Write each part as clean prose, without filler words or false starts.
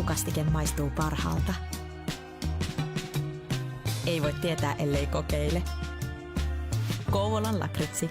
makkukastike maistuu parhaalta? Ei voi tietää, ellei kokeile. Kouvolan lakritsi.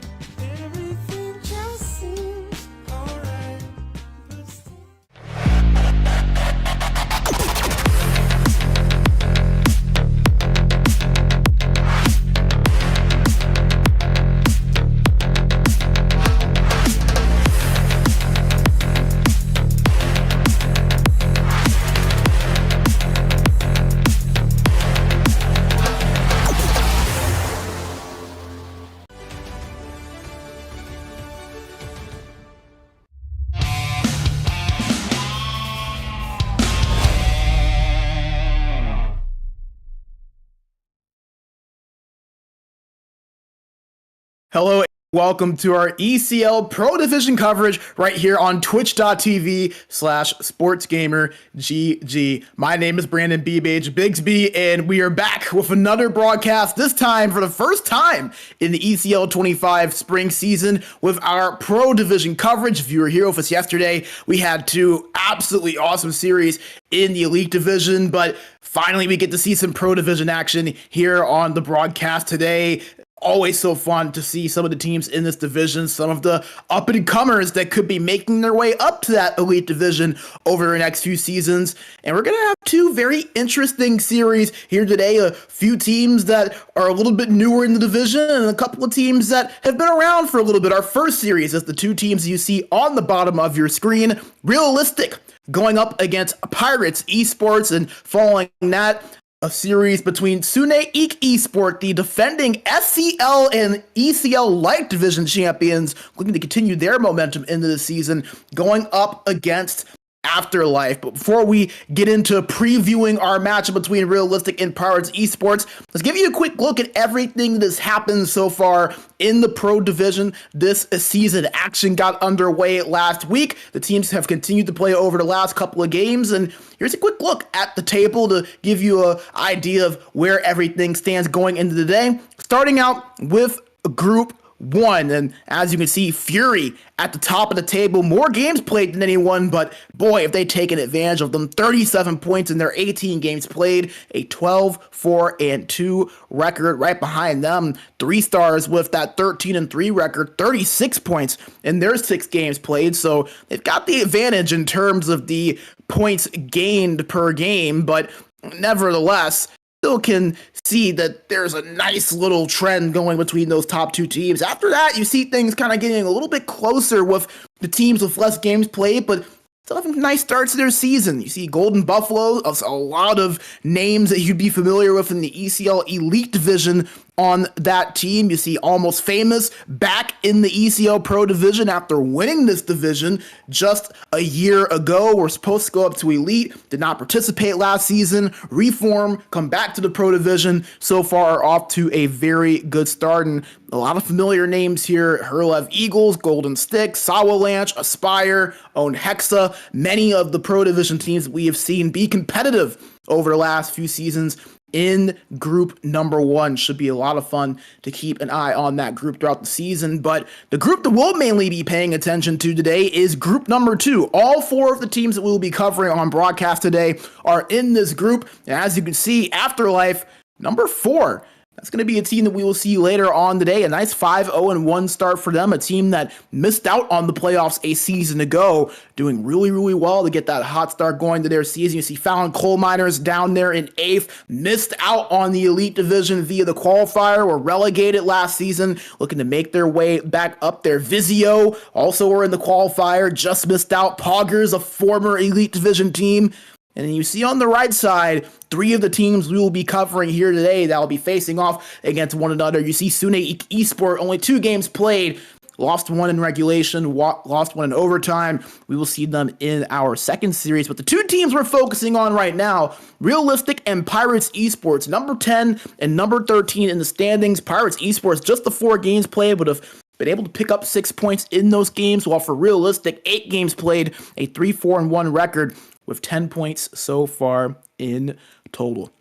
Hello, welcome to our ECL Pro Division coverage right here on twitch.tv/SportsGamer GG. My name is Brandon Bigsby, and we are back with another broadcast, this time for the first time in the ECL 25 spring season with our Pro Division coverage. If you were here with us yesterday, we had two absolutely awesome series in the Elite Division, but finally we get to see some Pro Division action here on the broadcast today. Always so fun to see some of the teams in this division, some of the up-and-comers that could be making their way up to that Elite Division over the next few seasons. And we're going to have two very interesting series here today. A few teams that are a little bit newer in the division and a couple of teams that have been around for a little bit. Our first series is the two teams you see on the bottom of your screen. Realistic going up against Pirates eSports, and following that, a series between Sunne IK eSports, the defending SCL and ECL Light Division champions, looking to continue their momentum into the season, going up against Afterlife. But before we get into previewing our matchup between Realistic and Pirates eSports, let's give you a quick look at everything that has happened so far in the Pro Division this season. Action got underway last week. The teams have continued to play over the last couple of games, and here's a quick look at the table to give you an idea of where everything stands going into the day. Starting out with Group 1, and as you can see, Fury at the top of the table, more games played than anyone, but boy, have they taken advantage of them. 37 points in their 18 games played, a 12-4-2 record. Right behind them, 3 stars with that 13-3 record, 36 points in their 6 games played, so they've got the advantage in terms of the points gained per game, but nevertheless, still can see that there's a nice little trend going between those top two teams. After that, you see things kind of getting a little bit closer with the teams with less games played, but still having nice starts to their season. You see Golden Buffalo, a lot of names that you'd be familiar with in the ECL Elite Division on that team. You see Almost Famous back in the ECL Pro Division after winning this division just a year ago. We're supposed to go up to Elite, did not participate last season, reform, come back to the Pro Division. So far off to a very good start, and a lot of familiar names here: Herlev Eagles, Golden Stick, Sawalanche, Aspire, Own Hexa. Many of the Pro Division teams that we have seen be competitive over the last few seasons in Group number 1. Should be a lot of fun to keep an eye on that group throughout the season. But the group that we'll mainly be paying attention to today is Group number 2. All 4 of the teams that we'll be covering on broadcast today are in this group. And as you can see, Afterlife, number 4. That's going to be a team that we will see later on today. A nice 5-0-1 start for them. A team that missed out on the playoffs a season ago, doing really, really well to get that hot start going to their season. You see Fallon Coal Miners down there in 8th, missed out on the Elite Division via the qualifier, were relegated last season, looking to make their way back up there. Vizio also were in the qualifier, just missed out. Poggers, a former Elite Division team. And then you see on the right side, 3 of the teams we will be covering here today that will be facing off against one another. You see Sunne IK eSports, only 2 games played, lost 1 in regulation, lost 1 in overtime. We will see them in our second series. But the 2 teams we're focusing on right now, Realistic and Pirates eSports, number 10 and number 13 in the standings. Pirates eSports, just the 4 games played, would have been able to pick up 6 points in those games, while for Realistic, 8 games played, a 3-4-1 record with 10 points so far in total.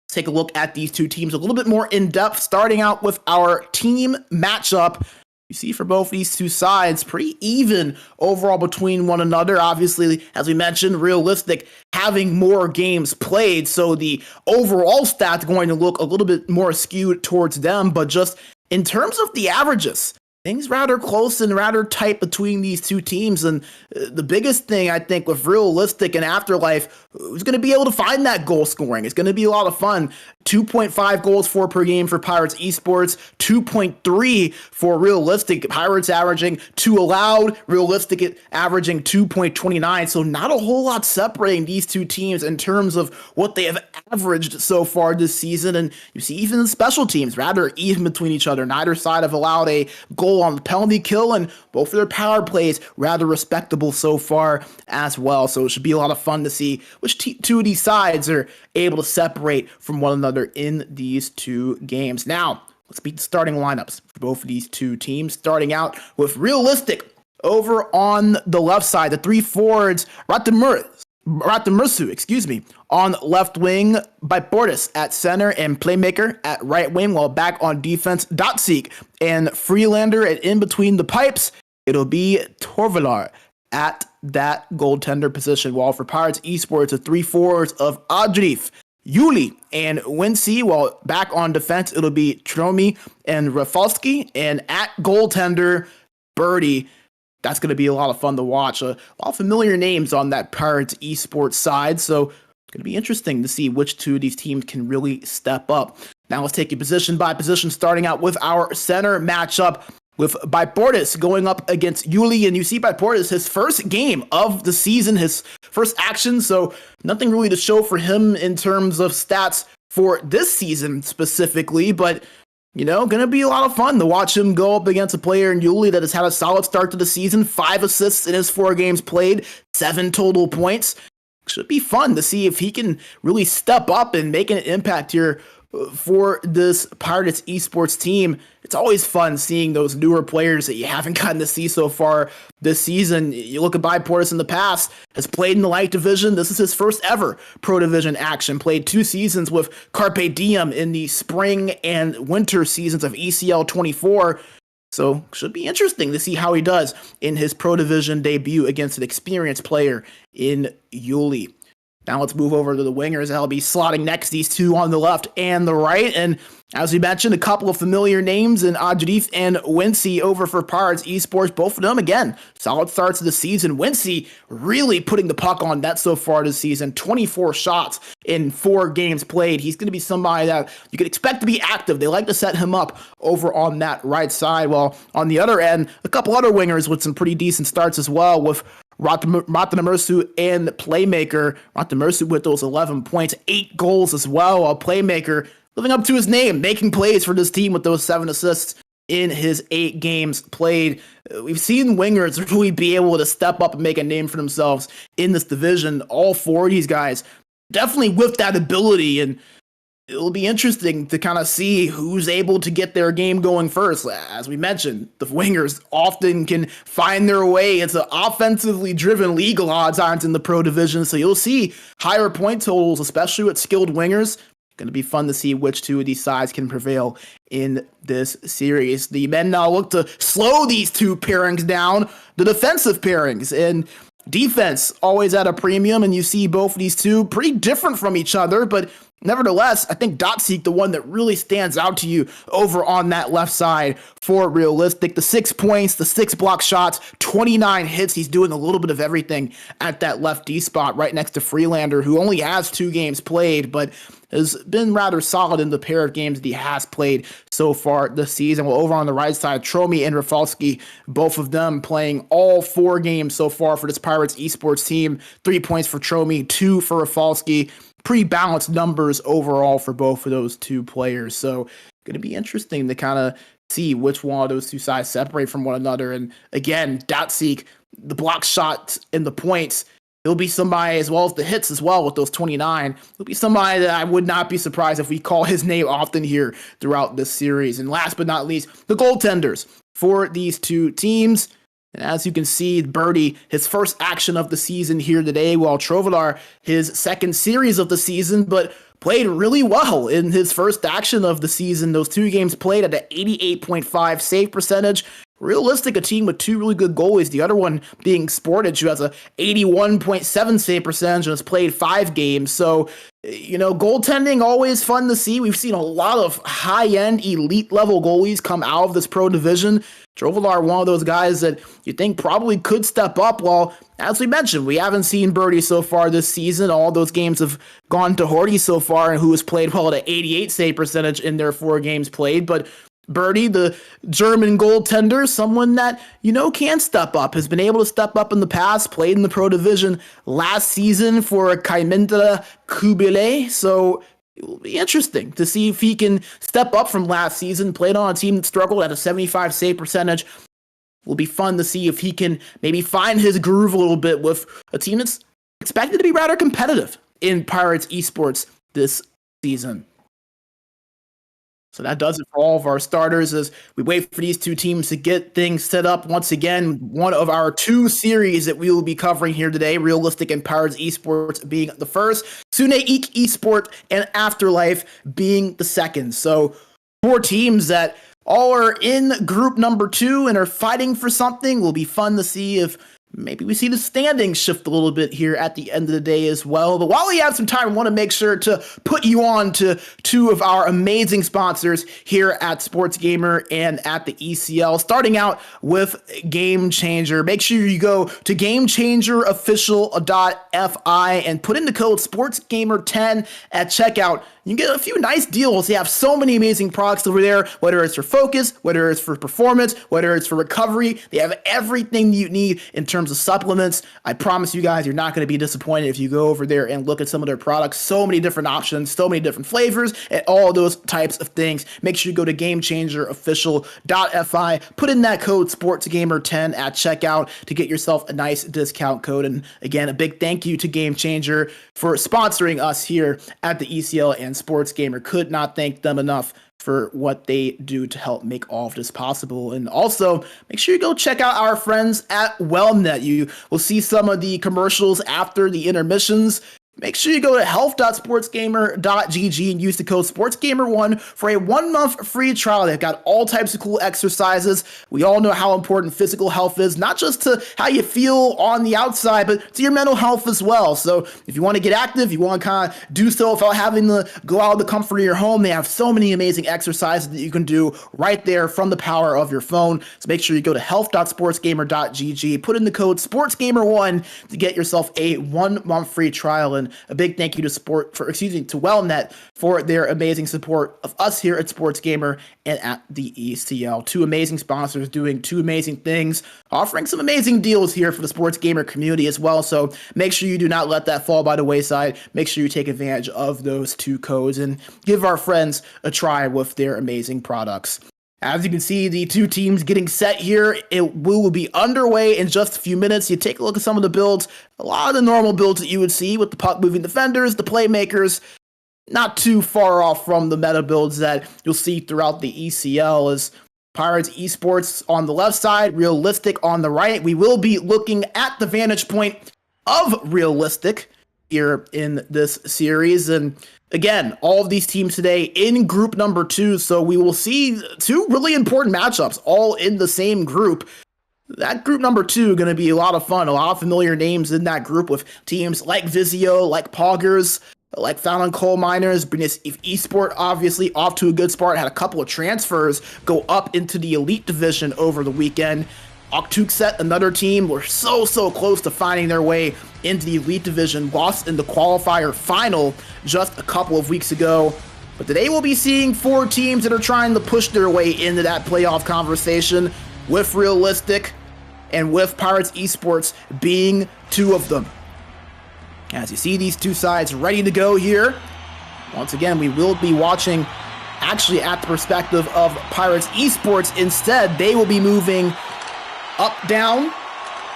Let's take a look at these 2 teams a little bit more in depth, starting out with our team matchup. You see for both these 2 sides, pretty even overall between one another. Obviously, as we mentioned, Realistic having more games played. So the overall stats going to look a little bit more skewed towards them, but just in terms of the averages, things rather close and rather tight between these two teams. And the biggest thing, I think, with Realistic and Afterlife, who's going to be able to find that goal scoring. It's going to be a lot of fun. 2.5 goals per game for Pirates eSports, 2.3 for Realistic. Pirates averaging 2 allowed, Realistic averaging 2.29. So not a whole lot separating these two teams in terms of what they have averaged so far this season. And you see even the special teams rather even between each other. Neither side have allowed a goal on the penalty kill, and both of their power plays rather respectable so far as well. So it should be a lot of fun to see which two of these sides are able to separate from one another in these two games. Now, let's beat the starting lineups for both of these two teams, starting out with Realistic over on the left side. The 3 forwards, Ratamersu, on left wing, Biportis at center and Playmaker at right wing, while back on defense, Dotsik and Freelander, and in between the pipes, it'll be Torvalar at that goaltender position. While for Pirates eSports, the 3 forwards of Adrif, Yuli, and Wincy, while back on defense, it'll be Tromi and Rafalski, and at goaltender, Birdie. That's going to be a lot of fun to watch. A lot of familiar names on that Pirates eSports side, so it's going to be interesting to see which two of these teams can really step up. Now let's take it position by position, starting out with our center matchup with Biportis going up against Yuli. And you see Biportis, his first game of the season, his first action, so nothing really to show for him in terms of stats for this season specifically, but going to be a lot of fun to watch him go up against a player in Yuli that has had a solid start to the season. 5 assists in his 4 games played, 7 total points. Should be fun to see if he can really step up and make an impact here for this Pirates eSports team. It's always fun seeing those newer players that you haven't gotten to see so far this season. You look at Biportis in the past, has played in the Light Division. This is his first ever Pro Division action. Played 2 seasons with Carpe Diem in the spring and winter seasons of ECL 24. So should be interesting to see how he does in his Pro Division debut against an experienced player in Yuli. Now let's move over to the wingers. I'll be slotting next these two on the left and the right. And as we mentioned, a couple of familiar names in Adrif and Wincy over for Pirates eSports. Both of them, again, solid starts of the season. Wincy really putting the puck on net so far this season. 24 shots in 4 games played. He's going to be somebody that you could expect to be active. They like to set him up over on that right side. While on the other end, a couple other wingers with some pretty decent starts as well, with Ratamersu and Playmaker. Ratamersu with those 11 points, 8 goals as well, while Playmaker living up to his name, making plays for this team with those 7 assists in his 8 games played. We've seen wingers really be able to step up and make a name for themselves in this division. All 4 of these guys definitely with that ability, and it'll be interesting to kind of see who's able to get their game going first. As we mentioned, the wingers often can find their way. It's an offensively driven league a lot of times in the Pro Division, so you'll see higher point totals, especially with skilled wingers. Going to be fun to see which two of these sides can prevail in this series. The men now look to slow these two pairings down, the defensive pairings, and defense always at a premium, and you see both of these two pretty different from each other, but nevertheless, I think Dotsik, the one that really stands out to you over on that left side for Realistic. The 6 points, the 6 block shots, 29 hits. He's doing a little bit of everything at that left D spot right next to Freelander, who only has 2 games played, but has been rather solid in the pair of games that he has played so far this season. Well, over on the right side, Tromi and Rafalski, both of them playing all 4 games so far for this Pirates eSports team. 3 points for Tromi, 2 for Rafalski. Pretty balanced numbers overall for both of those 2 players. So going to be interesting to kind of see which one of those 2 sides separate from one another. And again, Dotsik, the block shots and the points, he'll be somebody, as well as the hits as well with those 29. He'll be somebody that I would not be surprised if we call his name often here throughout this series. And last but not least, the goaltenders for these 2 teams. And as you can see, Birdie, his first action of the season here today, while Trovalar, his second series of the season, but played really well in his first action of the season. Those 2 games played at an 88.5 save percentage. Realistic, a team with two really good goalies, the other one being Sportage, who has a 81.7 save percentage and has played 5 games. So, goaltending, always fun to see. We've seen a lot of high-end, elite-level goalies come out of this pro division. Drovalar, one of those guys that you think probably could step up. Well, as we mentioned, we haven't seen Birdie so far this season. All those games have gone to Horty so far, and who has played well at an 88 save percentage in their 4 games played. But Birdie, the German goaltender, someone that, can step up, has been able to step up in the past, played in the pro division last season for Kaiminta Kubile. So it will be interesting to see if he can step up from last season, played on a team that struggled at a 75 save percentage. It will be fun to see if he can maybe find his groove a little bit with a team that's expected to be rather competitive in Pirates eSports this season. So that does it for all of our starters as we wait for these two teams to get things set up. Once again, one of our 2 series that we will be covering here today, Realistic and Pirates eSports being the first, Sunne IK eSport and Afterlife being the second. So 4 teams that all are in group number 2 and are fighting for something. Will be fun to see if maybe we see the standings shift a little bit here at the end of the day as well. But while we have some time, I want to make sure to put you on to 2 of our amazing sponsors here at SportsGamer and at the ECL. Starting out with Game Changer. Make sure you go to GameChangerOfficial.fi and put in the code SportsGamer10 at checkout. You can get a few nice deals. They have so many amazing products over there, whether it's for focus, whether it's for performance, whether it's for recovery. They have everything you need in terms of supplements. I promise you guys, you're not going to be disappointed if you go over there and look at some of their products. So many different options, so many different flavors, and all those types of things. Make sure you go to GameChangerOfficial.fi, put in that code SportsGamer10 at checkout to get yourself a nice discount code. And again, a big thank you to Game Changer for sponsoring us here at the ECL and SportsGamer. Could not thank them enough for what they do to help make all of this possible. And also, make sure you go check out our friends at WellNet. You will see some of the commercials after the intermissions. Make sure you go to health.sportsgamer.gg and use the code SportsGamer1 for a 1-month free trial. They've got all types of cool exercises. We all know how important physical health is, not just to how you feel on the outside, but to your mental health as well. So if you want to get active, you want to kind of do so without having to go out of the comfort of your home, they have so many amazing exercises that you can do right there from the power of your phone. So make sure you go to health.sportsgamer.gg, put in the code SportsGamer1 to get yourself a 1-month free trial. And a big thank you to WellNet for their amazing support of us here at SportsGamer and at the ECL. 2 amazing sponsors doing 2 amazing things, offering some amazing deals here for the SportsGamer community as well. So make sure you do not let that fall by the wayside. Make sure you take advantage of those 2 codes and give our friends a try with their amazing products. As you can see, the 2 teams getting set here. It will be underway in just a few minutes. You take a look at some of the builds. A lot of the normal builds that you would see with the puck-moving defenders, the playmakers, not too far off from the meta builds that you'll see throughout the ECL. As Pirates eSports on the left side, Realistic on the right. We will be looking at the vantage point of Realistic here in this series. And again, all of these teams today in group number 2, so we will see 2 really important matchups all in the same group. That group number 2 going to be a lot of fun. A lot of familiar names in that group with teams like Vizio, like Poggers, like Fountain Coal Miners. British eSport obviously off to a good start. Had a couple of transfers go up into the Elite Division over the weekend. Octukset, another team, were so close to finding their way into the Elite Division, lost in the qualifier final just a couple of weeks ago. But today we'll be seeing 4 teams that are trying to push their way into that playoff conversation, with Realistic and with Pirates eSports being 2 of them. As you see these 2 sides ready to go here, once again, we will be watching actually at the perspective of Pirates eSports. Instead, they will be moving up-down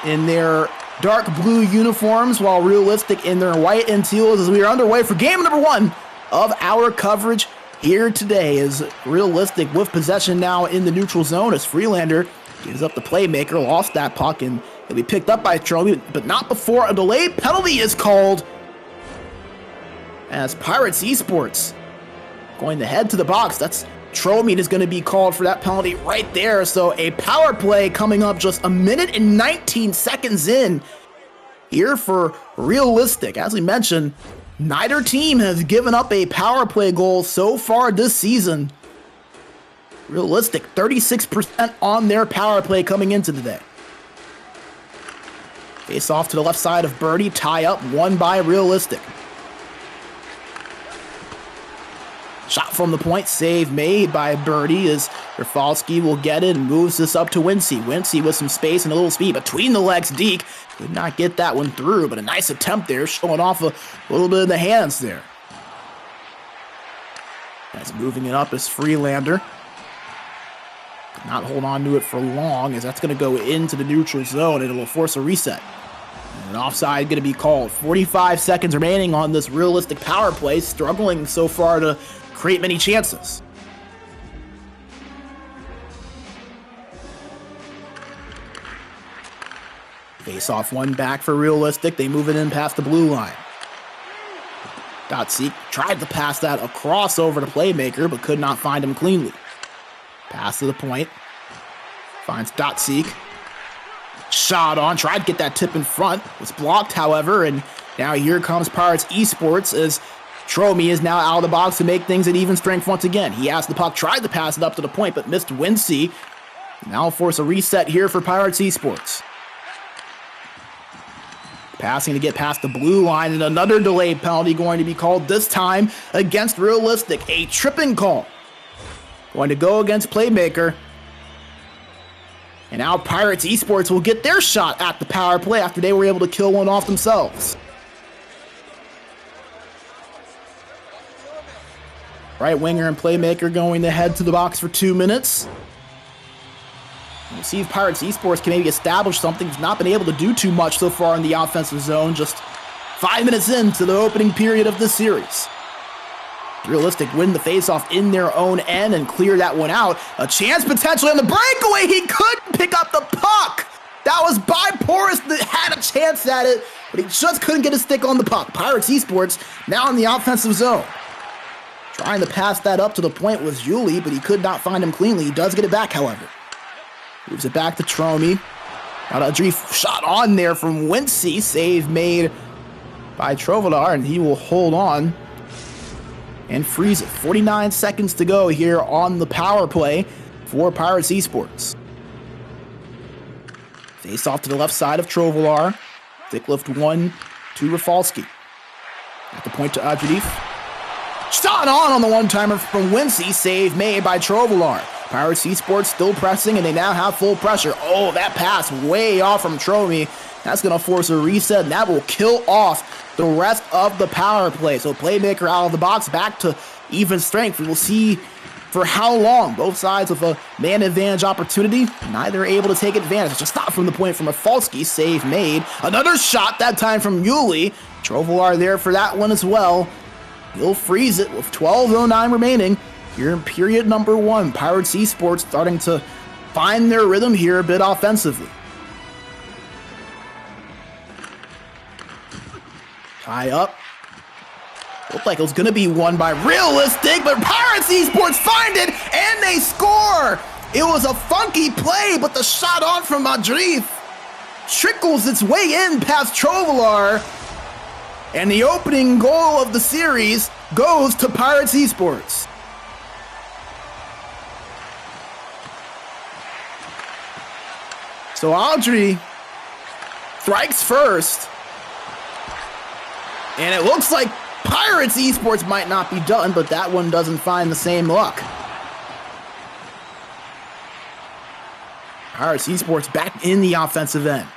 in their dark blue uniforms, while Realistic in their white and teals, as we are underway for game number 1 of our coverage here today. Is Realistic with possession now in the neutral zone as Freelander gives up the playmaker, lost that puck, and it'll be picked up by Trolley, but not before a delayed penalty is called, as Pirates eSports going to head to the box. That's Tromean is going to be called for that penalty right there. So a power play coming up just a minute and 19 seconds in here for Realistic. As we mentioned, neither team has given up a power play goal so far this season. Realistic, 36% on their power play coming into today. Face off to the left side of Birdie, tie up, won by Realistic. Shot from the point, save made by Birdie as Rafalski will get it and moves this up to Wincy. Wincy with some space and a little speed between the legs. Deke could not get that one through, but a nice attempt there, showing off a little bit of the hands there. As moving it up is Freelander. Could not hold on to it for long, as that's going to go into the neutral zone and it will force a reset. And an offside going to be called. 45 seconds remaining on this Realistic power play, struggling so far to create many chances. Face off one back for Realistic. They move it in past the blue line. Dotseek tried to pass that across over to Playmaker, but could not find him cleanly. Pass to the point. Finds Dotseek. Shot on. Tried to get that tip in front. Was blocked, however, and now here comes Pirates eSports as Tromean is now out of the box to make things at even strength once again. He has the puck, tried to pass it up to the point, but missed Wincy. Now force a reset here for Pirates eSports. Passing to get past the blue line, and another delayed penalty going to be called, this time against Realistic. A tripping call. Going to go against Playmaker. And now Pirates eSports will get their shot at the power play after they were able to kill one off themselves. Right winger and Playmaker going to head to the box for 2 minutes. We'll see if Pirates eSports can maybe establish something. He's not been able to do too much so far in the offensive zone. Just 5 minutes into the opening period of this series. Realistic win the faceoff in their own end and clear that one out. A chance potentially on the breakaway. He couldn't pick up the puck. That was by Porras that had a chance at it, but he just couldn't get a stick on the puck. Pirates eSports now in the offensive zone. Trying to pass that up to the point was Yuli, but he could not find him cleanly. He does get it back, however. Moves it back to Tromean. Got a brief shot on there from Wincy. Save made by Trovodar, and he will hold on and freeze it. 49 seconds to go here on the power play for Pirates eSports. Face off to the left side of Trovolar. Dick lift one to Rafalski. At the point to Adjudif. Shot on the one-timer from Wincy. Save made by Trovolar. Pirates eSports still pressing, and they now have full pressure. Oh, that pass way off from Tromean. That's going to force a reset, and that will kill off the rest of the power play. So Playmaker out of the box, back to even strength. We will see for how long. Both sides with a man advantage opportunity. Neither able to take advantage. Just stop from the point from Rafalski. Save made. Another shot, that time from Yuli. Trovolar there for that one as well. He'll freeze it with 12:09 remaining. Here in period number 1, Pirates eSports starting to find their rhythm here a bit offensively. Tie up. Looked like it was going to be won by Realistic, but Pirates eSports find it, and they score! It was a funky play, but the shot on from Madrid trickles its way in past Trovolar, and the opening goal of the series goes to Pirates eSports. So Audrey strikes first, and it looks like Pirates eSports might not be done, but that one doesn't find the same luck. Pirates eSports back in the offensive end.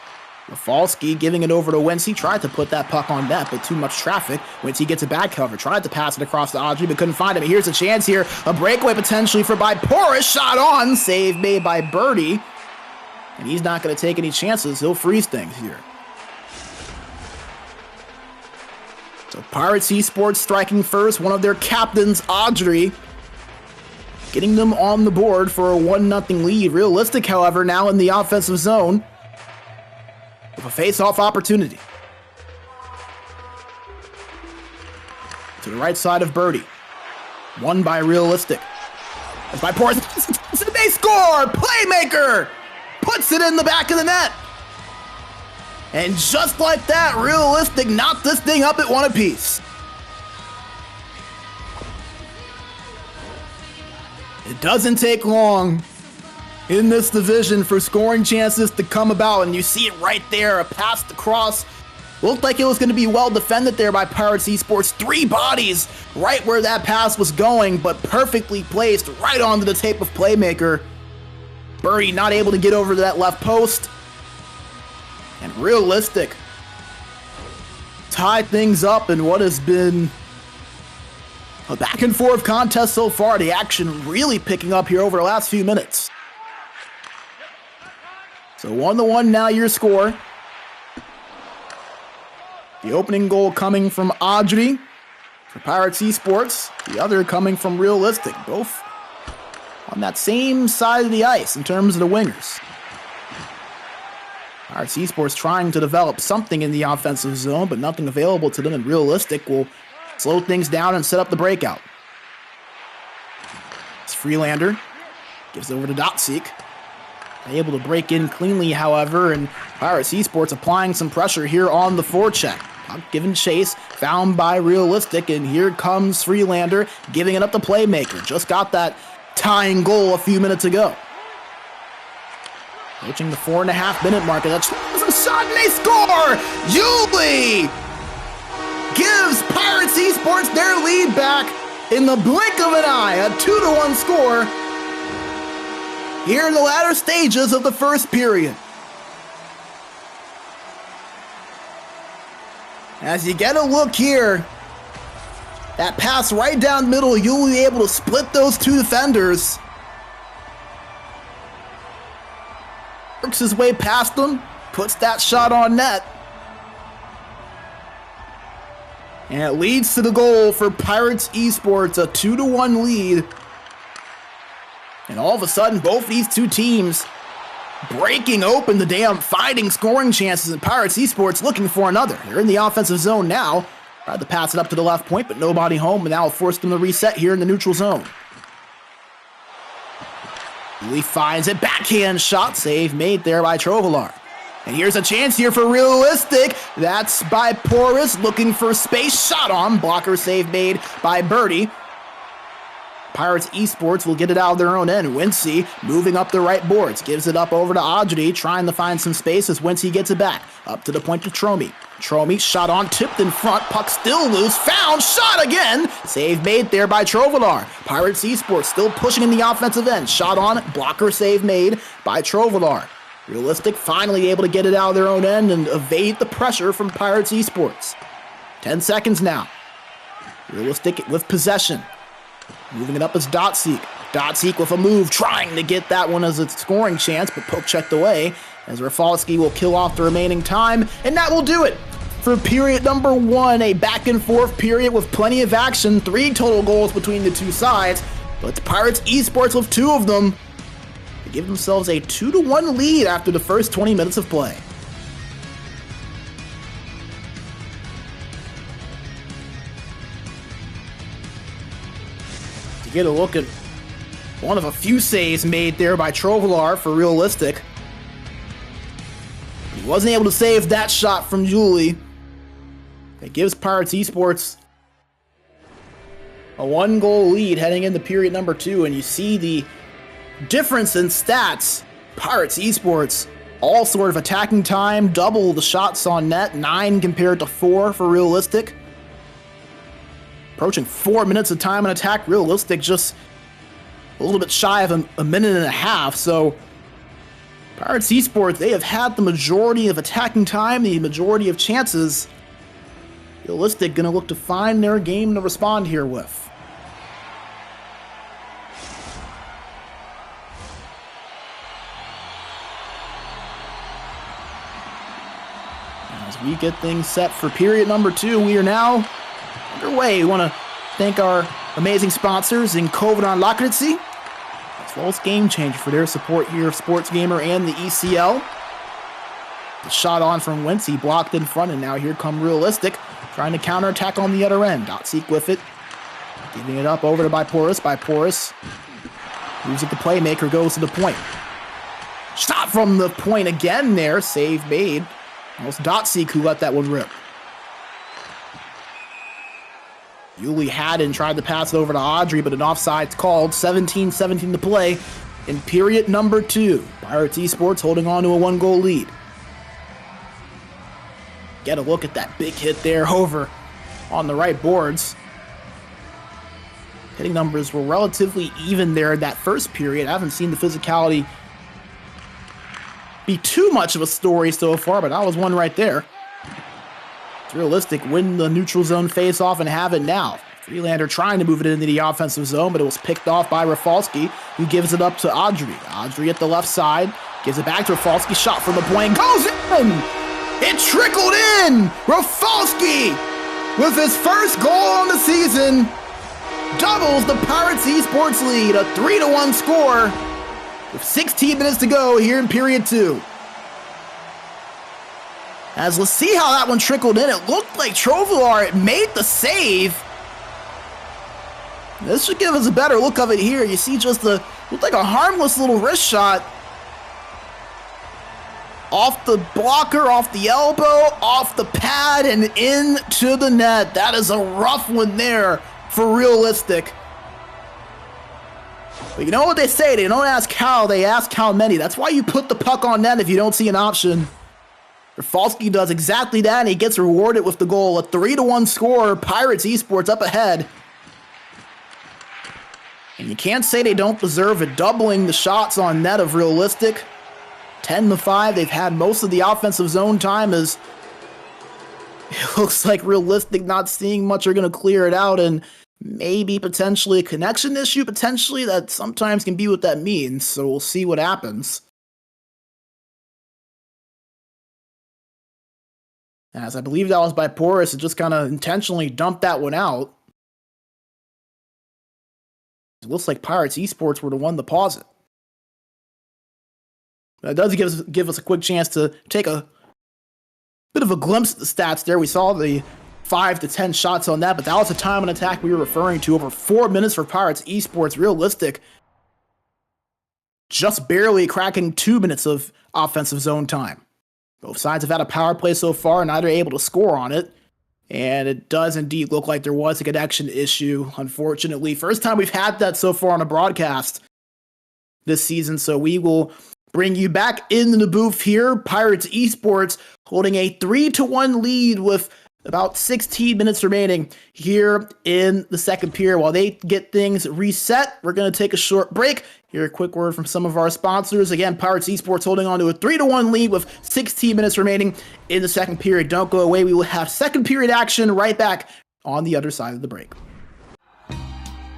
Rafalski giving it over to Wincy. Tried to put that puck on net, but too much traffic. Wincy gets a back cover. Tried to pass it across to Audrey, but couldn't find him. Here's a chance here. A breakaway potentially for by Porras. Shot on. Save made by Birdie. And he's not going to take any chances. He'll freeze things here. So Pirates eSports striking first. One of their captains, Audrey, getting them on the board for a 1-0 lead. Realistic, however, now in the offensive zone with a face-off opportunity. To the right side of Birdie. Won by Realistic. By Porus, they score! Playmaker puts it in the back of the net. And just like that, Realistic knocked this thing up at 1 apiece. It doesn't take long in this division for scoring chances to come about, and you see it right there, a pass across. Looked like it was going to be well defended there by Pirates eSports. 3 bodies right where that pass was going, but perfectly placed right onto the tape of Playmaker. Birdie not able to get over to that left post. And Realistic tied things up in what has been a back and forth contest so far. The action really picking up here over the last few minutes. So 1-1 now your score. The opening goal coming from Audrey for Pirates eSports. The other coming from Realistic. Both on that same side of the ice in terms of the wingers. Pirates eSports trying to develop something in the offensive zone, but nothing available to them, and Realistic will slow things down and set up the breakout. It's Freelander. Gives it over to Dotseek. Able to break in cleanly, however, and Pirates eSports applying some pressure here on the forecheck. Given chase, found by Realistic, and here comes Freelander, giving it up to Playmaker. Just got that tying goal a few minutes ago. Approaching the 4.5-minute mark, and that's a shot, and they score! Yuli gives Pirates eSports their lead back in the blink of an eye. A 2-1 score here in the latter stages of the first period. As you get a look here, that pass right down the middle, you'll be able to split those 2 defenders. Works his way past them, puts that shot on net. And it leads to the goal for Pirates eSports, a 2-1 lead. And all of a sudden, both these 2 teams breaking open the damn fighting scoring chances, and Pirates eSports looking for another. They're in the offensive zone now. Tried to pass it up to the left point, but nobody home, and now forced them to reset here in the neutral zone. Lee finds it, backhand shot, save made there by Trovalar. And here's a chance here for Realistic. That's by Porus, looking for space, shot on, blocker save made by Birdie. Pirates eSports will get it out of their own end. Wincy moving up the right boards. Gives it up over to Audrey, trying to find some space as Wincy gets it back. Up to the point to Tromi. Tromi shot on, tipped in front. Puck still loose. Found, shot again. Save made there by Trovalar. Pirates eSports still pushing in the offensive end. Shot on, blocker save made by Trovalar. Realistic finally able to get it out of their own end and evade the pressure from Pirates eSports. 10 seconds now. Realistic with possession. Moving it up is Dotseek. Dotseek with a move, trying to get that one as a scoring chance, but poke checked away as Rafalski will kill off the remaining time, and that will do it for period number 1. A back and forth period with plenty of action, 3 total goals between the 2 sides, but it's Pirates eSports with 2 of them. They give themselves a 2-1 lead after the first 20 minutes of play. Get a look at one of a few saves made there by Trovalar for Realistic. He wasn't able to save that shot from Julie. It gives Pirates eSports a 1-goal lead heading into period number 2, and you see the difference in stats. Pirates eSports, all sort of attacking time, double the shots on net, 9 compared to 4 for Realistic. Approaching 4 minutes of time on attack. Realistic just a little bit shy of a minute and a half. So Pirates eSports, they have had the majority of attacking time, the majority of chances. Realistic gonna look to find their game to respond here with. As we get things set for period number 2, we are now underway. We want to thank our amazing sponsors in Kovan Lakritsi, as well as Game Changer for their support here of SportsGamer and the ECL. The shot on from Wincy, blocked in front, and now here come Realistic, trying to counterattack on the other end. Dotseek with it, giving it up over to by Porus. Moves at the playmaker, goes to the point. Shot from the point again there. Save made. Almost Dotseek who let that one rip. Yuli Haddon tried to pass it over to Audrey, but an offside's called. 17-17 to play in period number 2. Pirates eSports holding on to a 1-goal lead. Get a look at that big hit there over on the right boards. Hitting numbers were relatively even there in that first period. I haven't seen the physicality be too much of a story so far, but that was one right there. It's realistic. Win the neutral zone face-off and have it now. Freelander trying to move it into the offensive zone, but it was picked off by Rafalski, who gives it up to Audrey. Audrey at the left side, gives it back to Rafalski. Shot from the point, goes in! It trickled in! Rafalski, with his first goal on the season, doubles the Pirates eSports lead, a 3-1 score, with 16 minutes to go here in period 2. As let's see how that one trickled in. It looked like Trovalar made the save. This should give us a better look of it here. You see just looked like a harmless little wrist shot. Off the blocker, off the elbow, off the pad, and into the net. That is a rough one there for realistic. But you know what they say, they don't ask how, they ask how many. That's why you put the puck on net if you don't see an option. Rafalski does exactly that, and he gets rewarded with the goal. A 3-1 score, Pirates eSports up ahead. And you can't say they don't deserve it, doubling the shots on net of realistic. 10-5, they've had most of the offensive zone time as it looks like realistic not seeing much are going to clear it out, and maybe potentially a connection issue, potentially, that sometimes can be what that means, so we'll see what happens. As I believe that was by Porus, it just kind of intentionally dumped that one out. It looks like Pirates eSports were the one to pause it. That does give us a quick chance to take a bit of a glimpse at the stats there. We saw the 5 to 10 shots on that, but that was the time on attack we were referring to. Over 4 minutes for Pirates eSports. Realistic, just barely cracking 2 minutes of offensive zone time. Both sides have had a power play so far, neither able to score on it. And it does indeed look like there was a connection issue, unfortunately. First time we've had that so far on a broadcast this season, so we will bring you back into the booth here. Pirates eSports holding a 3-1 lead with about 16 minutes remaining here in the second period. While they get things reset, we're going to take a short break. Here, a quick word from some of our sponsors. Again, Pirates eSports holding on to a 3-1 lead with 16 minutes remaining in the second period. Don't go away. We will have second period action right back on the other side of the break.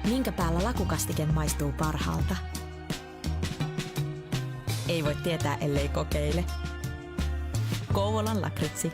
Minkä päällä lakukastike maistuu parhaalta? Ei voi tietää, ellei kokeile. Kouvolan lakritsi.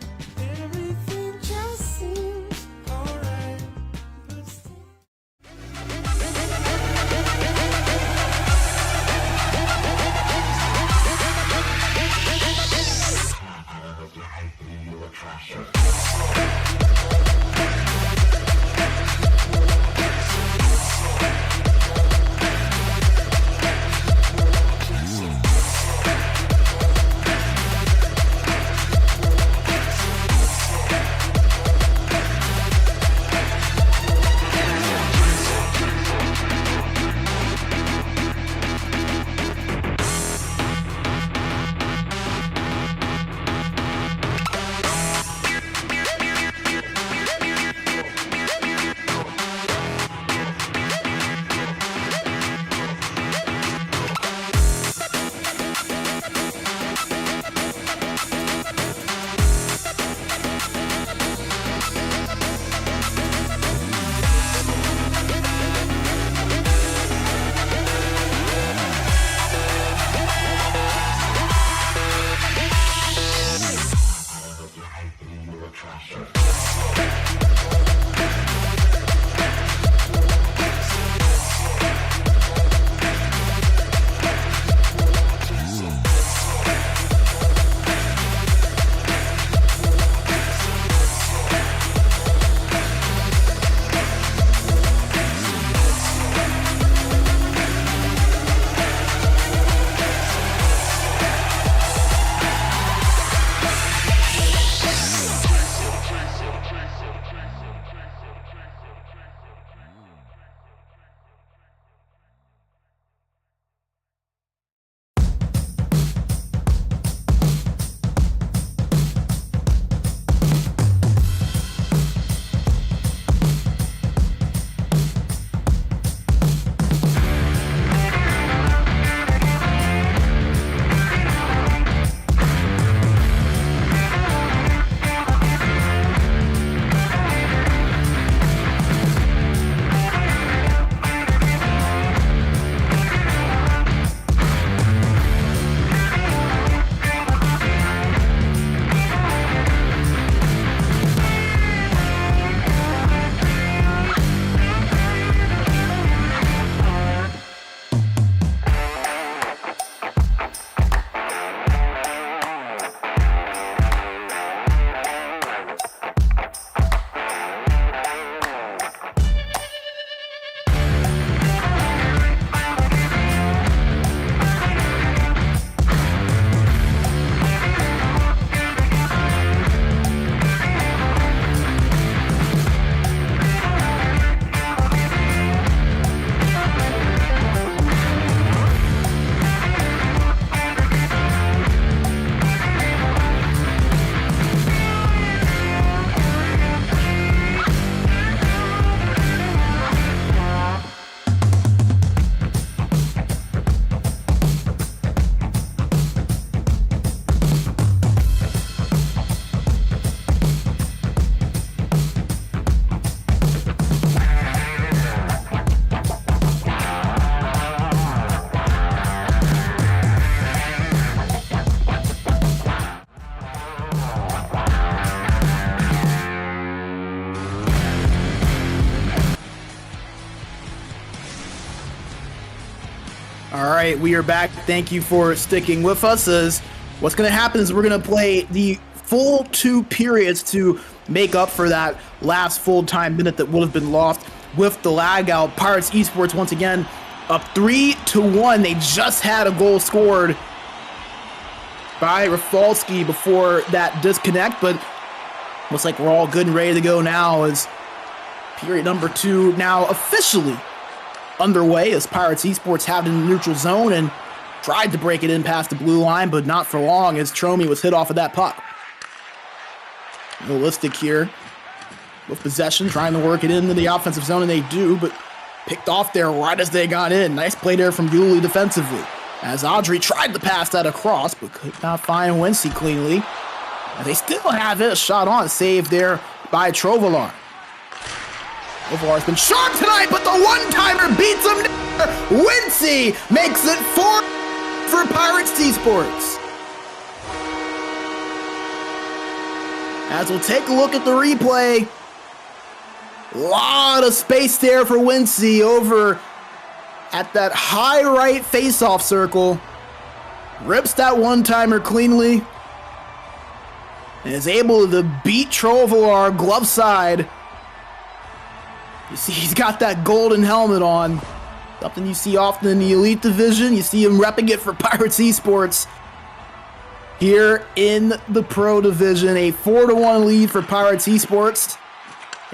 right, we are back. Thank you for sticking with us. As what's going to happen is we're going to play the full 2 periods to make up for that last full-time minute that would have been lost with the lag out. Pirates eSports once again up 3-1. They just had a goal scored by Rafalski before that disconnect, but looks like we're all good and ready to go now as period number 2 now officially underway, as Pirates eSports have it in the neutral zone and tried to break it in past the blue line, but not for long as Tromi was hit off of that puck. Realistic here with possession, trying to work it into the offensive zone, and they do, but picked off there right as they got in. Nice play there from Yuli defensively, as Audrey tried to pass that across, but could not find Wincy cleanly. And they still have it, a shot on, saved there by Trovalar. Trovalar's been sharp tonight, but the one-timer beats him there. Wincy makes it 4 for Pirates eSports. As we'll take a look at the replay, a lot of space there for Wincy over at that high right face-off circle. Rips that one-timer cleanly and is able to beat Trovalar glove side. You see he's got that golden helmet on. Something you see often in the Elite Division. You see him repping it for Pirates eSports here in the Pro Division. A 4-1 lead for Pirates eSports.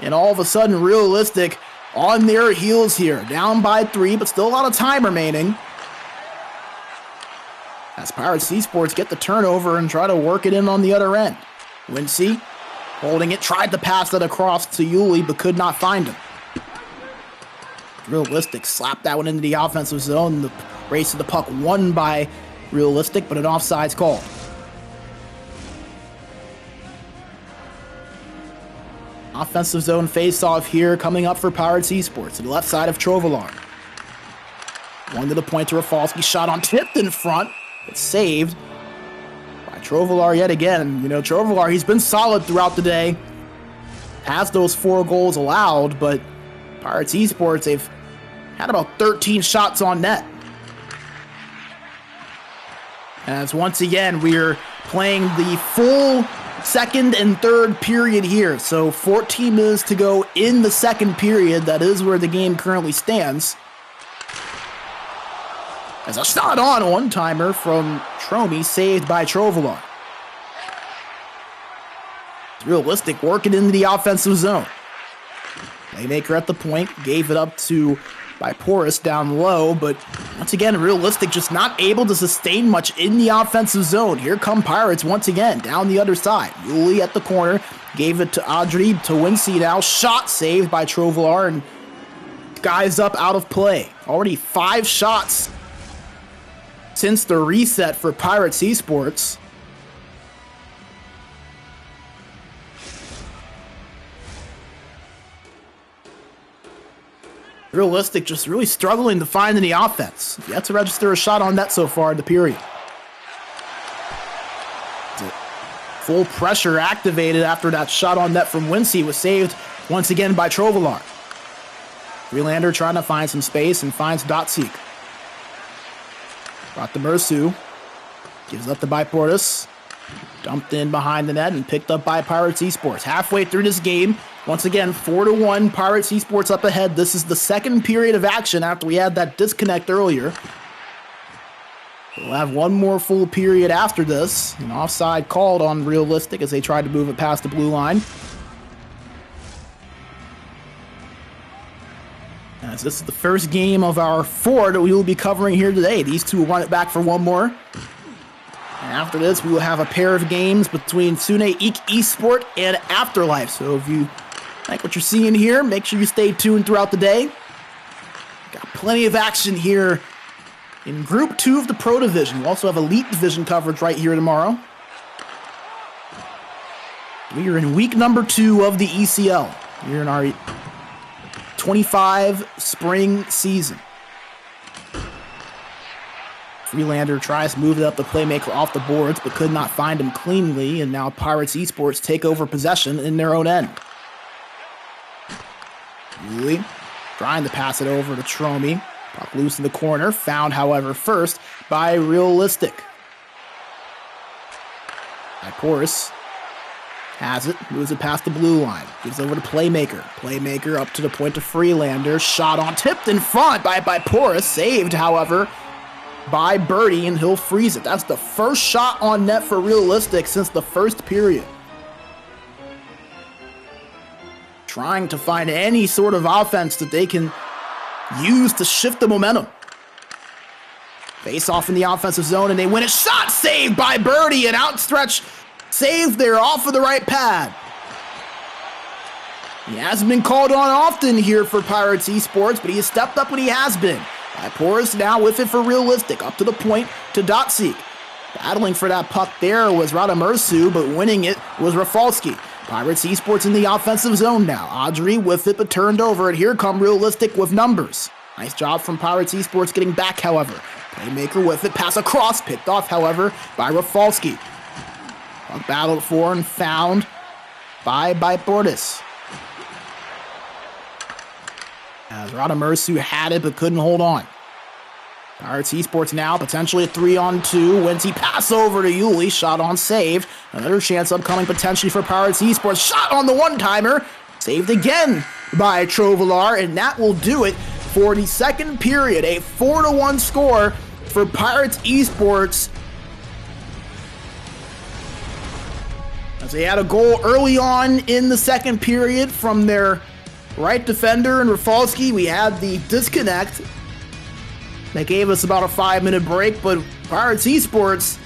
And all of a sudden, Realistic on their heels here. Down by 3, but still a lot of time remaining. As Pirates eSports get the turnover and try to work it in on the other end. Wincy holding it, tried to pass it across to Yuli, but could not find him. Realistic slapped that one into the offensive zone. The race to the puck won by Realistic, but an offsides call. Offensive zone face-off here coming up for Pirates eSports to the left side of Trovalar. One to the point to Rafalski, shot on tipped in front. It's saved by Trovalar yet again. You know, Trovalar, he's been solid throughout the day. Has those 4 goals allowed, but Pirates eSports, they've had about 13 shots on net. As once again, we're playing the full second and third period here. So 14 minutes to go in the second period. That is where the game currently stands. As a shot on one-timer from Tromi, saved by Trovalar. Realistic working into the offensive zone. Playmaker at the point, gave it up to by Porus down low, but once again, Realistic just not able to sustain much in the offensive zone. Here come Pirates once again, down the other side. Yuli at the corner, gave it to Audrey, to Wincy now. Shot saved by Trovalar, and guys up out of play. Already 5 shots since the reset for Pirates eSports. Realistic just really struggling to find any offense. Yet to register a shot on net so far in the period. Full pressure activated after that shot on net from Wincy was saved once again by Trovalar. Freelander trying to find some space and finds Dotseek. Brought to Mersu. Gives up to Portis. Dumped in behind the net and picked up by Pirates eSports. Halfway through this game, once again, 4-1, Pirates eSports up ahead. This is the second period of action after we had that disconnect earlier. We'll have one more full period after this. An offside called on Realistic as they tried to move it past the blue line. As this is the first game of our 4 that we will be covering here today. These two will run it back for one more. And after this, we will have a pair of games between Sunne IK eSport and Afterlife. So if you like what you're seeing here, make sure you stay tuned throughout the day. Got plenty of action here in Group 2 of the Pro Division. We'll also have Elite Division coverage right here tomorrow. We are in week number 2 of the ECL. We're in our 25 spring season. Freelander tries to move it up the playmaker off the boards, but could not find him cleanly, and now Pirates eSports take over possession in their own end. Yuli trying to pass it over to Tromi. Puck loose in the corner. Found, however, first by Realistic. By Porus. Has it. Moves it past the blue line. Gives over to Playmaker. Playmaker up to the point to Freelander. Shot on. Tipped in front by Porus. Saved, however, by Birdie, and he'll freeze it. That's the first shot on net for Realistic since the first period. Trying to find any sort of offense that they can use to shift the momentum. Face off in the offensive zone, and they win it. Shot saved by Birdie, an outstretched save there off of the right pad. He hasn't been called on often here for Pirates eSports, but he has stepped up when he has been. Porus now with it for Realistic, up to the point to Dotseek. Battling for that puck there was Radamersu, but winning it was Rafalski. Pirates eSports in the offensive zone now. Audrey with it, but turned over, and here come Realistic with numbers. Nice job from Pirates eSports getting back, however. Playmaker with it, pass across, picked off, however, by Rafalski. Puck battled for and found by Portis. As Radamersu had it, but couldn't hold on. Pirates eSports now, potentially a 3-on-2. Wincy pass over to Yuli, shot on saved. Another chance upcoming potentially for Pirates eSports. Shot on the one-timer, saved again by Trovalar, and that will do it for the second period. A 4-1 score for Pirates eSports. As they had a goal early on in the second period from their right defender and Rafalski. We had the disconnect that gave us about a 5-minute break, but Pirates eSports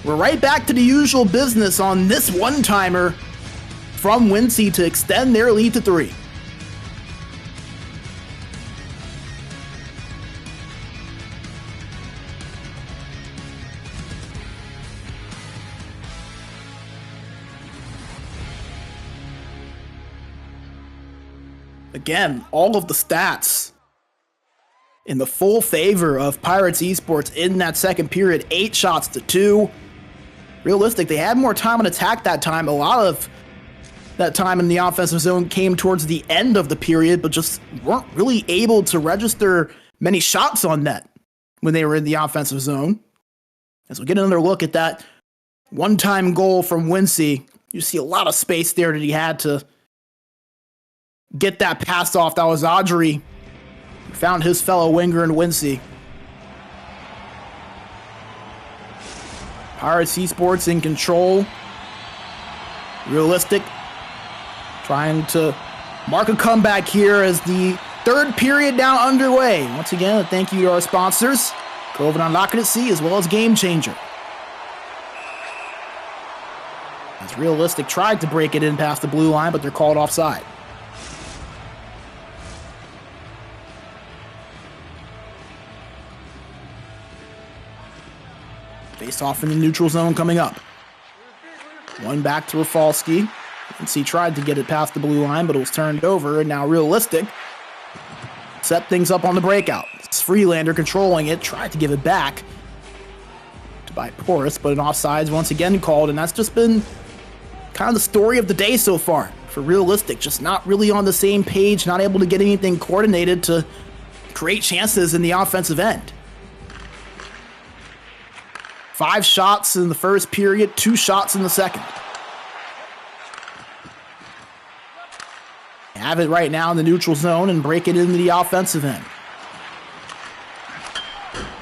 were right back to the usual business on this one-timer from Wincy to extend their lead to 3. Again, all of the stats in the full favor of Pirates eSports in that second period. 8 shots to 2. Realistic, they had more time on attack that time. A lot of that time in the offensive zone came towards the end of the period, but just weren't really able to register many shots on net when they were in the offensive zone. As we get another look at that one-time goal from Wincy, you see a lot of space there that he had to get that pass off. That was Audrey. Found his fellow winger in Wincy. Pirates eSports in control. Realistic trying to mark a comeback here as the third period now underway. Once again, a thank you to our sponsors, Covenant Lockety, as well as Game Changer. As Realistic tried to break it in past the blue line, but they're called offside. Face off in the neutral zone coming up. One back to Rafalski. You can see tried to get it past the blue line, but it was turned over, and now Realistic set things up on the breakout. It's Freelander controlling it, tried to give it back by Porus, but an offsides once again called, and that's just been kind of the story of the day so far for Realistic. Just not really on the same page, not able to get anything coordinated to create chances in the offensive end. 5 shots in the first period, 2 shots in the second. Have it right now in the neutral zone and break it into the offensive end.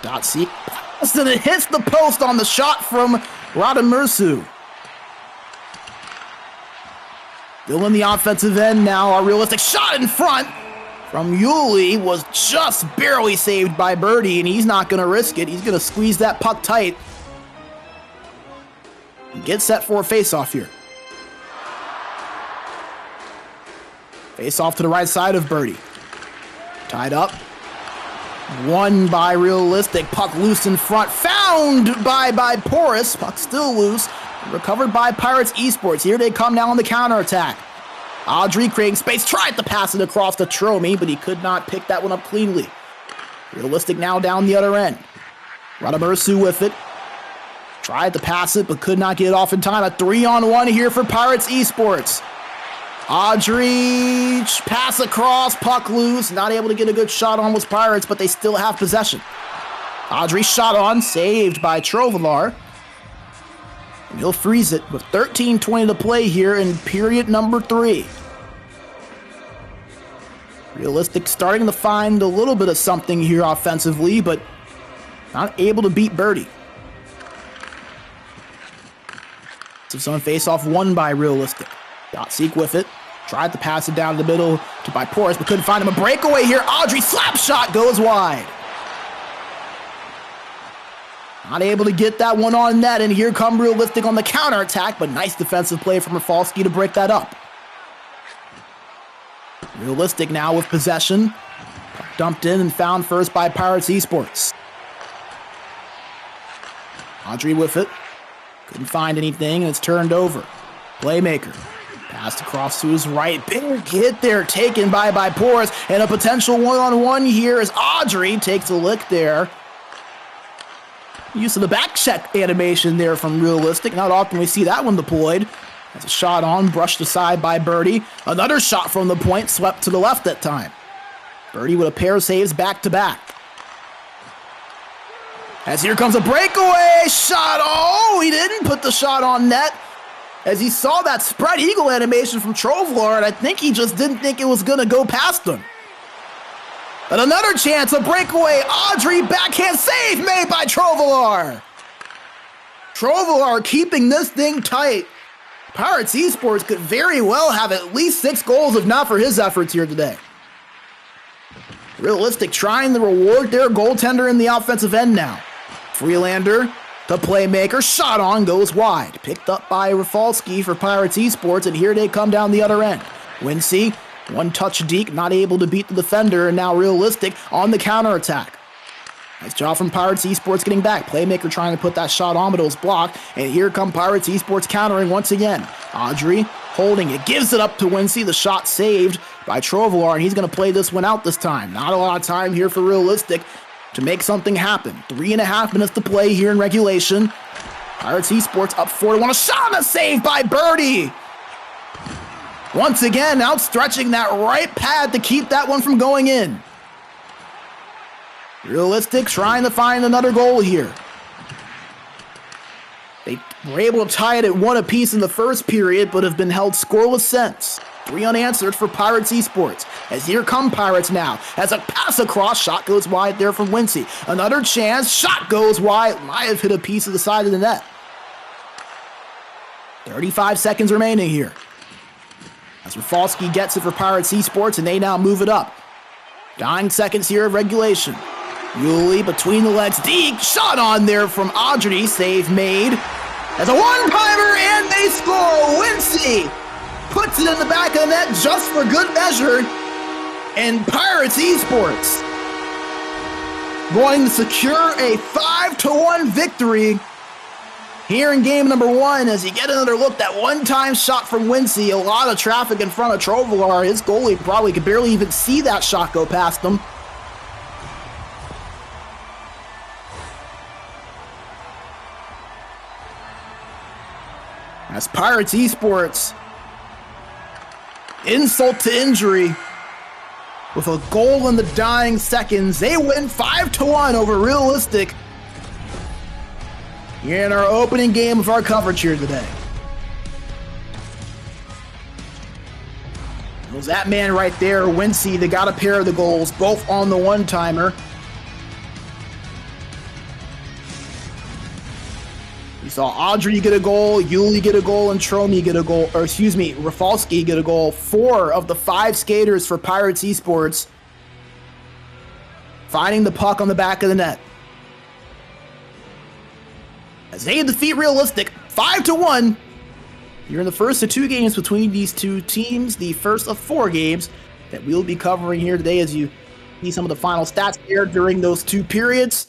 Dotseek, and it hits the post on the shot from Radamersu. Still in the offensive end now. A Realistic shot in front from Yuli was just barely saved by Birdie, and he's not going to risk it. He's going to squeeze that puck tight. Get set for a face-off here. Face-off to the right side of Birdie. Tied up. Won by Realistic. Puck loose in front. Found by Porus. Puck still loose. Recovered by Pirates eSports. Here they come now on the counterattack. Audrey creating space. Tried to pass it across to Tromi, but he could not pick that one up cleanly. Realistic now down the other end. Radamersu with it. Tried to pass it, but could not get it off in time. A 3-on-1 here for Pirates eSports. Audrey, pass across, puck loose. Not able to get a good shot on with Pirates, but they still have possession. Audrey shot on, saved by Trovalar. And he'll freeze it with 13:20 to play here in period number 3. Realistic starting to find a little bit of something here offensively, but not able to beat Birdie. So zone face-off won by Realistic. Got Seek with it. Tried to pass it down the middle to by Porras, but couldn't find him. A breakaway here. Audrey slap shot goes wide. Not able to get that one on net, and here come Realistic on the counterattack, but nice defensive play from Rafalski to break that up. Realistic now with possession. Dumped in and found first by Pirates eSports. Audrey with it. Couldn't find anything, and it's turned over. Playmaker. Passed across to his right. Big hit there taken by Porras, and a potential one-on-one here as Audrey takes a lick there. Use of the back check animation there from Realistic. Not often we see that one deployed. That's a shot on, brushed aside by Birdie. Another shot from the point, swept to the left that time. Birdie with a pair of saves back-to-back. As here comes a breakaway shot. Oh, he didn't put the shot on net. As he saw that spread eagle animation from Trovalar, and I think he just didn't think it was going to go past him. And another chance, a breakaway. Audrey, backhand save made by Trovalar. Trovalar keeping this thing tight. Pirates eSports could very well have at least 6 goals if not for his efforts here today. Realistic trying to reward their goaltender in the offensive end now. Freelander, the playmaker, shot on, goes wide. Picked up by Rafalski for Pirates eSports, and here they come down the other end. Wincy, one-touch deke, not able to beat the defender, and now Realistic on the counterattack. Nice job from Pirates eSports getting back. Playmaker trying to put that shot on, but it was blocked, and here come Pirates eSports countering once again. Audrey holding it, gives it up to Wincy. The shot saved by Trovalar, and he's going to play this one out this time. Not a lot of time here for Realistic to make something happen. 3.5 minutes to play here in regulation. Pirates eSports up 4-1. A shot and a save by Birdie. Once again, outstretching that right pad to keep that one from going in. Realistic trying to find another goal here. They were able to tie it at 1 apiece in the first period, but have been held scoreless since. 3 unanswered for Pirates eSports. As here come Pirates now. As a pass across, shot goes wide there from Wincy. Another chance, shot goes wide. Might have hit a piece of the side of the net. 35 seconds remaining here. As Rafalski gets it for Pirates eSports, and they now move it up. Dying seconds here of regulation. Yuli between the legs. Deke shot on there from Audrey. Save made. As a one-timer, and they score. Wincy puts it in the back of the net just for good measure. And Pirates eSports going to secure a 5-1 victory here in game number 1. As you get another look, that one-time shot from Wincy, a lot of traffic in front of Trovalar. His goalie probably could barely even see that shot go past him. As Pirates eSports, insult to injury, with a goal in the dying seconds, they win 5-1 over Realistic here in our opening game of our coverage here today. It was that man right there, Wincy, that got a pair of the goals, both on the one-timer. We saw Audrey get a goal, Yuli get a goal, and Tromi get a goal, or excuse me, Rafalski get a goal. 4 of the 5 skaters for Pirates eSports finding the puck on the back of the net. As they defeat Realistic 5-1. You're in the first of 2 games between these 2 teams, the first of 4 games that we'll be covering here today as you see some of the final stats here during those 2 periods.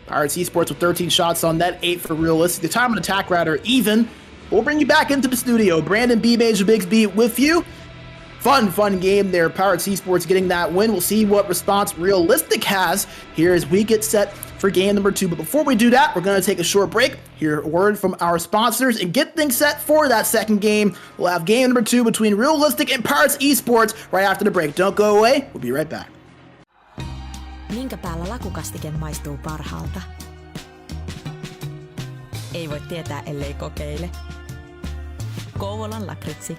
Pirates eSports with 13 shots on net, 8 for Realistic. The time and attack rather even. We'll bring you back into the studio. Brandon B. Major Bigsby with you. Fun game there. Pirates eSports getting that win. We'll see what response Realistic has here as we get set for game number 2. But before we do that, we're going to take a short break, hear a word from our sponsors, and get things set for that second game. We'll have game number 2 between Realistic and Pirates eSports right after the break. Don't go away. We'll be right back. Minkä päällä lakukastike maistuu parhaalta? Ei voi tietää, ellei kokeile. Kouvolan lakritsi.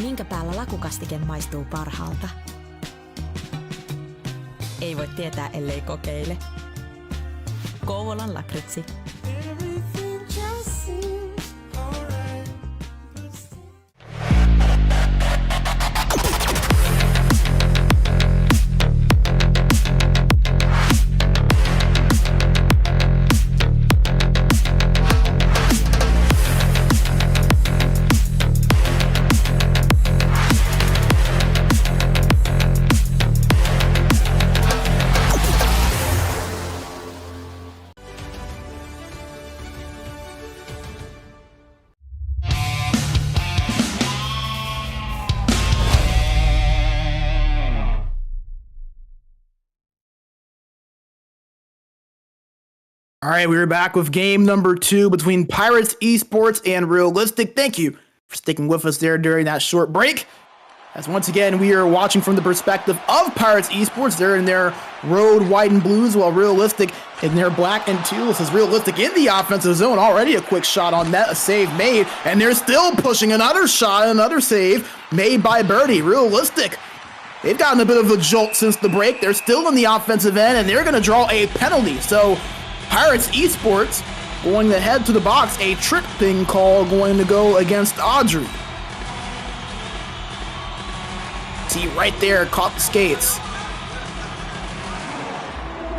Minkä päällä lakukastike maistuu parhaalta? Ei voi tietää, ellei kokeile. Kouvolan lakritsi. All right, we are back with game number 2 between Pirates eSports and Realistic. Thank you for sticking with us there during that short break. As once again, we are watching from the perspective of Pirates eSports. They're in their road white and blues, while Realistic in their black and teal. This is Realistic in the offensive zone. Already a quick shot on net, a save made, and they're still pushing another shot, another save made by Birdie. Realistic, they've gotten a bit of a jolt since the break. They're still in the offensive end, and they're going to draw a penalty. So Pirates eSports going to head to the box. A tripping call going to go against Audrey. See right there, caught the skates.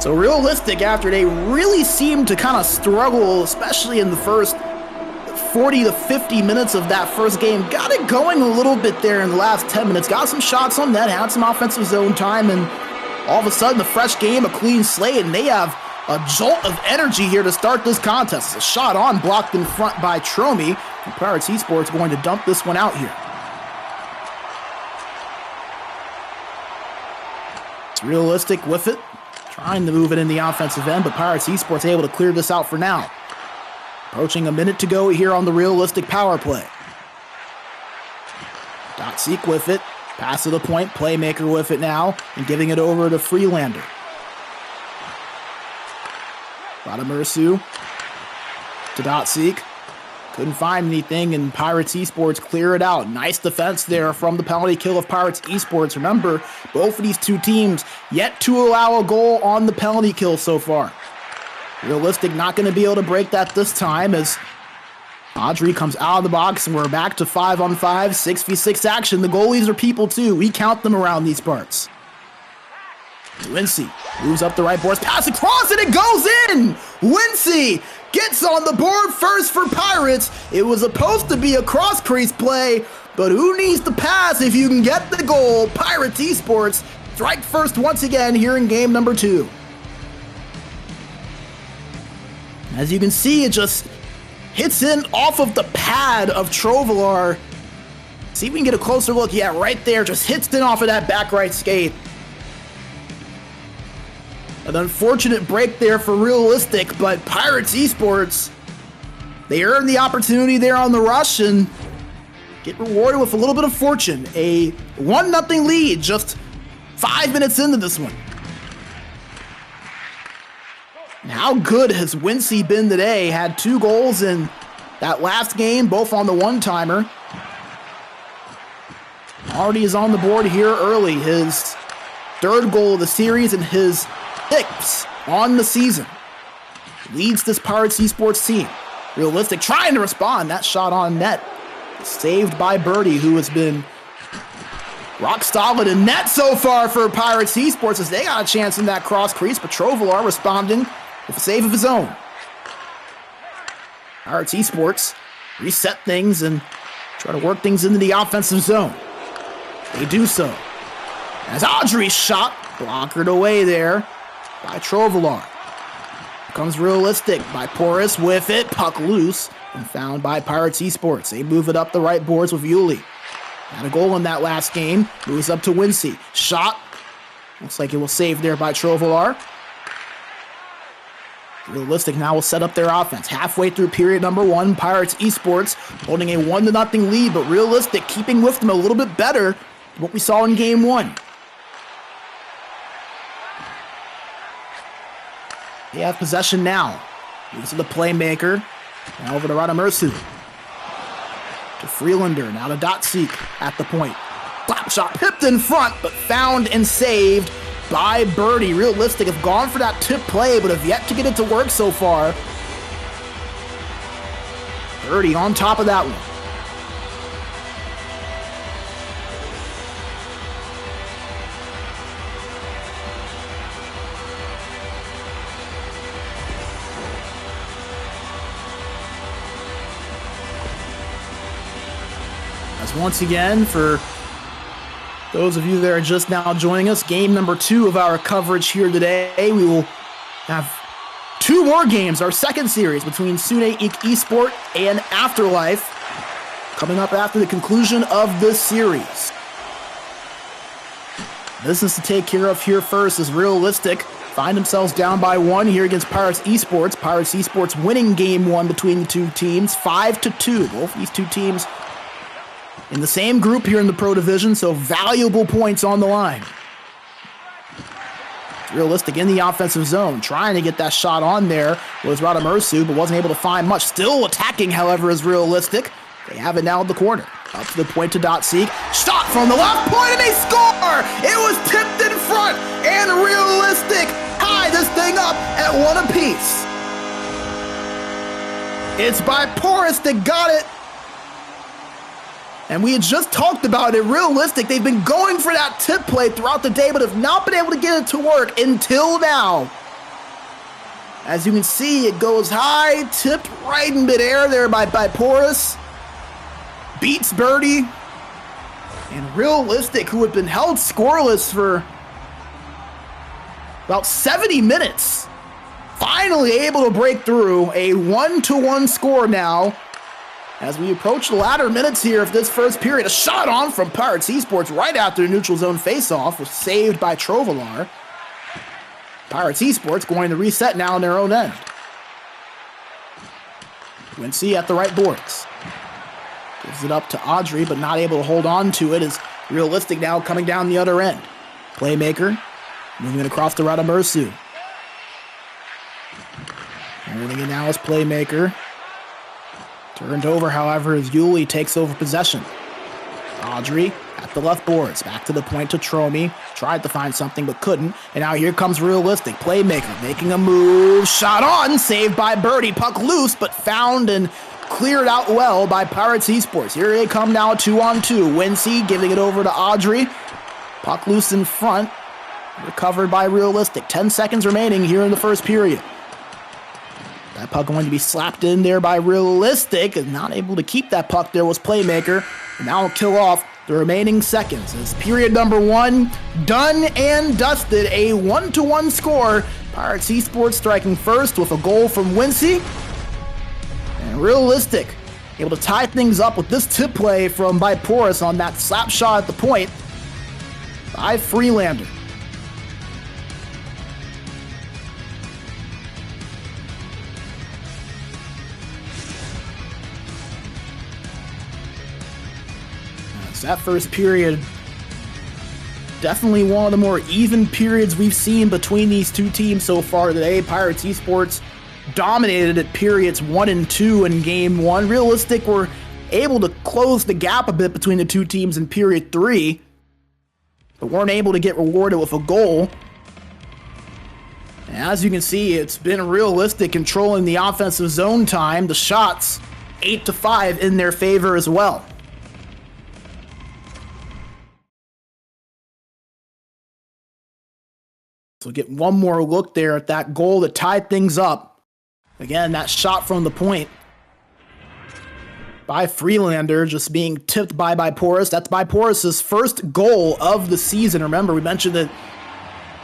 So Realistic, after they really seemed to kind of struggle, especially in the first 40 to 50 minutes of that first game, got it going a little bit there in the last 10 minutes, got some shots on net, had some offensive zone time, and all of a sudden a fresh game, a clean slate, and they have a jolt of energy here to start this contest. A shot on, blocked in front by Tromi, and Pirates eSports going to dump this one out here. It's Realistic with it, trying to move it in the offensive end, but Pirates eSports able to clear this out for now. Approaching a minute to go here on the Realistic power play. Seek with it. Pass to the point. Playmaker with it now. And giving it over to Freelander. Radamersu to Seek. Couldn't find anything, and Pirates eSports clear it out. Nice defense there from the penalty kill of Pirates eSports. Remember, both of these two teams yet to allow a goal on the penalty kill so far. Realistic not going to be able to break that this time as Audrey comes out of the box, and we're back to 5-on-5, 6v6 action. The goalies are people too. We count them around these parts. Wincy moves up the right boards, pass across, and it goes in! Wincy gets on the board first for Pirates. It was supposed to be a cross-crease play, but who needs the pass if you can get the goal? Pirates eSports strike first once again here in game number 2. As you can see, it just hits in off of the pad of Trovalar. See if we can get a closer look. Yeah, right there, just hits in off of that back right skate. An unfortunate break there for Realistic, but Pirates eSports, they earned the opportunity there on the rush and get rewarded with a little bit of fortune. A 1-0 lead just 5 minutes into this one. And how good has Wincy been today? Had 2 goals in that last game, both on the one-timer. Already is on the board here early. His 3rd goal of the series and his 6th on the season. Leads this Pirates eSports team. Realistic trying to respond. That shot on net. Saved by Birdie, who has been rock solid in net so far for Pirates eSports as they got a chance in that cross crease, but Trovalar responding with a save of his own. Pirates eSports reset things and try to work things into the offensive zone. They do so. As Audrey's shot blockered away there by Trovalar. Comes Realistic by Porus with it. Puck loose and found by Pirates eSports. They move it up the right boards with Yuli. Had a goal in that last game. Moves up to Wincy. Shot. Looks like it will save there by Trovalar. Realistic now will set up their offense. Halfway through period number 1, Pirates eSports holding a 1-0 lead, but Realistic keeping with them a little bit better than what we saw in game 1. They have possession now. Moves to the playmaker. Now over to Radamersu. To Freelander. Now to Dotseek at the point. Slap shot pipped in front, but found and saved by Birdie. Realistic have gone for that tip play, but have yet to get it to work so far. Birdie on top of that one. Once again, for those of you that are just now joining us, game number 2 of our coverage here today. We will have 2 more games, our second series between Sunne IK eSport and Afterlife, coming up after the conclusion of this series. Business to take care of here first is Realistic. Find themselves down by 1 here against Pirates eSports. Pirates eSports winning game 1 between the two teams, 5-2. Both these two teams in the same group here in the Pro Division, so valuable points on the line. Realistic in the offensive zone, trying to get that shot on there was Radamersu, but wasn't able to find much. Still attacking, however, is Realistic. They have it now at the corner. Up to the point to Dotseek. Shot from the left point, and they score! It was tipped in front, and Realistic tie this thing up at 1 apiece. It's by Porus that got it. And we had just talked about it. Realistic, they've been going for that tip play throughout the day, but have not been able to get it to work until now. As you can see, it goes high, tipped right in midair there by Porus. Beats Birdie. And Realistic, who had been held scoreless for about 70 minutes, finally able to break through. A 1-1 score now. As we approach the latter minutes here of this first period, a shot on from Pirates eSports right after the neutral zone faceoff was saved by Trovalar. Pirates eSports going to reset now on their own end. Wincy at the right boards. Gives Gives it up to Audrey, but not able to hold on to it. Is Realistic now coming down the other end. Playmaker moving it across to Radamersu. Moving it now as Playmaker. Turned over, however, as Yuli takes over possession. Audrey at the left boards. Back to the point to Tromi. Tried to find something but couldn't. And now here comes Realistic. Playmaker making a move. Shot on. Saved by Birdie. Puck loose, but found and cleared out well by Pirates eSports. Here they come now 2-on-2. Wincy giving it over to Audrey. Puck loose in front. Recovered by Realistic. 10 seconds remaining here in the first period. That puck going to be slapped in there by Realistic. And not able to keep that puck there was Playmaker. And now will kill off the remaining seconds. As period number 1 done and dusted. A 1-1 score. Pirates eSports striking first with a goal from Wincy. And Realistic able to tie things up with this tip play from Biporis on that slap shot at the point by Freelander. That first period, definitely one of the more even periods we've seen between these two teams so far today. Pirates eSports dominated at periods 1 and 2 in game 1. Realistic were able to close the gap a bit between the two teams in period 3, but weren't able to get rewarded with a goal. And as you can see, it's been Realistic controlling the offensive zone time. The shots 8-5 in their favor as well. So get one more look there at that goal that tied things up. Again, that shot from the point by Freelander just being tipped by Biporis. That's Biporis' first goal of the season. Remember, we mentioned that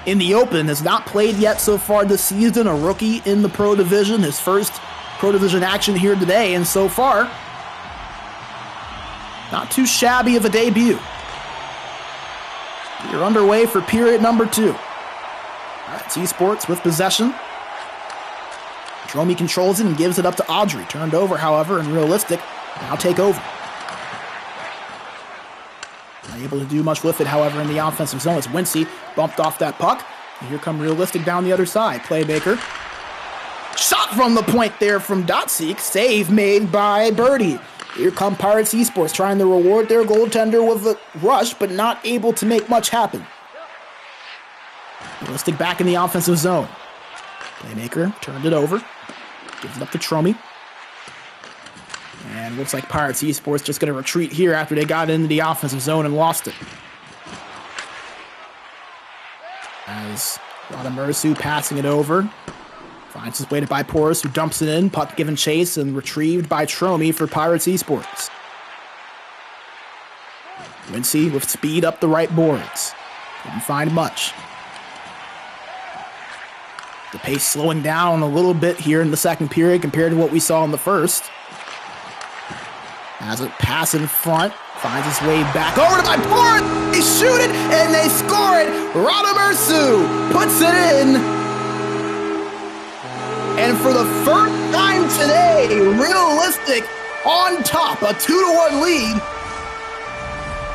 in the Open, has not played yet so far this season. A rookie in the Pro Division. His first Pro Division action here today. And so far, not too shabby of a debut. You're underway for period number 2. It's eSports with possession. Dromi controls it and gives it up to Audrey. Turned over, however, and Realistic now take over. Not able to do much with it, however, in the offensive zone. It's Wincy bumped off that puck. And here come Realistic down the other side. Playmaker. Shot from the point there from Dotseek. Save made by Birdie. Here come Pirates eSports trying to reward their goaltender with a rush, but not able to make much happen. Realistic back in the offensive zone. Playmaker turned it over. Gives it up to Tromi. And looks like Pirates eSports just going to retreat here after they got into the offensive zone and lost it. As Radamersu passing it over. Finds his way to Biporis, who dumps it in. Puck given chase and retrieved by Tromi for Pirates eSports. Wincy with speed up the right boards. Couldn't find much. The pace slowing down a little bit here in the second period compared to what we saw in the first. As it pass in front, finds its way back over to Biporis. They shoot it and they score it. Radamersu puts it in. And for the first time today, Realistic on top, a 2-1 lead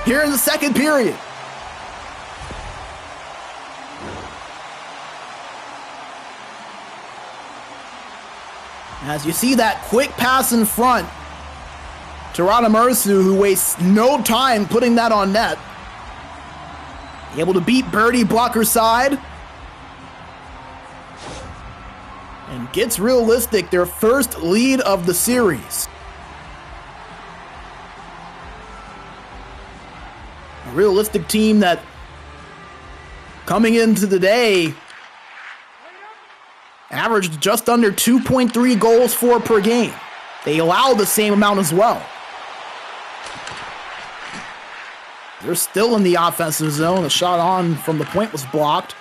here in the second period. As you see that quick pass in front to Radamersu, who wastes no time putting that on net. Able to beat Birdie blocker side. And gets Realistic their first lead of the series. A Realistic team that coming into the day averaged just under 2.3 goals for per game. They allow the same amount as well. They're still in the offensive zone. The shot on from the point was blocked.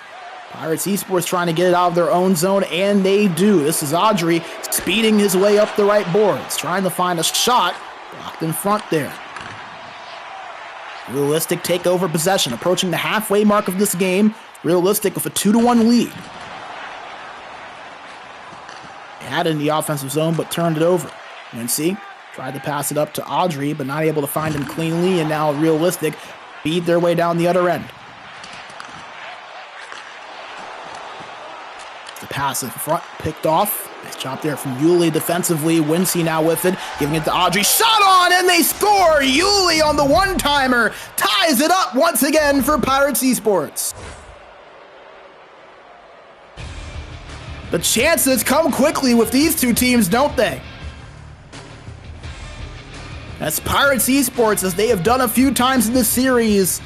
Pirates eSports trying to get it out of their own zone, and they do. This is Audrey speeding his way up the right boards, trying to find a shot. Blocked in front there. Realistic take over possession, approaching the halfway mark of this game. Realistic with a 2-1 lead. Had it in the offensive zone, but turned it over. Wincy Tried to pass it up to Audrey, but not able to find him cleanly, and now Realistic beat their way down the other end. The pass in front, picked off. Nice job there from Yuli defensively. Wincy now with it, giving it to Audrey. Shot on, and they score! Yuli on the one-timer ties it up once again for Pirates eSports. The chances come quickly with these two teams, don't they? That's Pirates eSports, as they have done a few times in this series,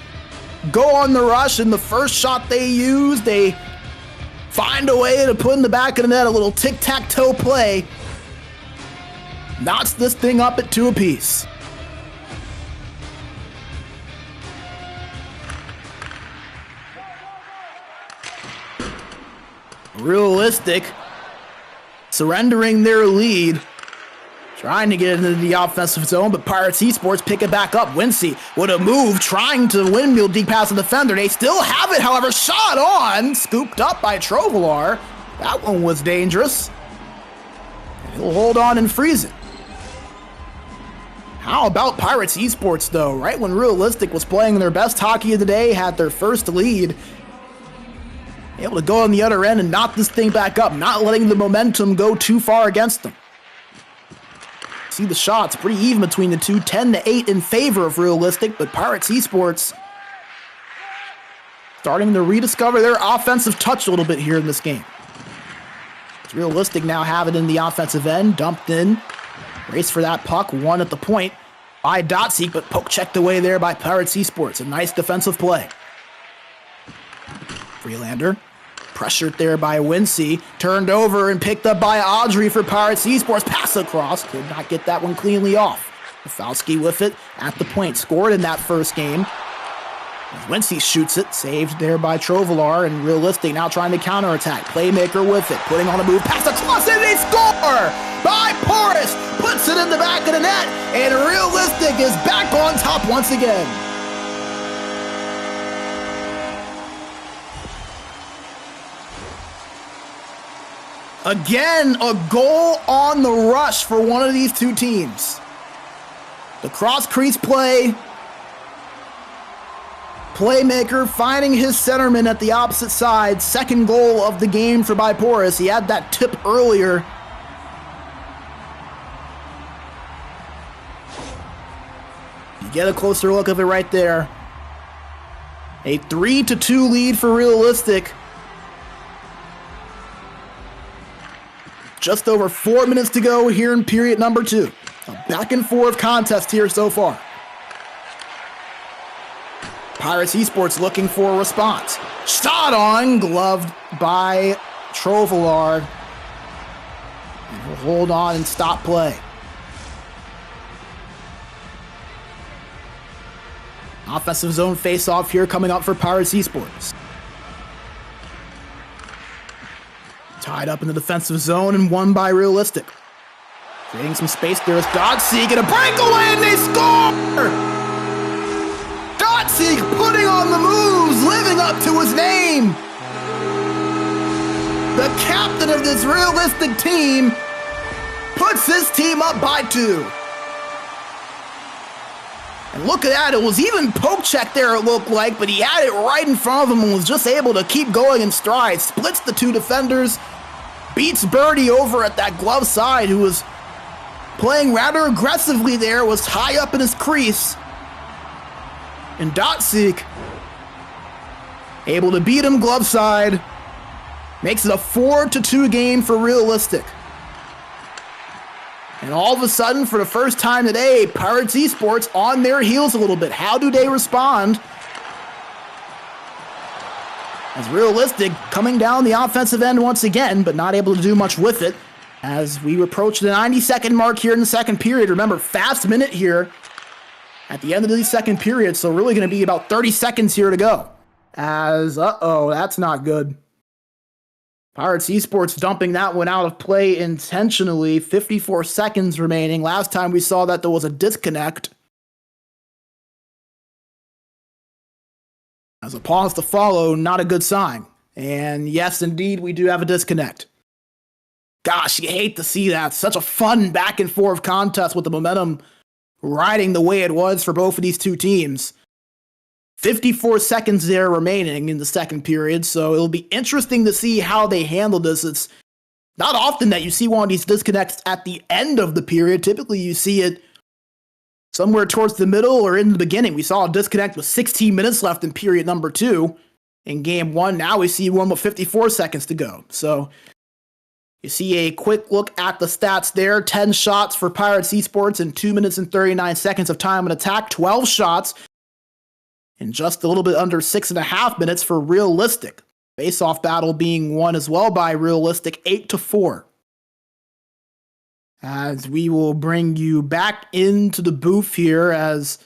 go on the rush, and the first shot they use, they find a way to put in the back of the net, a little tic-tac-toe play. Knots this thing up at 2 apiece. Realistic surrendering their lead, trying to get into the offensive zone, but Pirates eSports pick it back up. Wincy with a move, trying to windmill deep past the defender. They still have it, however, shot on, scooped up by Trovalar. That one was dangerous. He'll hold on and freeze it. How about Pirates eSports, though? Right when Realistic was playing their best hockey of the day, had their first lead, able to go on the other end and knock this thing back up, not letting the momentum go too far against them. See the shots, pretty even between the two, 10-8 in favor of Realistic, but Pirates eSports starting to rediscover their offensive touch a little bit here in this game. It's Realistic now have it in the offensive end, dumped in, race for that puck, won at the point by Dotseek, but poke checked away there by Pirates eSports. A nice defensive play. Freelander, pressured there by Wincy, turned over and picked up by Audrey for Pirates eSports. Pass across, could not get that one cleanly off. Rafalski with it at the point, scored in that first game. As Wincy shoots it, saved there by Trovalar, and Realistic now trying to counterattack. Playmaker with it, putting on a move, pass across, and they score! By Porras, puts it in the back of the net, and Realistic is back on top once again. Again, a goal on the rush for one of these two teams. The cross-crease play. Playmaker finding his centerman at the opposite side. Second goal of the game for Biporis. He had that tip earlier. You get a closer look of it right there. A 3-2 lead for Realistic. Just over 4 minutes to go here in period number 2. A back and forth contest here so far. Pirates eSports looking for a response. Shot on, gloved by Trovalar. And he'll hold on and stop play. Offensive zone face-off here coming up for Pirates eSports. Tied up in the defensive zone and won by Realistic. Creating some space there is Dotseek, and a breakaway, and they score! Dotseek putting on the moves, living up to his name. The captain of this Realistic team puts his team up by 2. And look at that, it was even poke check there it looked like, but he had it right in front of him and was just able to keep going in stride. Splits the 2 defenders, beats Birdie over at that glove side, who was playing rather aggressively there, was high up in his crease. And Dotseek able to beat him glove side, makes it a 4-2 game for Realistic. And all of a sudden, for the first time today, Pirates eSports on their heels a little bit. How do they respond? As Realistic coming down the offensive end once again, but not able to do much with it. As we approach the 90-second mark here in the second period. Remember, fast minute here at the end of the second period, so really going to be about 30 seconds here to go. As, that's not good. Pirates eSports dumping that one out of play intentionally. 54 seconds remaining. Last time we saw that there was a disconnect. As a pause to follow, not a good sign. And yes, indeed, we do have a disconnect. Gosh, you hate to see that. Such a fun back and forth contest with the momentum riding the way it was for both of these two teams. 54 seconds there remaining in the second period, so it'll be interesting to see how they handle this. It's not often that you see one of these disconnects at the end of the period. Typically, you see it somewhere towards the middle or in the beginning. We saw a disconnect with 16 minutes left in period number 2 in game 1. Now we see one with 54 seconds to go. So you see a quick look at the stats there. 10 shots for Pirates eSports in 2 minutes and 39 seconds of time on attack. 12 shots in just a little bit under 6.5 minutes for Realistic. Face-off battle being won as well by Realistic 8-4. As we will bring you back into the booth here as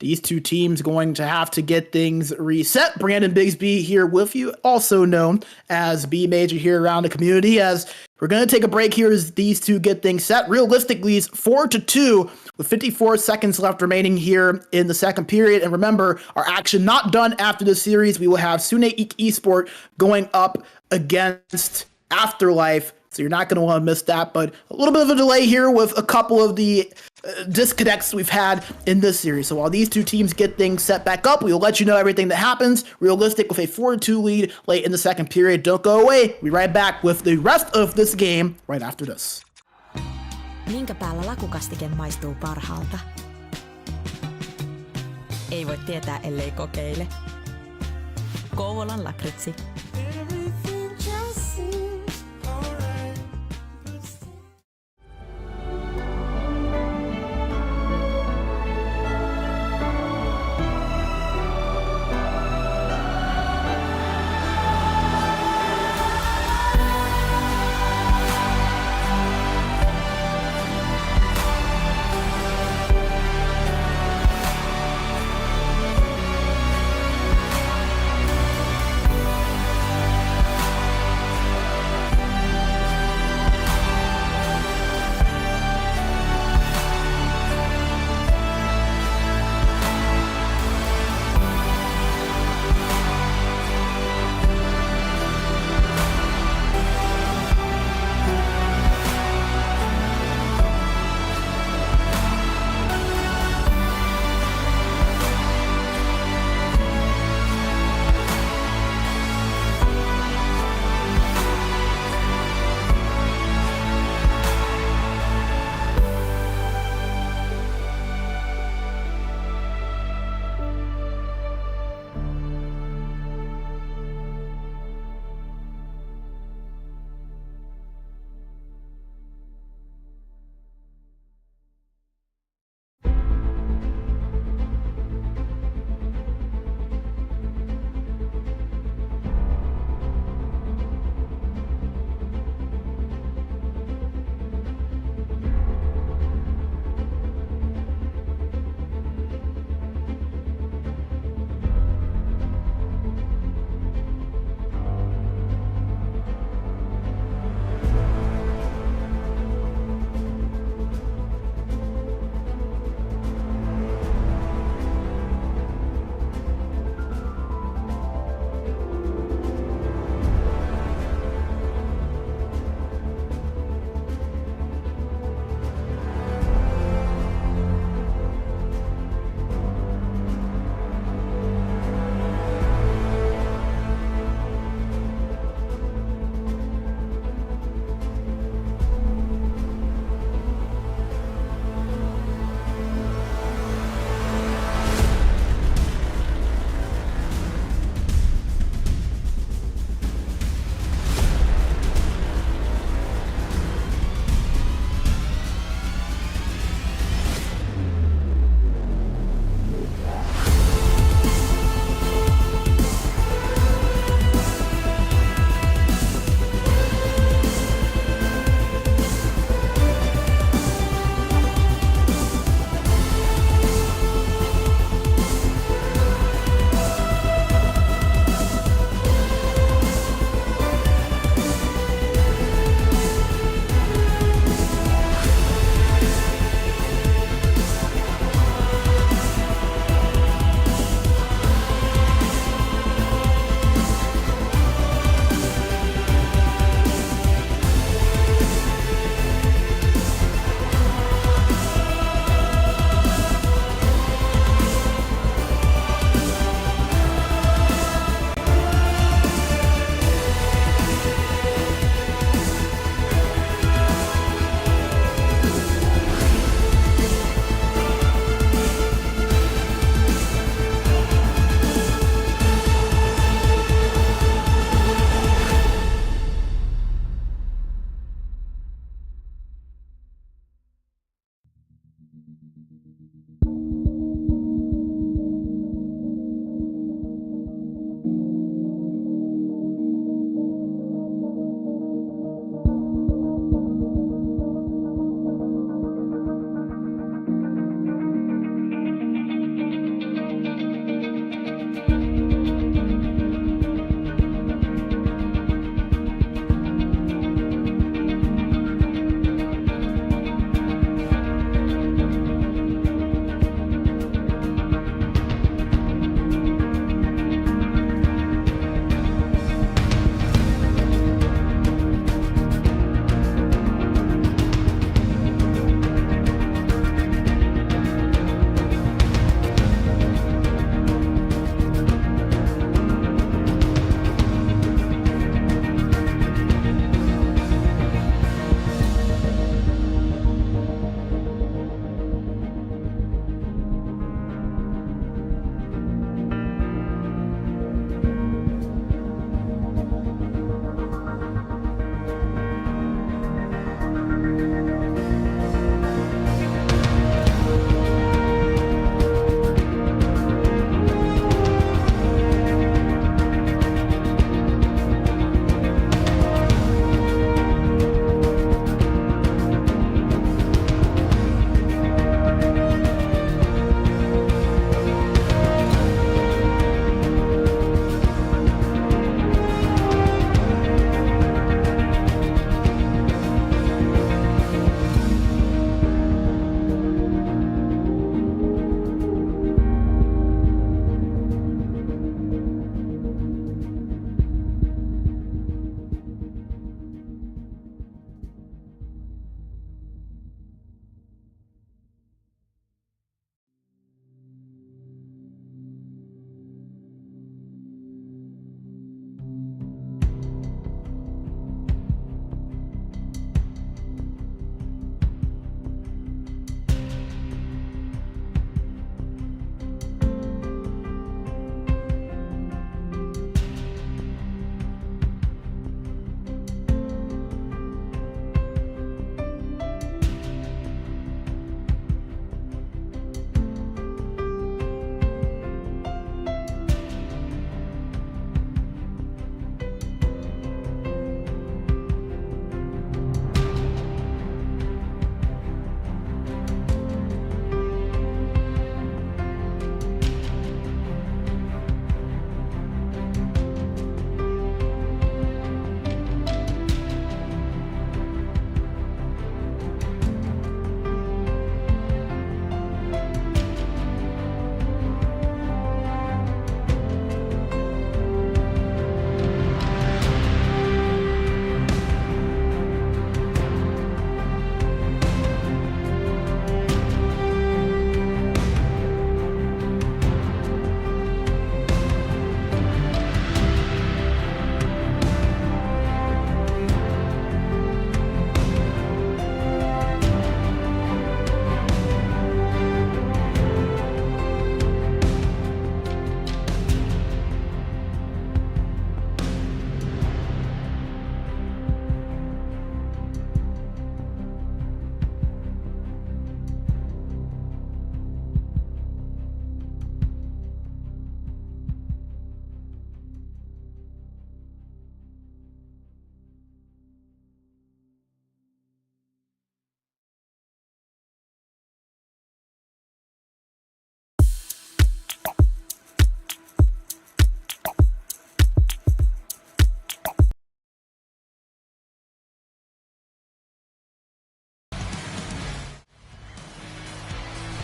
these two teams going to have to get things reset. Brandon Bigsby here with you, also known as B Major here around the community, as we're going to take a break here as these two get things set. Realistic leads 4-2 with 54 seconds left remaining here in the second period. And remember, our action not done after this series. We will have Sunne IK eSport going up against Afterlife. So you're not going to want to miss that, but a little bit of a delay here with a couple of the disconnects we've had in this series. So while these two teams get things set back up, we will let you know everything that happens. Realistic with a 4-2 lead late in the second period. Don't go away. We'll be right back with the rest of this game right after this. Minkä päällä lakukastike maistuu parhaalta? Ei voi tietää, ellei kokeile. Kouvolan lakritsi.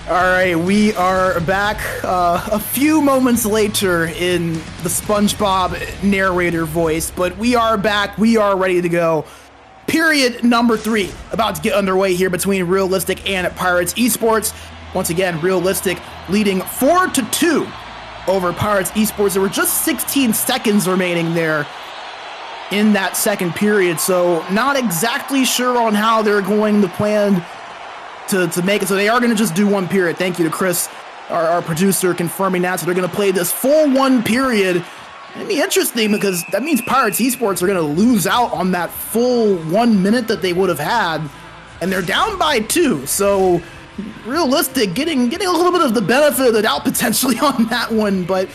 All right, we are back a few moments later in the SpongeBob narrator voice, but we are back. We are ready to go. Period number 3 about to get underway here between Realistic and Pirates eSports. Once again, Realistic leading 4-2 over Pirates eSports. There were just 16 seconds remaining there in that second period, so not exactly sure on how they're going to plan to make it. So they are going to just do one period. Thank you to Chris, our producer, confirming that. So they're going to play this full one period. It'd be interesting because that means Pirates eSports are going to lose out on that full 1 minute that they would have had, and they're down by 2. So Realistic getting a little bit of the benefit of the doubt potentially on that one, but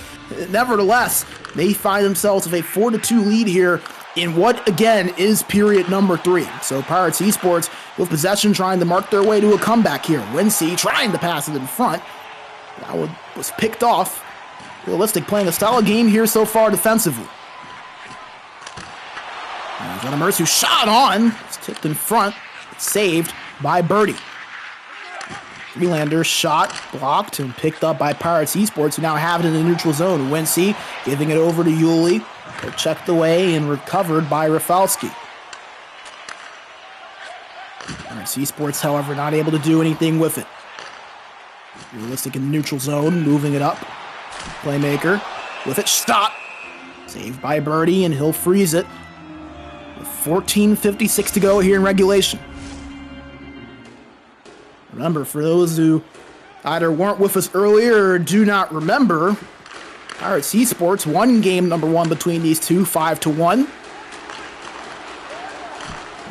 nevertheless, they find themselves with a 4-2 lead here in what, again, is period number 3. So Pirates eSports with possession trying to mark their way to a comeback here. Wincy trying to pass it in front. That one was picked off. Realistic playing a solid game here so far defensively. There's Mercer shot on. It's tipped in front. It's saved by Birdie. Freelander shot, blocked, and picked up by Pirates eSports, who now have it in the neutral zone. Wincy giving it over to Yuli. Checked away and recovered by Rafalski. Pirates eSports, however, not able to do anything with it. Realistic in the neutral zone, moving it up. Playmaker with it, stop. Saved by Birdie, and he'll freeze it. With 14:56 to go here in regulation. Remember, for those who either weren't with us earlier or do not remember, Pirates eSports won game number 1 between these two, 5-1.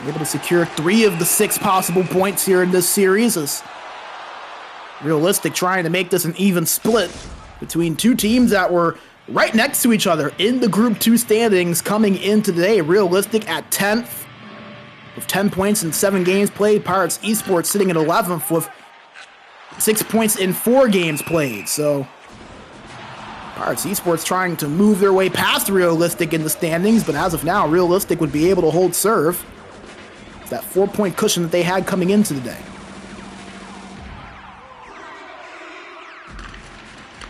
Able to secure 3 of the 6 possible points here in this series, as Realistic trying to make this an even split between two teams that were right next to each other in the Group 2 standings coming into today. Realistic at 10th with 10 points in 7 games played. Pirates eSports sitting at 11th with 6 points in 4 games played. So Pirates eSports trying to move their way past Realistic in the standings, but as of now, Realistic would be able to hold serve. It's that 4-point cushion that they had coming into the day.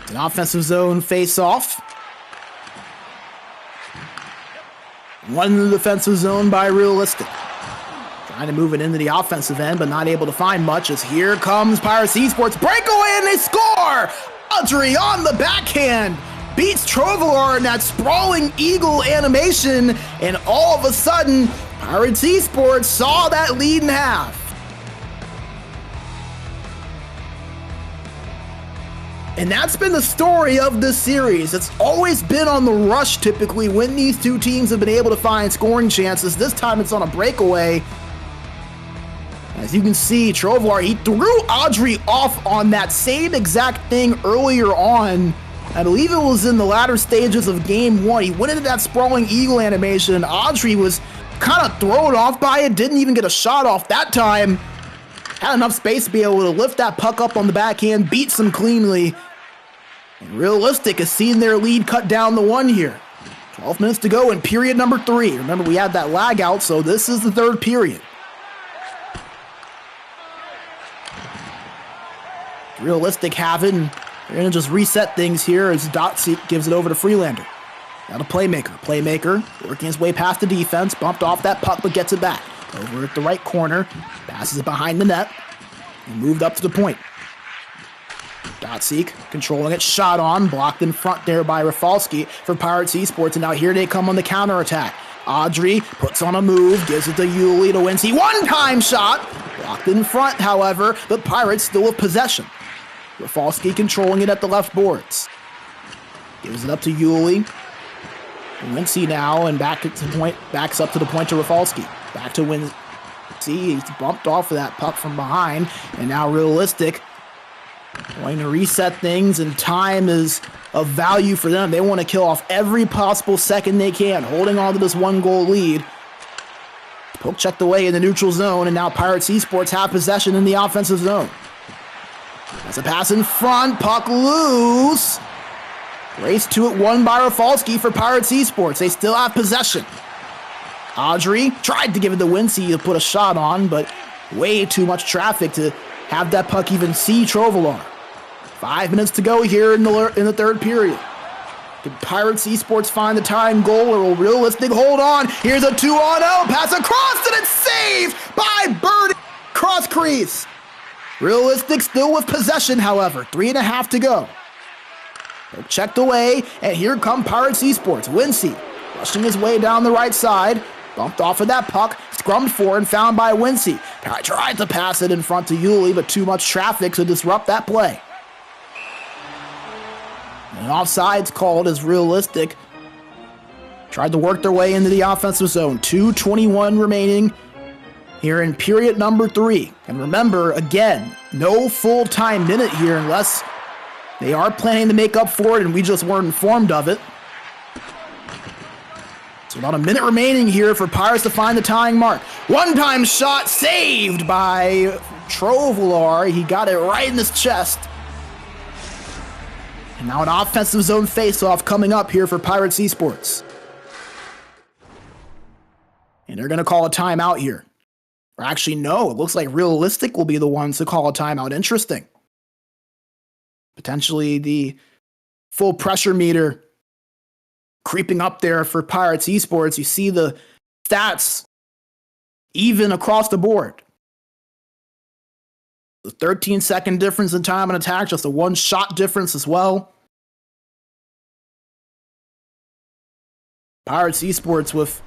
It's an offensive zone face-off. One in the defensive zone by Realistic. Trying to move it into the offensive end, but not able to find much, as here comes Pirates eSports. Breakaway, and they score! Audrey on the backhand beats Trovalar in that sprawling eagle animation, and all of a sudden, Pirates eSports saw that lead in half. And that's been the story of this series. It's always been on the rush typically when these two teams have been able to find scoring chances. This time it's on a breakaway. As you can see, Trovalar, he threw Audrey off on that same exact thing earlier on. I believe it was in the latter stages of game 1. He went into that sprawling eagle animation, and Audrey was kind of thrown off by it, didn't even get a shot off that time. Had enough space to be able to lift that puck up on the backhand, beats them cleanly. And Realistic has seen their lead cut down to 1 here. 12 minutes to go in period number 3. Remember, we had that lag out, so this is the 3rd period. Realistic have it, and they're going to just reset things here as Dotseek gives it over to Freelander. Now to Playmaker. Playmaker working his way past the defense, bumped off that puck, but gets it back. Over at the right corner, passes it behind the net, and moved up to the point. Dotseek controlling it, shot on, blocked in front there by Rafalski for Pirates eSports, and now here they come on the counterattack. Audrey puts on a move, gives it to Yuli to Wincy. One-time shot! Blocked in front, however, but Pirates still with possession. Rafalski controlling it at the left boards. Gives it up to Yuli. Wincy now, and backs up to the point to Rafalski. Back to Wincy. He's bumped off of that puck from behind, and now Realistic going to reset things, and time is of value for them. They want to kill off every possible second they can, holding on to this 1-goal lead. Poke checked away in the neutral zone, and now Pirates eSports have possession in the offensive zone. That's a pass in front, puck loose. Race to it, won by Rafalski for Pirates eSports. They still have possession. Audrey tried to give it to Wincy to put a shot on, but way too much traffic to have that puck even see Trovalar. 5 minutes to go here in the third period. Can Pirates eSports find the tying goal, or will Realistic hold on? Here's a 2-on-0 pass across, and it's saved by Birdie cross crease. Realistic still with possession, however. 3.5 to go. They're checked away, and here come Pirates eSports. Wincy rushing his way down the right side. Bumped off of that puck, scrummed for and found by Wincy. Tried to pass it in front to Yuli, but too much traffic to disrupt that play. And offsides called as Realistic tried to work their way into the offensive zone. 2:21 remaining here in period number 3. And remember, again, no full-time minute here unless they are planning to make up for it and we just weren't informed of it. So about a minute remaining here for Pirates to find the tying mark. One-time shot saved by Trovalar. He got it right in his chest. And now an offensive zone face-off coming up here for Pirates eSports. And they're going to call a timeout here. Or actually, no, it looks like Realistic will be the ones to call a timeout. Interesting. Potentially the full pressure meter creeping up there for Pirates eSports. You see the stats even across the board. The 13-second difference in time on attack, just a one-shot difference as well. Pirates eSports with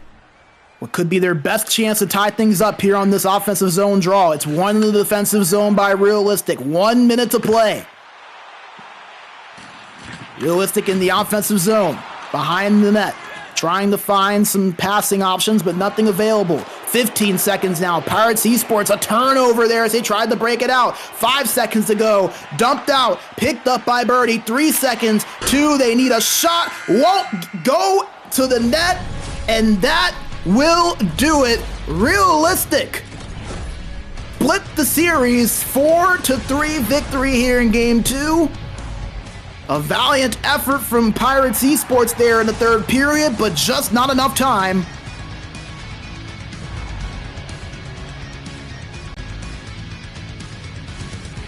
what could be their best chance to tie things up here on this offensive zone draw. It's one in the defensive zone by Realistic. 1 minute to play. Realistic in the offensive zone, behind the net, trying to find some passing options, but nothing available. 15 seconds now. Pirates eSports, a turnover there as they tried to break it out. 5 seconds to go. Dumped out. Picked up by Birdie. 3 seconds. 2. They need a shot. Won't go to the net. And that will do it. Realistic split the series. 4-3 victory here in game 2. A valiant effort from Pirates eSports there in the third period, but just not enough time.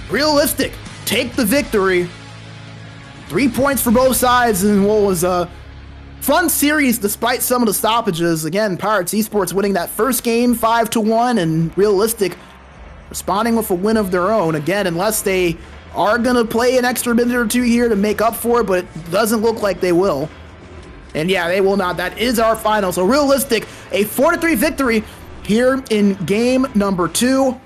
Realistic take the victory. 3 points for both sides in what was a fun series despite some of the stoppages. Again, Pirates eSports winning that first game 5-1, and Realistic responding with a win of their own. Again, unless they are going to play an extra minute or two here to make up for it, but it doesn't look like they will. And yeah, they will not. That is our final. So Realistic, a 4-3 victory here in game number 2.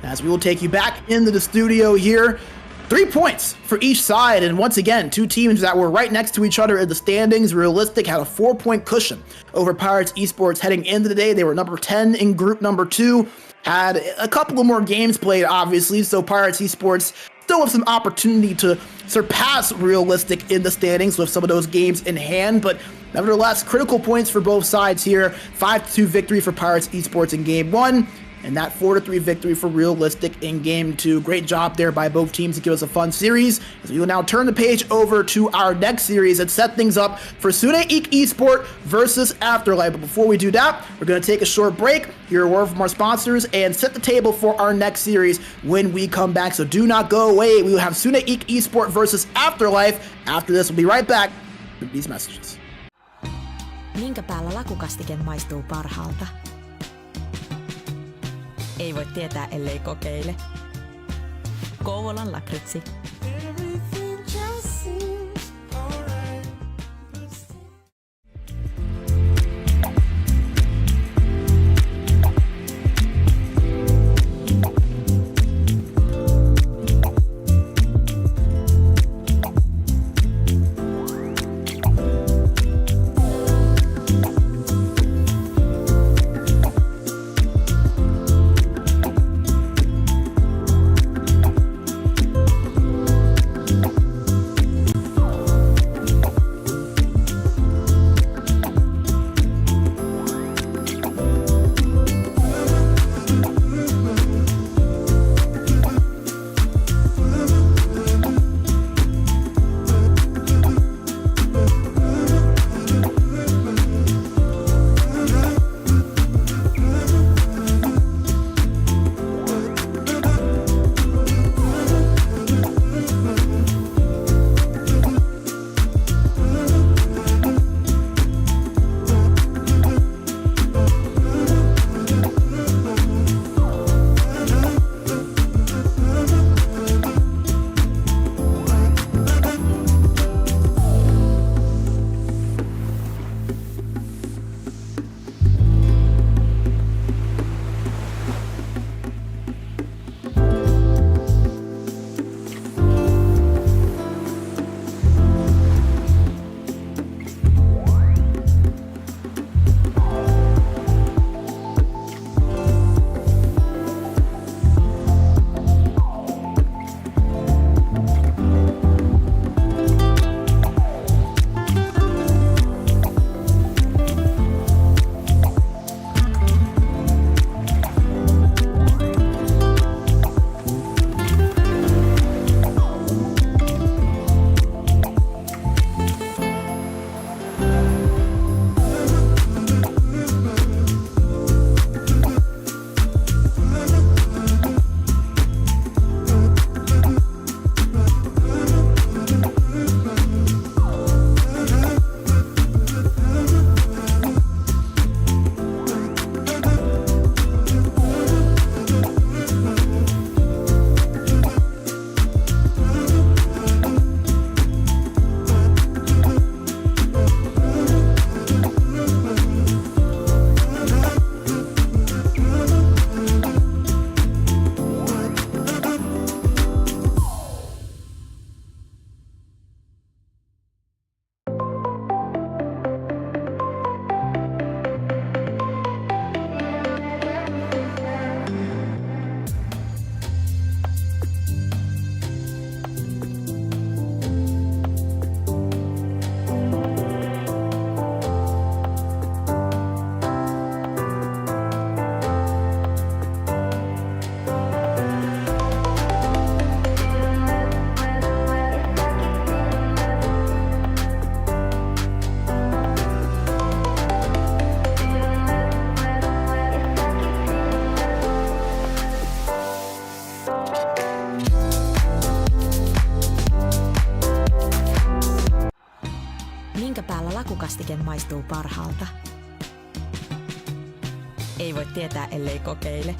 As we will take you back into the studio here. 3 points for each side, and once again, two teams that were right next to each other in the standings. Realistic had a 4-point cushion over Pirates eSports heading into the day. They were number 10 in group number 2. Had a couple of more games played, obviously, so Pirates eSports still have some opportunity to surpass Realistic in the standings with some of those games in hand, but nevertheless, critical points for both sides here. 5-2 victory for Pirates eSports in game 1, and that 4-3 victory for Realistic in game 2. Great job there by both teams to give us a fun series. As we will now turn the page over to our next series and set things up for Sunne IK eSport versus Afterlife. But before we do that, we're going to take a short break, hear a word from our sponsors, and set the table for our next series when we come back. So do not go away. We will have Sunne IK eSport versus Afterlife. After this, we'll be right back with these messages. Minkä päällä lakukastike maistuu parhaalta? Ei voi tietää, ellei kokeile. Kouvolan lakritsi. lakukastike maistuu parhaalta? Ei voi tietää, ellei kokeile.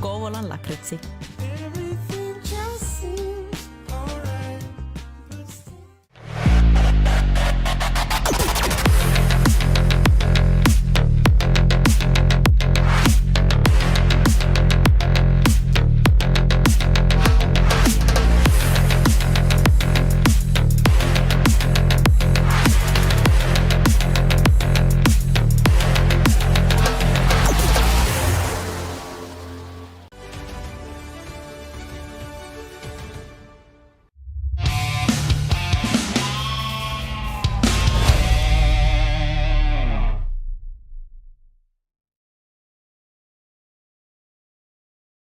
Kouvolan lakritsi.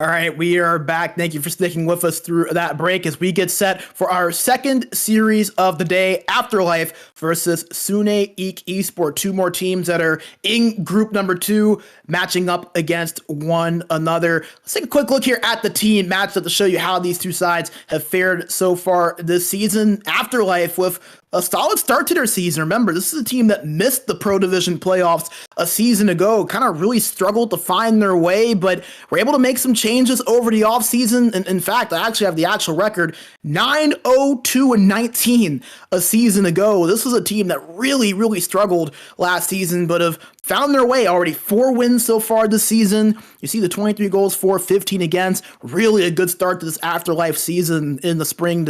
All right, we are back. Thank you for sticking with us through that break as we get set for our second series of the day, Afterlife versus Sunne IK eSports. Two more teams that are in group number 2, matching up against one another. Let's take a quick look here at the team matchup to show you how these two sides have fared so far this season. Afterlife with a solid start to their season. Remember, this is a team that missed the Pro Division playoffs a season ago, kind of really struggled to find their way, but were able to make some changes over the offseason. And in fact, I actually have the actual record, 9-0-2-19 a season ago. This was a team that really struggled last season, but have found their way. Already 4 wins so far this season. You see the 23 goals for, 15 against. Really a good start to this Afterlife season in the spring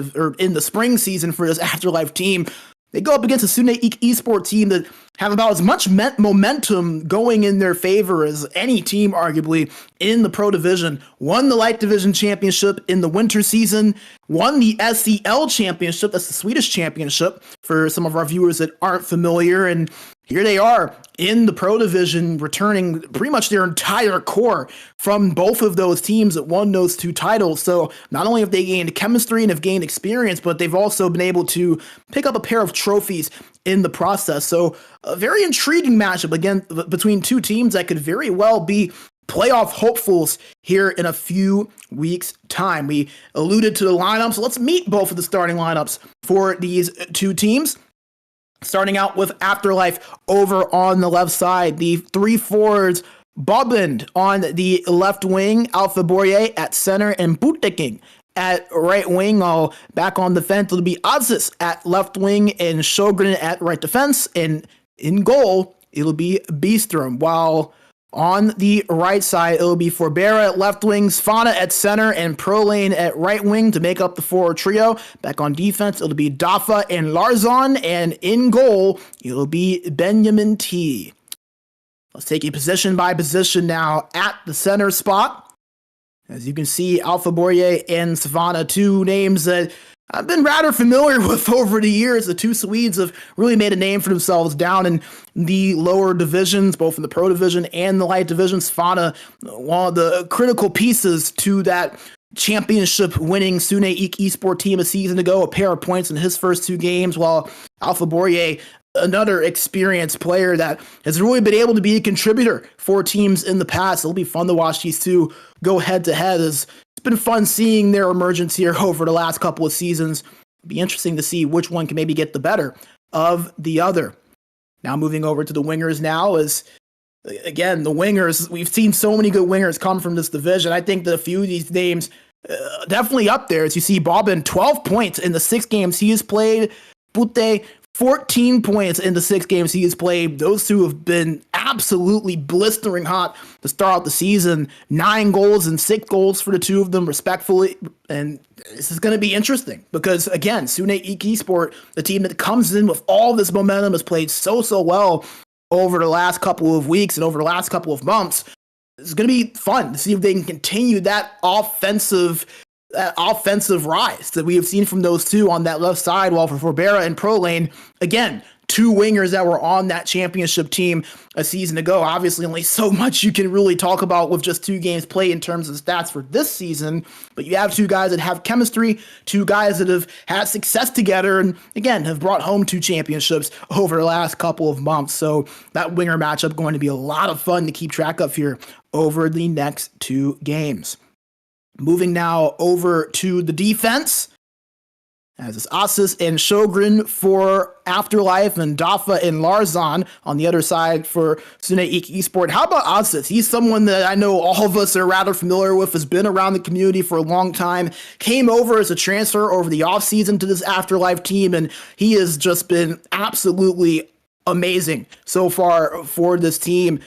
season for this Afterlife team. They go up against a Sunne IK eSports team that have about as much momentum going in their favor as any team, arguably, in the Pro Division. Won the Light Division Championship in the winter season, won the ECL Championship, that's the Swedish Championship, for some of our viewers that aren't familiar, and here they are in the Pro Division, returning pretty much their entire core from both of those teams that won those 2 titles. So not only have they gained chemistry and have gained experience, but they've also been able to pick up a pair of trophies in the process. So a very intriguing matchup again between two teams that could very well be playoff hopefuls here in a few weeks' time. We alluded to the lineups. So let's meet both of the starting lineups for these two teams. Starting out with Afterlife over on the left side, the 3 forwards, Bobbin on the left wing, Alpha Borje at center, and Butteking at right wing. All back on defense, it'll be Aziz at left wing and Sjogren at right defense. And in goal, it'll be Beastrom. While on the right side, it'll be Forbera at left wing, Sfana at center, and Prolane at right wing to make up the forward trio. Back on defense, it'll be Dafa and Larzon, and in goal, it'll be Benjamin T. Let's take it position by position now at the center spot. As you can see, Alpha Borje and Sfana, 2 names that I've been rather familiar with over the years. The 2 Swedes have really made a name for themselves down in the lower divisions, both in the Pro Division and the Light Division. Sfana, one of the critical pieces to that championship-winning Sunne IK eSports team a season ago, a pair of points in his first 2 games, while Alpha Borje, another experienced player that has really been able to be a contributor for teams in the past. It'll be fun to watch these 2 go head-to-head. It's been fun seeing their emergence here over the last couple of seasons. It'll be interesting to see which one can maybe get the better of the other. Now moving over to the wingers now is, again, the wingers. We've seen so many good wingers come from this division. I think that a few of these names definitely up there. As you see, Bobbin, 12 points in the 6 games he has played. Putte, 14 points in the 6 games he has played. Those 2 have been absolutely blistering hot to start out the season. 9 goals and 6 goals for the 2 of them, respectfully. And this is going to be interesting because, again, Sunne IK eSports, the team that comes in with all this momentum, has played so well over the last couple of weeks and over the last couple of months. It's going to be fun to see if they can continue that offensive rise that we have seen from those 2 on that left side, while for Forbera and Prolane, again, 2 wingers that were on that championship team a season ago. Obviously, only so much you can really talk about with just 2 games played in terms of stats for this season, but you have 2 guys that have chemistry, 2 guys that have had success together, and again, have brought home 2 championships over the last couple of months. So that winger matchup going to be a lot of fun to keep track of here over the next 2 games. Moving now over to the defense. As it's Asus and Sjogren for Afterlife and Dafa and Larzan on the other side for Sunne IK eSport. How about Asus? He's someone that I know all of us are rather familiar with, has been around the community for a long time, came over as a transfer over the offseason to this Afterlife team, and he has just been absolutely amazing so far for this team.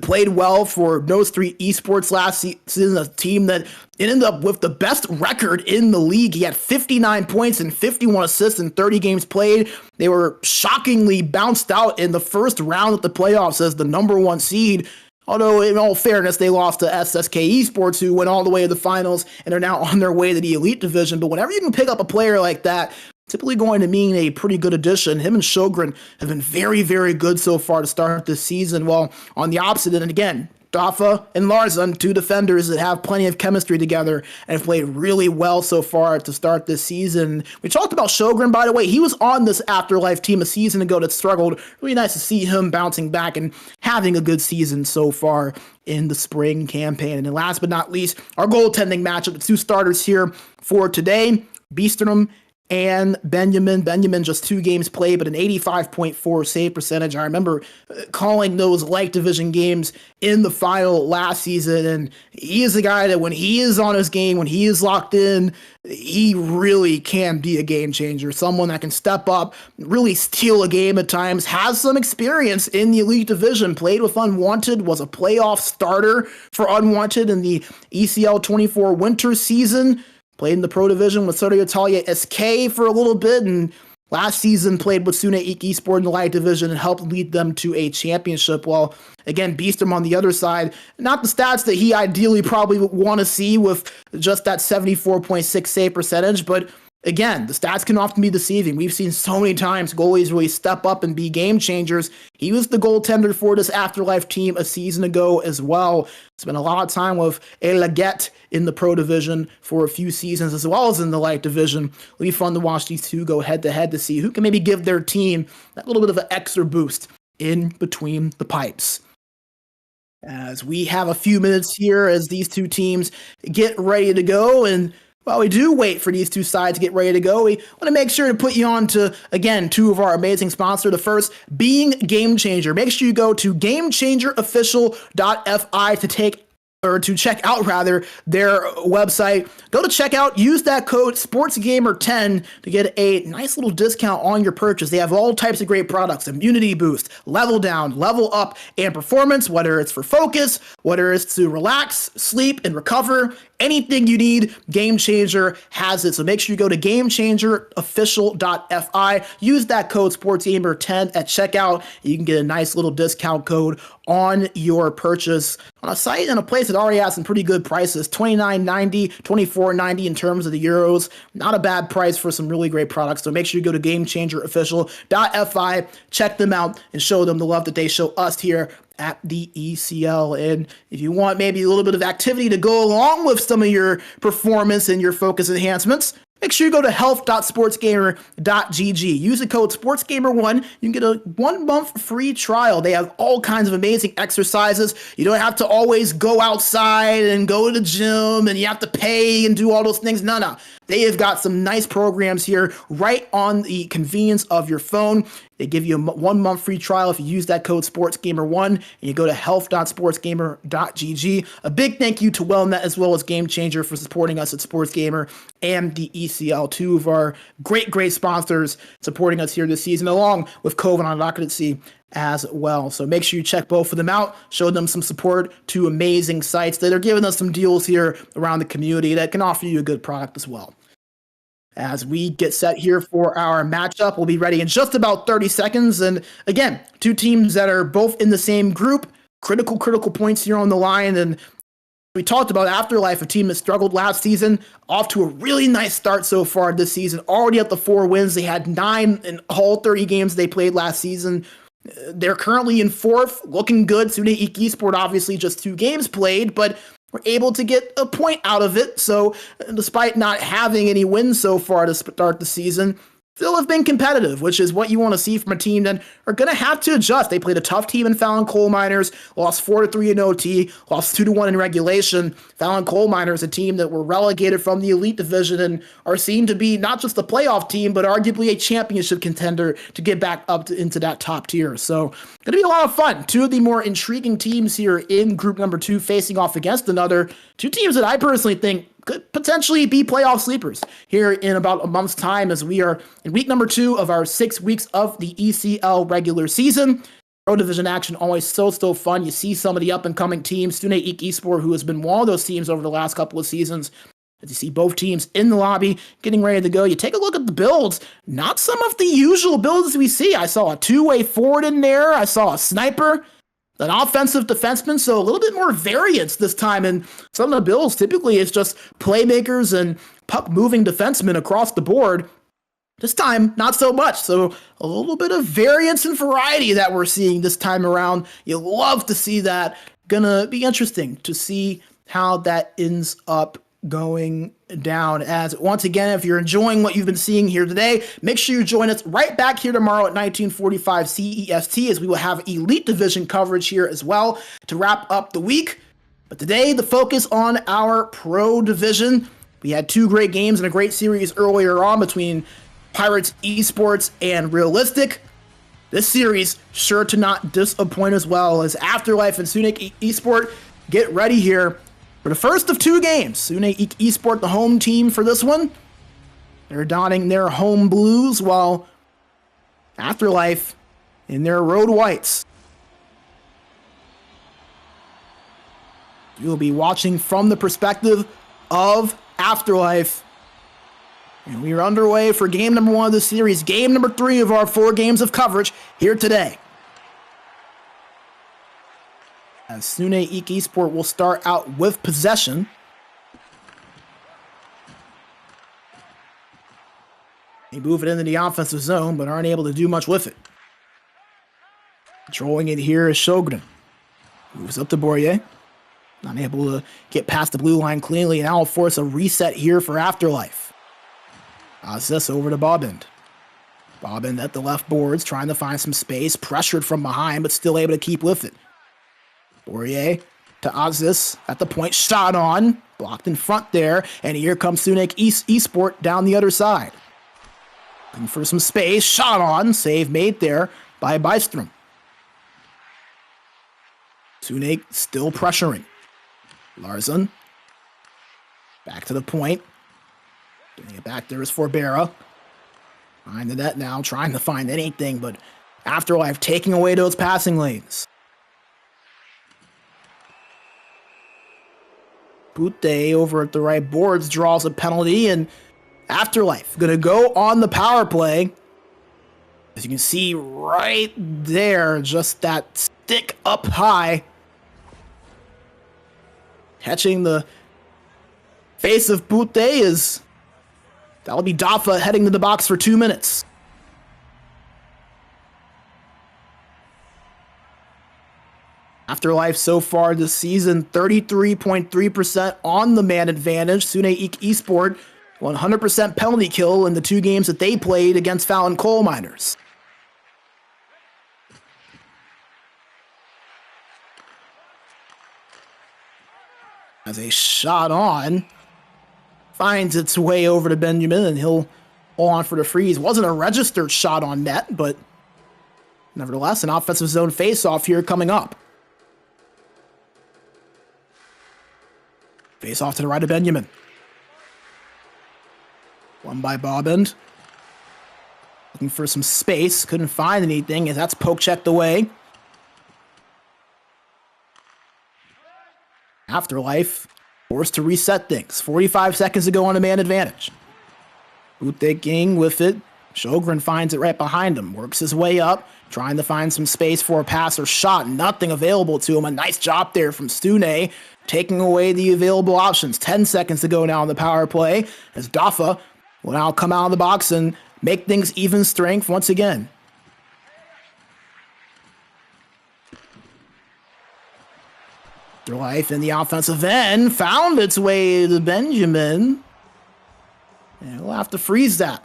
Played well for those three eSports last season, a team that ended up with the best record in the league. He had 59 points and 51 assists in 30 games played. They were shockingly bounced out in the first round of the playoffs as the #1 seed. Although, in all fairness, they lost to SSK Esports, who went all the way to the finals and are now on their way to the Elite Division. But whenever you can pick up a player like that, typically going to mean a pretty good addition. Him and Sjogren have been very, very good so far to start this season. While on the opposite end, again, Dafa and Larzan, two defenders that have plenty of chemistry together and have played really well so far to start this season. We talked about Sjogren, by the way. He was on this Afterlife team a season ago that struggled. Really nice to see him bouncing back and having a good season so far in the spring campaign. And then last but not least, our goaltending matchup, the two starters here for today, Beastrom and Benjamin. Benjamin just 2 games played, but an 85.4 save percentage. I remember calling those like division games in the final last season, and he is the guy that when he is on his game, when he is locked in, he really can be a game changer. Someone that can step up, really steal a game at times, has some experience in the Elite Division, played with Unwanted, was a playoff starter for Unwanted in the ECL 24 winter season. Played in the Pro Division with Soto Italia SK for a little bit, and last season played with Sunne IK eSport in the Light Division and helped lead them to a championship. While, again, Beastrom on the other side, not the stats that he ideally probably would want to see with just that 74.6 save percentage, but again, the stats can often be deceiving. We've seen so many times goalies really step up and be game changers. He was the goaltender for this Afterlife team a season ago as well. Spent a lot of time with A Laguette in the Pro Division for a few seasons, as well as in the Light Division. It'll be fun to watch these two go head-to-head to see who can maybe give their team that little bit of an extra boost in between the pipes. As we have a few minutes here as these two teams get ready to go, and while we do wait for these two sides to get ready to go, we want to make sure to put you on to, again, two of our amazing sponsors. The first being Game Changer. Make sure you go to GameChangerOfficial.fi to check out their website. Go to checkout, use that code SportsGamer10 to get a nice little discount on your purchase. They have all types of great products: immunity boost, level down, level up, and performance, whether it's for focus, whether it's to relax, sleep, and recover. Anything you need, Game Changer has it. So make sure you go to GameChangerOfficial.fi. Use that code SportsGamer10 at checkout. You can get a nice little discount code on your purchase on a site and a place that already has some pretty good prices. $29.90, $24.90 in terms of the euros. Not a bad price for some really great products. So make sure you go to GameChangerOfficial.fi, check them out, and show them the love that they show us here at the ECL. And if you want maybe a little bit of activity to go along with some of your performance and your focus enhancements, make sure you go to health.sportsgamer.gg. Use the code SportsGamer1. You can get a 1-month free trial. They have all kinds of amazing exercises. You don't have to always go outside and go to the gym and you have to pay and do all those things. No. They have got some nice programs here right on the convenience of your phone. They give you a 1-month free trial if you use that code SportsGamer1 and you go to health.sportsgamer.gg. A big thank you to WellNet as well as Game Changer for supporting us at SportsGamer and the ECL, two of our great sponsors supporting us here this season, along with Coven on Rocketcy as well. So make sure you check both of them out, show them some support, two amazing sites that are giving us some deals here around the community that can offer you a good product as well. As we get set here for our matchup, we'll be ready in just about 30 seconds. And again, two teams that are both in the same group, critical points here on the line. And we talked about Afterlife, a team that struggled last season, off to a really nice start so far this season, already at the 4 wins. They had 9 in all 30 games they played last season. They're currently in 4th, looking good. Sunne IK eSport, obviously just 2 games played, but we're able to get a point out of it. So despite not having any wins so far to start the season, still have been competitive, which is what you want to see from a team that are going to have to adjust. They played a tough team in Fallon Coal Miners, lost 4-3 in OT, lost 2-1 in regulation. Fallon Coal Miners, a team that were relegated from the elite division and are seen to be not just a playoff team, but arguably a championship contender to get back up into that top tier. So going to be a lot of fun. Two of the more intriguing teams here in group number 2 facing off against another. Two teams that I personally think could potentially be playoff sleepers here in about a month's time, as we are in week number 2 of our 6 weeks of the ECL regular season. Pro Division action always so fun. You see some of the up-and-coming teams. Sunne IK eSports, who has been one of those teams over the last couple of seasons. As you see both teams in the lobby getting ready to go, you take a look at the builds. Not some of the usual builds we see. I saw a two-way forward in there. I saw a sniper, an offensive defenseman, so a little bit more variance this time. And some of the builds typically it's just playmakers and puck-moving defensemen across the board. This time, not so much. So a little bit of variance and variety that we're seeing this time around. You love to see that. Gonna be interesting to see how that ends up going down. As once again, if you're enjoying what you've been seeing here today, make sure you join us right back here tomorrow at 1945 CEST, as we will have Elite Division coverage here as well to wrap up the week. But today, the focus on our Pro Division. We had 2 great games and a great series earlier on between Pirates eSports and Realistic. This series sure to not disappoint as well, as Afterlife and Sunne IK eSports get ready here for the first of 2 games. Sunne IK eSports, the home team for this one. They're donning their home blues, while Afterlife in their road whites. You'll be watching from the perspective of Afterlife. And we are underway for game number 1 of the series, game number 3 of our 4 games of coverage here today. As Sunne IK eSports will start out with possession. They move it into the offensive zone, but aren't able to do much with it. Controlling it here is Shogun. Moves up to Bourrier. Not able to get past the blue line cleanly, and that will force a reset here for Afterlife. This over to Bobbin. Bobbin at the left boards, trying to find some space, pressured from behind, but still able to keep with it. Bourrier to Ozis at the point, shot on, blocked in front there, and here comes Sunne IK eSports down the other side. Looking for some space, shot on, save made there by Bystrom. Sunne IK still pressuring. Larson, back to the point. Getting it back there is Forbera. Behind the net now, trying to find anything, but Afterlife taking away those passing lanes. Butte over at the right boards draws a penalty, and Afterlife gonna go on the power play. As you can see right there, just that stick up high, catching the face of Butte. Is that'll be Dafa heading to the box for 2 minutes. Afterlife so far this season, 33.3% on the man advantage. Sunne IK eSports, 100% penalty kill in the 2 games that they played against Fallon Coal Miners. As a shot on finds its way over to Benjamin, and he'll hold on for the freeze. Wasn't a registered shot on net, but nevertheless, an offensive zone face-off here coming up. Face off to the right of Benjamin. One by Bobbin. Looking for some space. Couldn't find anything, as that's poke checked away. Afterlife forced to reset things. 45 seconds to go on a man advantage. Butte King with it. Sjogren finds it right behind him. Works his way up, trying to find some space for a pass or shot. Nothing available to him. A nice job there from Sunne, taking away the available options. 10 seconds to go now on the power play, as Dafa will now come out of the box and make things even strength once again. Afterlife in the offensive end found its way to Benjamin. And we'll have to freeze that.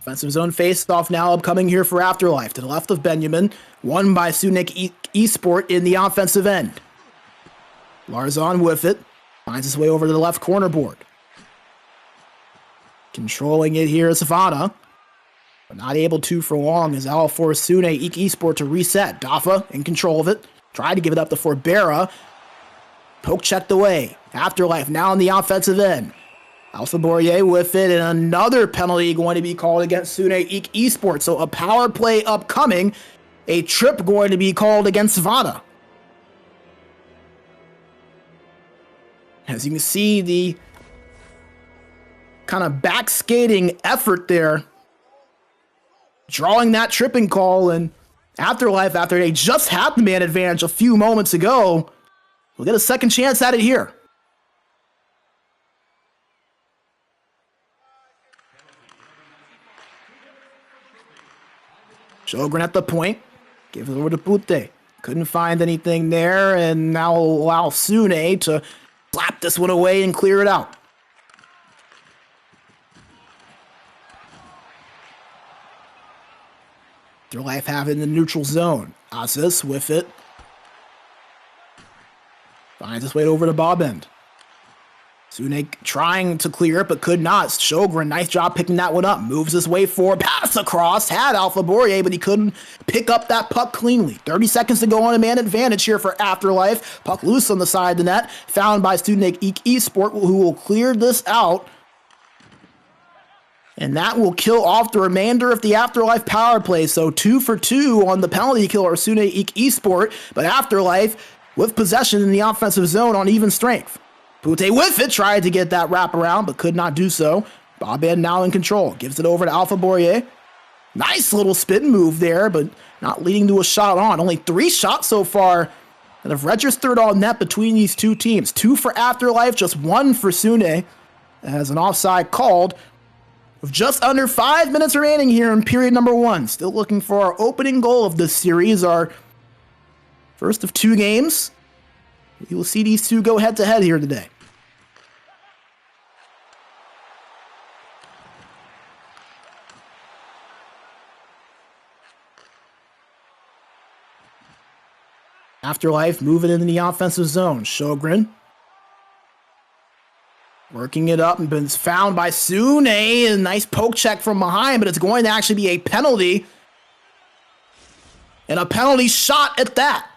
Offensive zone face-off now upcoming here for Afterlife. To the left of Benjamin, won by Sunne IK eSports in the offensive end. Larzon with it, finds his way over to the left corner board. Controlling it here is Savannah, but not able to for long as that'll force Sunne IK eSports to reset. Dafa in control of it, tried to give it up to Forbera. Poke checked away. Afterlife now on the offensive end. Alpha Bourier with it, and another penalty going to be called against Sunne IK eSports. So a power play upcoming, a trip going to be called against Savannah. As you can see, the kind of back skating effort there, drawing that tripping call, and Afterlife, after they just had the man advantage a few moments ago, will get a second chance at it here. Sjogren at the point, gives it over to Butte. Couldn't find anything there, and now allow Sunne to slap this one away and clear it out. Afterlife have it in the neutral zone. Asis with it. Finds his way over to Bob End. Sunne trying to clear it, but could not. Sjogren, nice job picking that one up. Moves his way forward, pass across. Had Alpha Bourier, but he couldn't pick up that puck cleanly. 30 seconds to go on a man advantage here for Afterlife. Puck loose on the side of the net. Found by Sunne IK eSports, who will clear this out. And that will kill off the remainder of the Afterlife power play. So 2 for 2 on the penalty kill or Sunne IK eSports, but Afterlife with possession in the offensive zone on even strength. Butte with it, tried to get that wraparound, but could not do so. Boban now in control. Gives it over to Alpha Bourier. Nice little spin move there, but not leading to a shot on. Only 3 shots so far that have registered on net between these two teams. 2 for Afterlife, just 1 for Sunne. As an offside called. With just under 5 minutes remaining here in period number 1. Still looking for our opening goal of this series. Our first of 2 games. You will see these two go head-to-head here today. Afterlife moving into the offensive zone. Sjogren working it up and been found by Sunne. A nice poke check from behind, but it's going to actually be a penalty. And a penalty shot at that.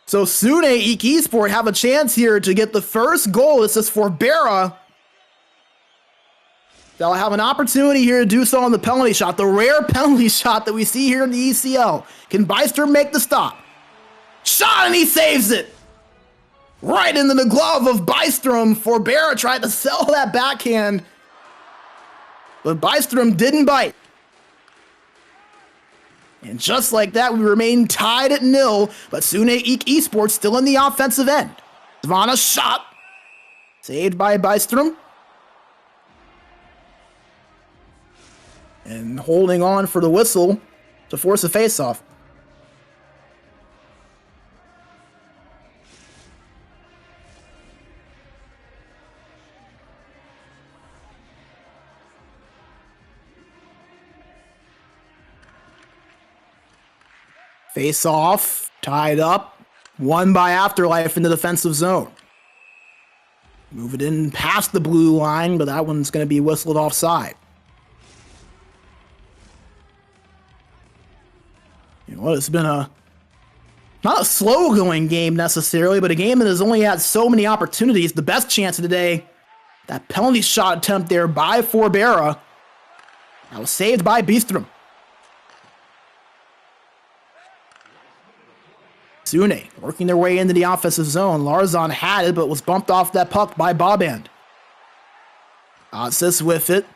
So Sunne IK eSports have a chance here to get the first goal. This is for Forbera. They'll have an opportunity here to do so on the penalty shot. The rare penalty shot that we see here in the ECL. Can Bystrom make the stop? Shot, and he saves it. Right into the glove of Bystrom. Forbera tried to sell that backhand, but Bystrom didn't bite. And just like that, we remain tied at 0, but Sunne IK eSports still in the offensive end. Savannah shot. Saved by Bystrom. And holding on for the whistle to force a face-off. Face-off, tied up, won by Afterlife in the defensive zone. Move it in past the blue line, but that one's going to be whistled offside. You know what, it's been not a slow-going game necessarily, but a game that has only had so many opportunities. The best chance of the day, that penalty shot attempt there by Forbera. That was saved by Bystrom. Sunne working their way into the offensive zone. Larzon had it, but was bumped off that puck by Boban. Asis with it.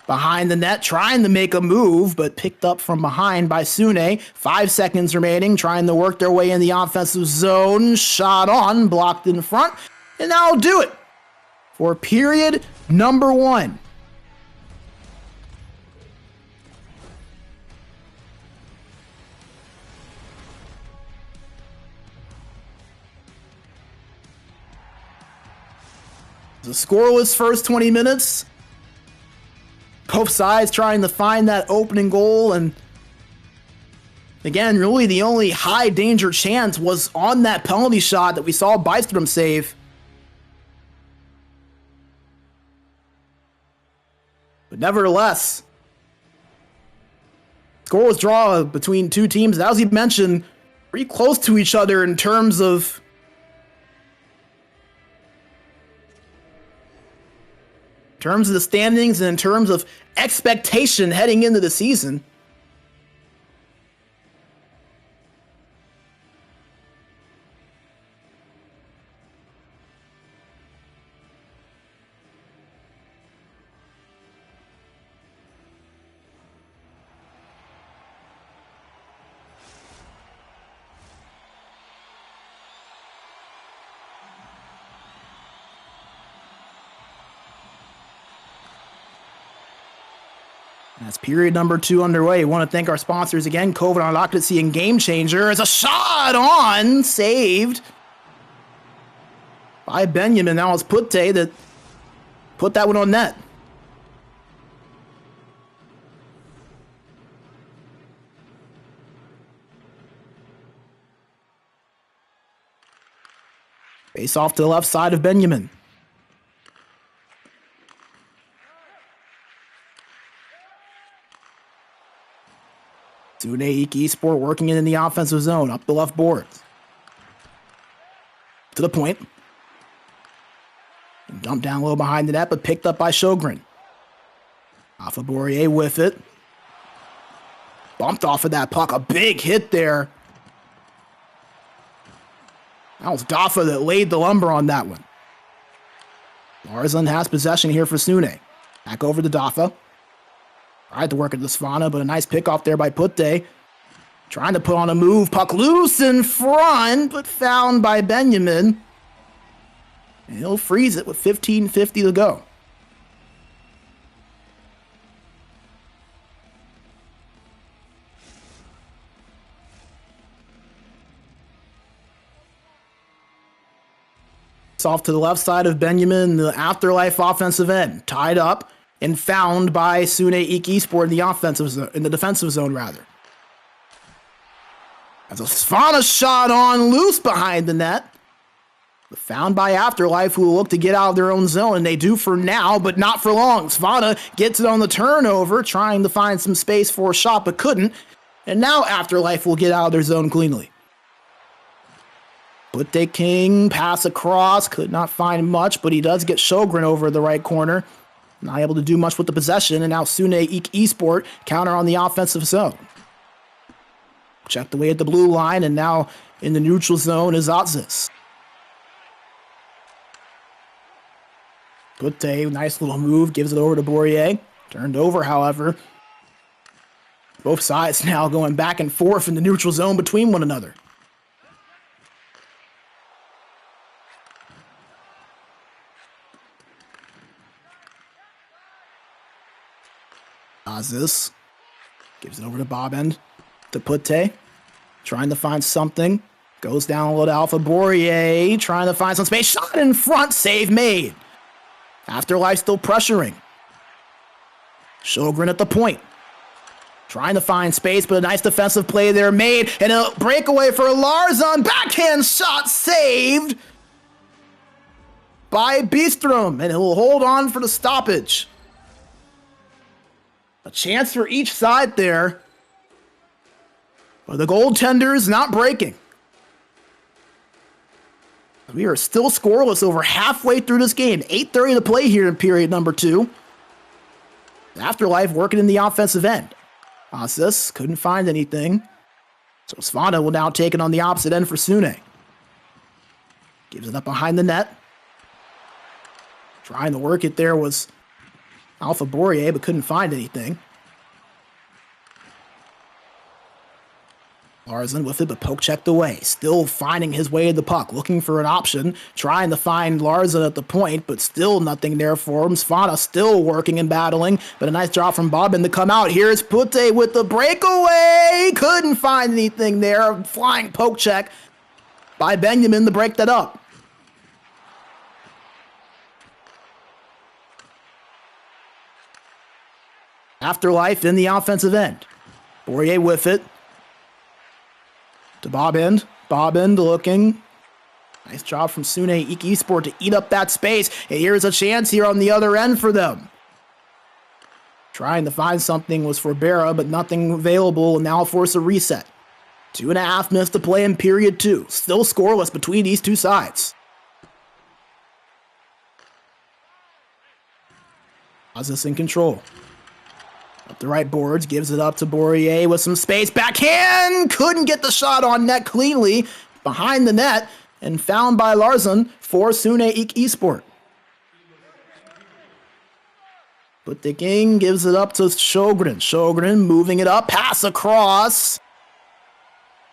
Behind the net, trying to make a move, but picked up from behind by Sunne. 5 seconds remaining, trying to work their way in the offensive zone. Shot on, blocked in front, and that'll do it for period number 1. The scoreless first 20 minutes. Both sides trying to find that opening goal, and again, really the only high danger chance was on that penalty shot that we saw Bystrom save. But nevertheless, scoreless draw between two teams, as you mentioned, pretty close to each other in terms of the standings and in terms of expectation heading into the season. That's period number 2 underway. We want to thank our sponsors again, Covenant Occupancy and Game Changer. It's a shot on, saved by Benjamin. Now it's Putte that put that one on net. Face off to the left side of Benjamin. Sunne IK eSports working in the offensive zone, up the left boards. To the point. And dumped down low behind the net, but picked up by Sjogren. Afterlife with it. Bumped off of that puck. A big hit there. That was Daffa that laid the lumber on that one. Larsson has possession here for Sunne. Back over to Daffa. Tried to work at the Svana, but a nice pick off there by Putte. Trying to put on a move. Puck loose in front, but found by Benjamin. And he'll freeze it with 15:50 to go. It's off to the left side of Benjamin, the Afterlife offensive end. Tied up and found by Sunne IK eSports in the defensive zone rather. As a Svana shot on loose behind the net. But found by Afterlife, who will look to get out of their own zone, and they do for now, but not for long. Svana gets it on the turnover, trying to find some space for a shot, but couldn't. And now Afterlife will get out of their zone cleanly. Putte King, pass across, could not find much, but he does get Sjogren over the right corner. Not able to do much with the possession, and now Sunne IK eSports counter on the offensive zone. Checked away at the blue line, and now in the neutral zone is Otzis. Putte, nice little move, gives it over to Bourier. Turned over, however. Both sides now going back and forth in the neutral zone between one another. Otzis gives it over to Bobend, to Putte, trying to find something. Goes down a little to Alpha Bourier, trying to find some space. Shot in front, save made. Afterlife still pressuring. Sjogren at the point. Trying to find space, but a nice defensive play there made. And a breakaway for Larsson. Backhand shot saved by Bystrom. And he'll hold on for the stoppage. A chance for each side there. But the goaltender's not breaking. We are still scoreless over halfway through this game. 8:30 to play here in period number 2. Afterlife working in the offensive end. Otzis couldn't find anything. So Svana will now take it on the opposite end for Sunne. Gives it up behind the net. Trying to work it there was Alpha Bourier, but couldn't find anything. Larsson with it, but poke checked away. Still finding his way to the puck, looking for an option. Trying to find Larsson at the point, but still nothing there for him. Svana still working and battling, but a nice drop from Bobbin to come out. Here's Putte with the breakaway. Couldn't find anything there. Flying poke check by Benjamin to break that up. Afterlife in the offensive end. Bourier with it. To Bob End. Bob End looking. Nice job from Sunne IK eSports to eat up that space. And here's a chance here on the other end for them. Trying to find something was for Berra, but nothing available, and now force a reset. 2.5 minutes to play in period 2. Still scoreless between these two sides. Ozis in control. Up the right boards, gives it up to Bourier with some space. Backhand! Couldn't get the shot on net cleanly. Behind the net, and found by Larsson for Sunne IK eSports. But the king gives it up to Sjogren. Sjogren moving it up, pass across.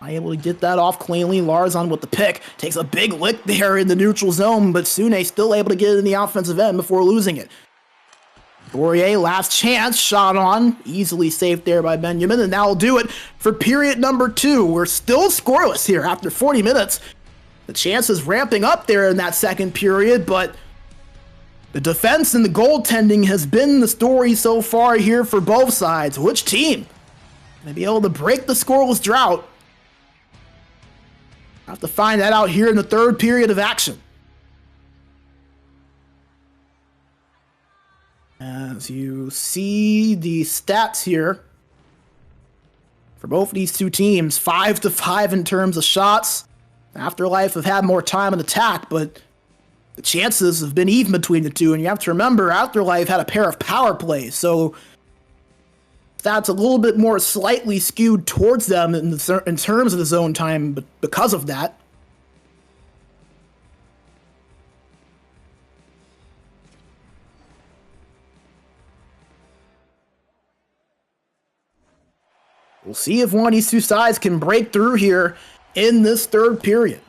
Not able to get that off cleanly. Larsson with the pick. Takes a big lick there in the neutral zone, but Sunne still able to get it in the offensive end before losing it. Bourier, last chance, shot on. Easily saved there by Benjamin, and that will do it for period number 2. We're still scoreless here after 40 minutes. The chance is ramping up there in that second period, but the defense and the goaltending has been the story so far here for both sides. Which team may be able to break the scoreless drought? Have to find that out here in the third period of action. As you see the stats here for both of these two teams, 5-5 in terms of shots. Afterlife have had more time in attack, but the chances have been even between the two. And you have to remember, Afterlife had a pair of power plays, so stats a little bit more slightly skewed towards them in terms of the zone time, but because of that. We'll see if one of these two sides can break through here in this third period.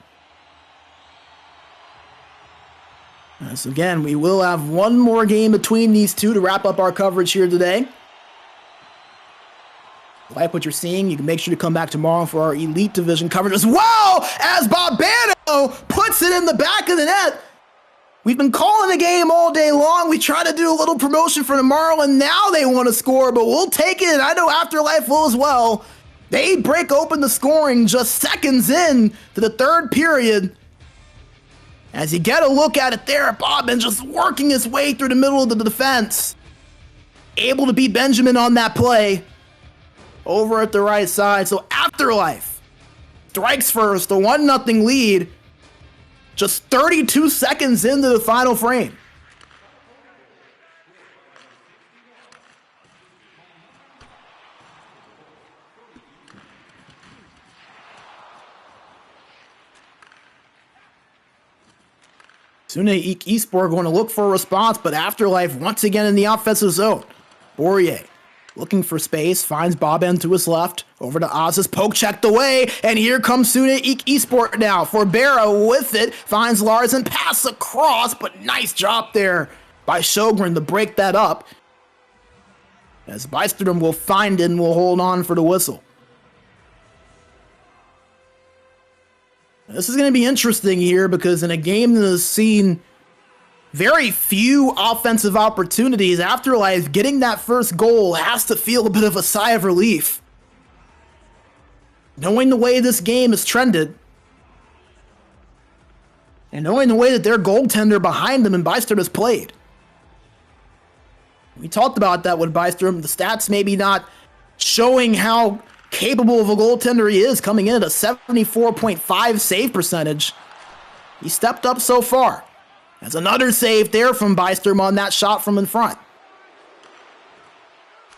As again, we will have one more game between these two to wrap up our coverage here today. Like what you're seeing, you can make sure to come back tomorrow for our Elite Division coverage as well, as Bobano puts it in the back of the net. We've been calling the game all day long. We try to do a little promotion for tomorrow, and now they want to score, but we'll take it. I know Afterlife will as well. They break open the scoring just seconds in to the third period. As you get a look at it there, Bobbin just working his way through the middle of the defense. Able to beat Benjamin on that play. Over at the right side, so Afterlife strikes first, a 1-0 lead. Just 32 seconds into the final frame. Sunne IK eSports going to look for a response, but Afterlife once again in the offensive zone. Bourier looking for space, finds Boban to his left, over to Ozis, poke checked away, and here comes Sunne IK eSports now. For Berra with it, finds Larsson, pass across, but nice job there by Sjogren to break that up. As Byström will find it and will hold on for the whistle. This is going to be interesting here because in a game that has seen very few offensive opportunities, Afterlife getting that first goal has to feel a bit of a sigh of relief. Knowing the way this game has trended, and knowing the way that their goaltender behind them and Byström has played. We talked about that with Byström. The stats maybe not showing how capable of a goaltender he is, coming in at a 74.5 save percentage. He stepped up so far. That's another save there from Byström on that shot from in front.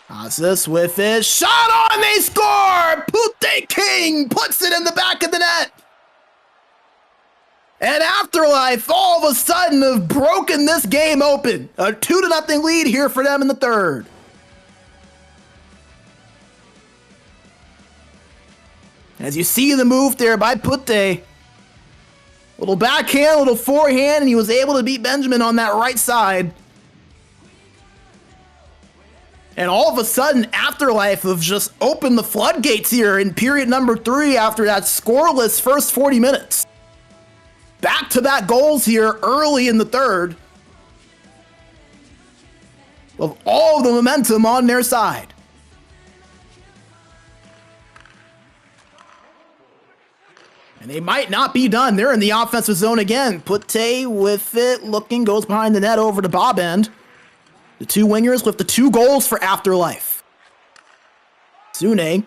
Ozis with his shot on, they score! Pute King puts it in the back of the net. And Afterlife all of a sudden have broken this game open. A 2-0 lead here for them in the third. As you see the move there by Pute. Little backhand, little forehand, and he was able to beat Benjamin on that right side. And all of a sudden, Afterlife have just opened the floodgates here in period number 3 after that scoreless first 40 minutes. Back-to-back goals here early in the third. with all the momentum on their side. And they might not be done. They're in the offensive zone again. Putte with it, looking, goes behind the net over to Bobend. The two wingers with the 2 goals for Afterlife. Sunne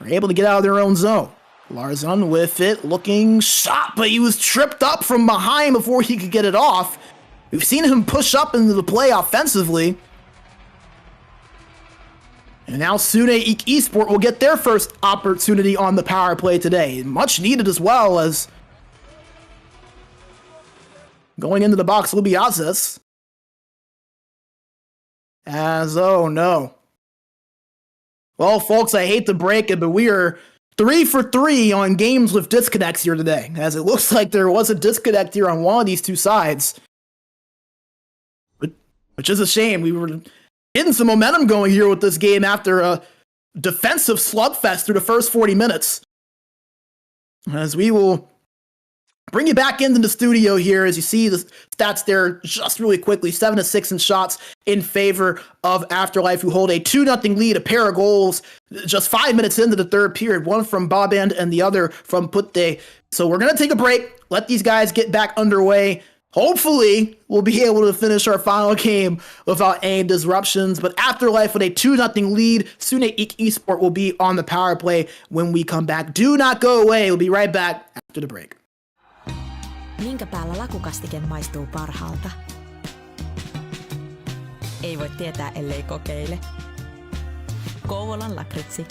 are able to get out of their own zone. Larzon with it, looking, shot, but he was tripped up from behind before he could get it off. We've seen him push up into the play offensively. And now Sunne IK eSports will get their first opportunity on the power play today. Much needed as well, as going into the box will be Azes. As, oh no. Well, folks, I hate to break it, but we are 3 for 3 on games with disconnects here today, as it looks like there was a disconnect here on one of these two sides. Which is a shame. We were getting some momentum going here with this game after a defensive slugfest through the first 40 minutes. As we will bring you back into the studio here, as you see the stats there just really quickly. 7-6 in shots in favor of Afterlife, who hold a 2-0 lead, a pair of goals just 5 minutes into the third period, one from Bobend and the other from Putte. So we're going to take a break, let these guys get back underway. Hopefully, we'll be able to finish our final game without any disruptions. But Afterlife with a 2-0 lead, Sunne IK eSports will be on the power play when we come back. Do not go away. We'll be right back after the break. Minkä päällä lakukastike maistuu parhaalta? Ei voi tietää, ellei kokeile. Kouvolan lakritsi.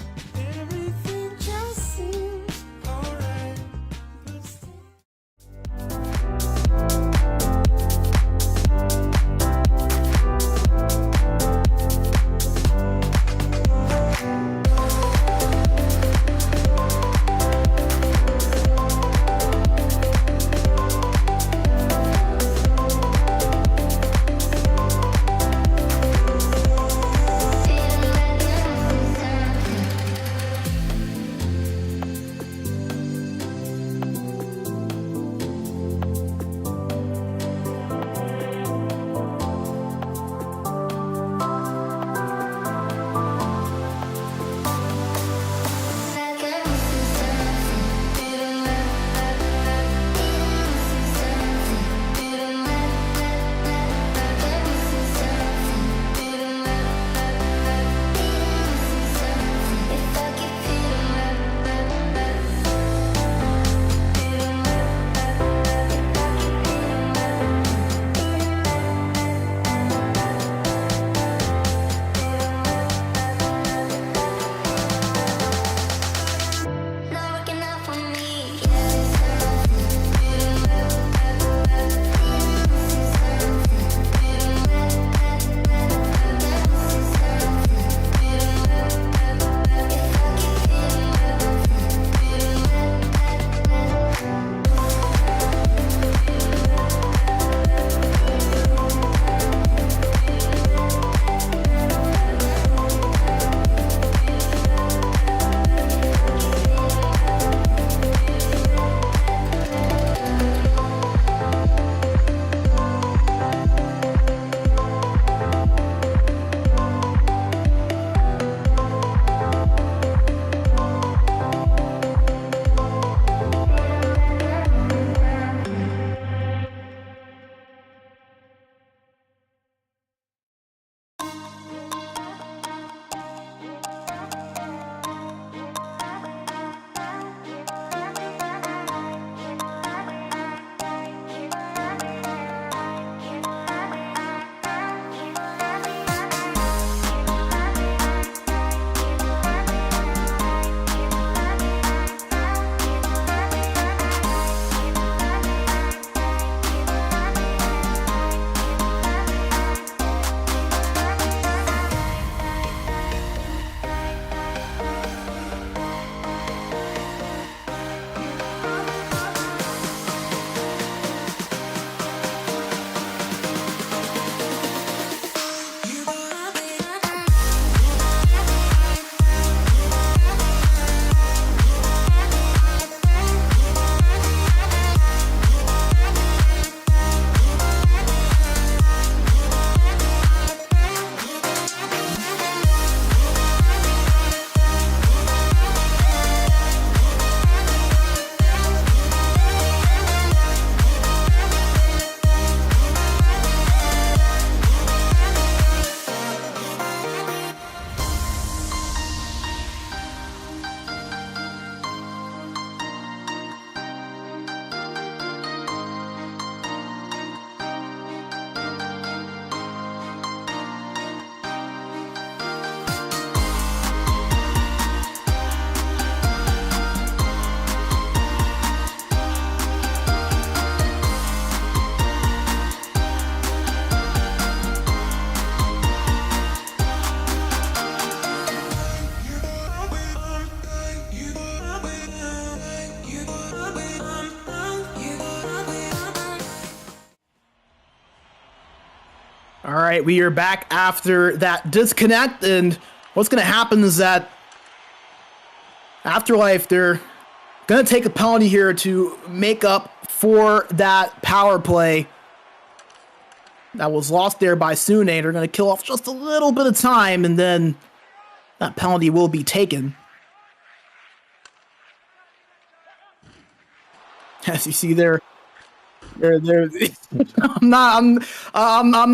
All right, we are back after that disconnect, and what's going to happen is that Afterlife, they're going to take a penalty here to make up for that power play that was lost there by Sunne. They're going to kill off just a little bit of time, and then that penalty will be taken. As you see there, I'm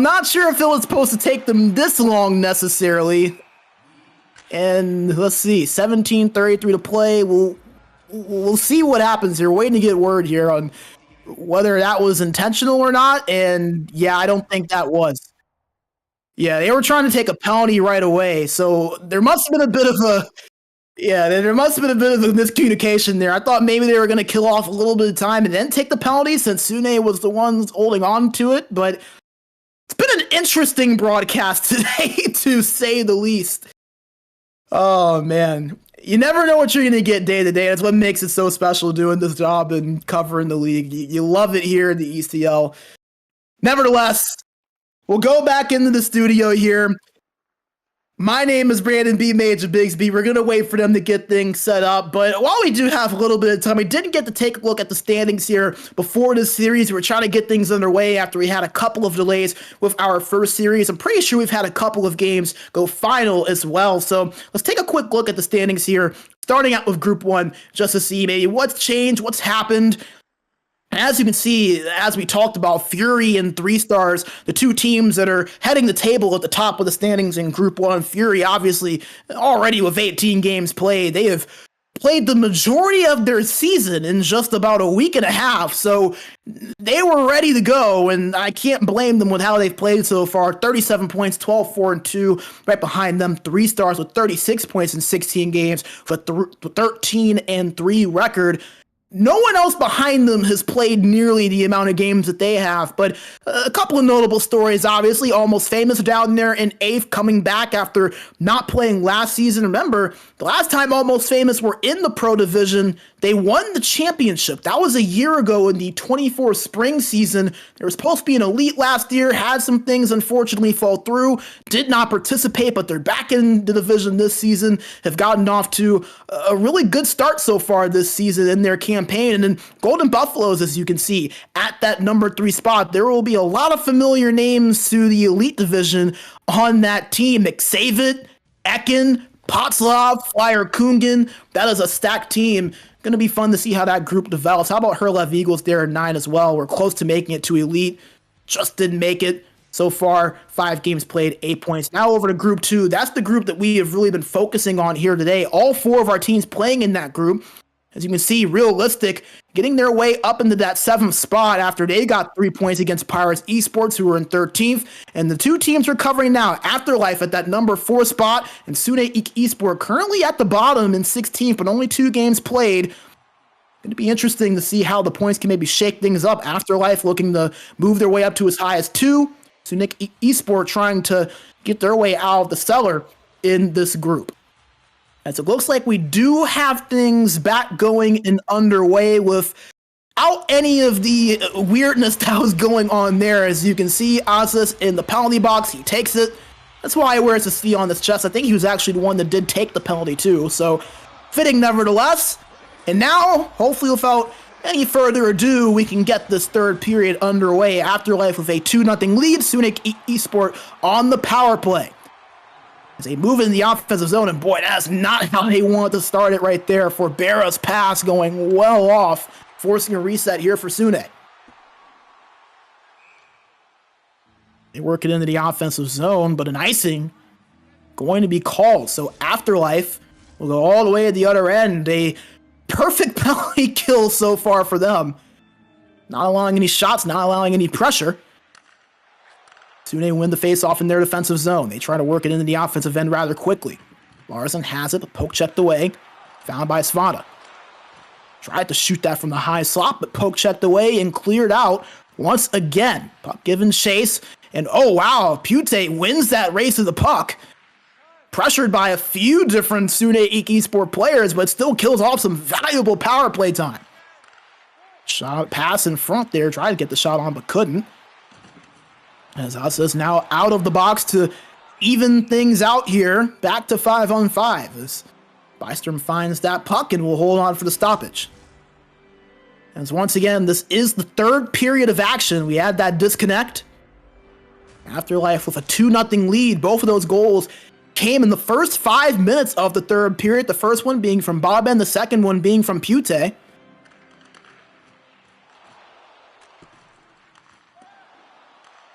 not sure if it was supposed to take them this long necessarily. And let's see, 17:33 to play. We'll see what happens here. We're waiting to get word here on whether that was intentional or not. And yeah, I don't think that was. Yeah, they were trying to take a penalty right away, so there must have been a bit of a miscommunication there. I thought maybe they were going to kill off a little bit of time and then take the penalty since Sunne was the ones holding on to it. But it's been an interesting broadcast today, to say the least. Oh, man. You never know what you're going to get day to day. That's what makes it so special doing this job and covering the league. You love it here in the ECL. Nevertheless, we'll go back into the studio here. My name is Brandon B. Major Bigsby. We're going to wait for them to get things set up. But while we do have a little bit of time, we didn't get to take a look at the standings here before this series. We're trying to get things underway after we had a couple of delays with our first series. I'm pretty sure we've had a couple of games go final as well. So let's take a quick look at the standings here, starting out with Group 1, just to see maybe what's changed, what's happened. As you can see, as we talked about, Fury and 3 Stars, the two teams that are heading the table at the top of the standings in Group 1. Fury, obviously, already with 18 games played. They have played the majority of their season in just about a week and a half, so they were ready to go, and I can't blame them with how they've played so far. 37 points, 12-4-2. Right behind them, 3 Stars with 36 points in 16 games for 13-3 record. No one else behind them has played nearly the amount of games that they have, but a couple of notable stories, obviously. Almost Famous down there in 8th, coming back after not playing last season. Remember, the last time Almost Famous were in the Pro Division, they won the championship. That was a year ago in the 24 spring season. They were supposed to be an elite last year, had some things unfortunately fall through, did not participate, but they're back in the division this season, have gotten off to a really good start so far this season in their campaign. And then Golden Buffaloes, as you can see, at that number 3 spot, there will be a lot of familiar names to the elite division on that team. McSavitt, Ekin, Potslav, Flyer Kungan. That is a stacked team. Going to be fun to see how that group develops. How about Herlev Eagles there at 9 as well? We're close to making it to elite. Just didn't make it. So far, 5 games played, 8 points. Now over to Group 2. That's the group that we have really been focusing on here today. All 4 of our teams playing in that group. As you can see, Realistic getting their way up into that 7th spot after they got 3 points against Pirates eSports, who were in 13th. And the 2 teams we're covering now, Afterlife at that number 4 spot, and Sunne IK eSport currently at the bottom in 16th, but only 2 games played. Going to be interesting to see how the points can maybe shake things up. Afterlife looking to move their way up to as high as 2. Sunne IK eSport trying to get their way out of the cellar in this group. As it looks like we do have things back going and underway without any of the weirdness that was going on there. As you can see, Aziz in the penalty box, he takes it. That's why he wears the C on his chest. I think he was actually the one that did take the penalty too, so fitting nevertheless. And now, hopefully without any further ado, we can get this third period underway. Afterlife with a 2-0 lead, Sunne IK eSport on the power play. As they move in the offensive zone, and boy, that's not how they wanted to start it right there. For Barra's pass going well off, forcing a reset here for Sunne. They work it into the offensive zone, but an icing going to be called. So Afterlife will go all the way to the other end. A perfect penalty kill so far for them. Not allowing any shots, not allowing any pressure. Sunne win the face-off in their defensive zone. They try to work it into the offensive end rather quickly. Larson has it, but poke checked away. Found by Svada. Tried to shoot that from the high slot, but poke checked away and cleared out once again. Puck given chase, and oh wow, Pute wins that race of the puck. Pressured by a few different Sunne IK eSport players, but still kills off some valuable power play time. Shot pass in front there, tried to get the shot on, but couldn't. As us is now out of the box to even things out here. Back to 5-on-5 as Byström finds that puck and will hold on for the stoppage. As once again, this is the third period of action. We had that disconnect. Afterlife with a 2-0 lead. Both of those goals came in the first 5 minutes of the third period. The first one being from Bobbin, the second one being from Pute.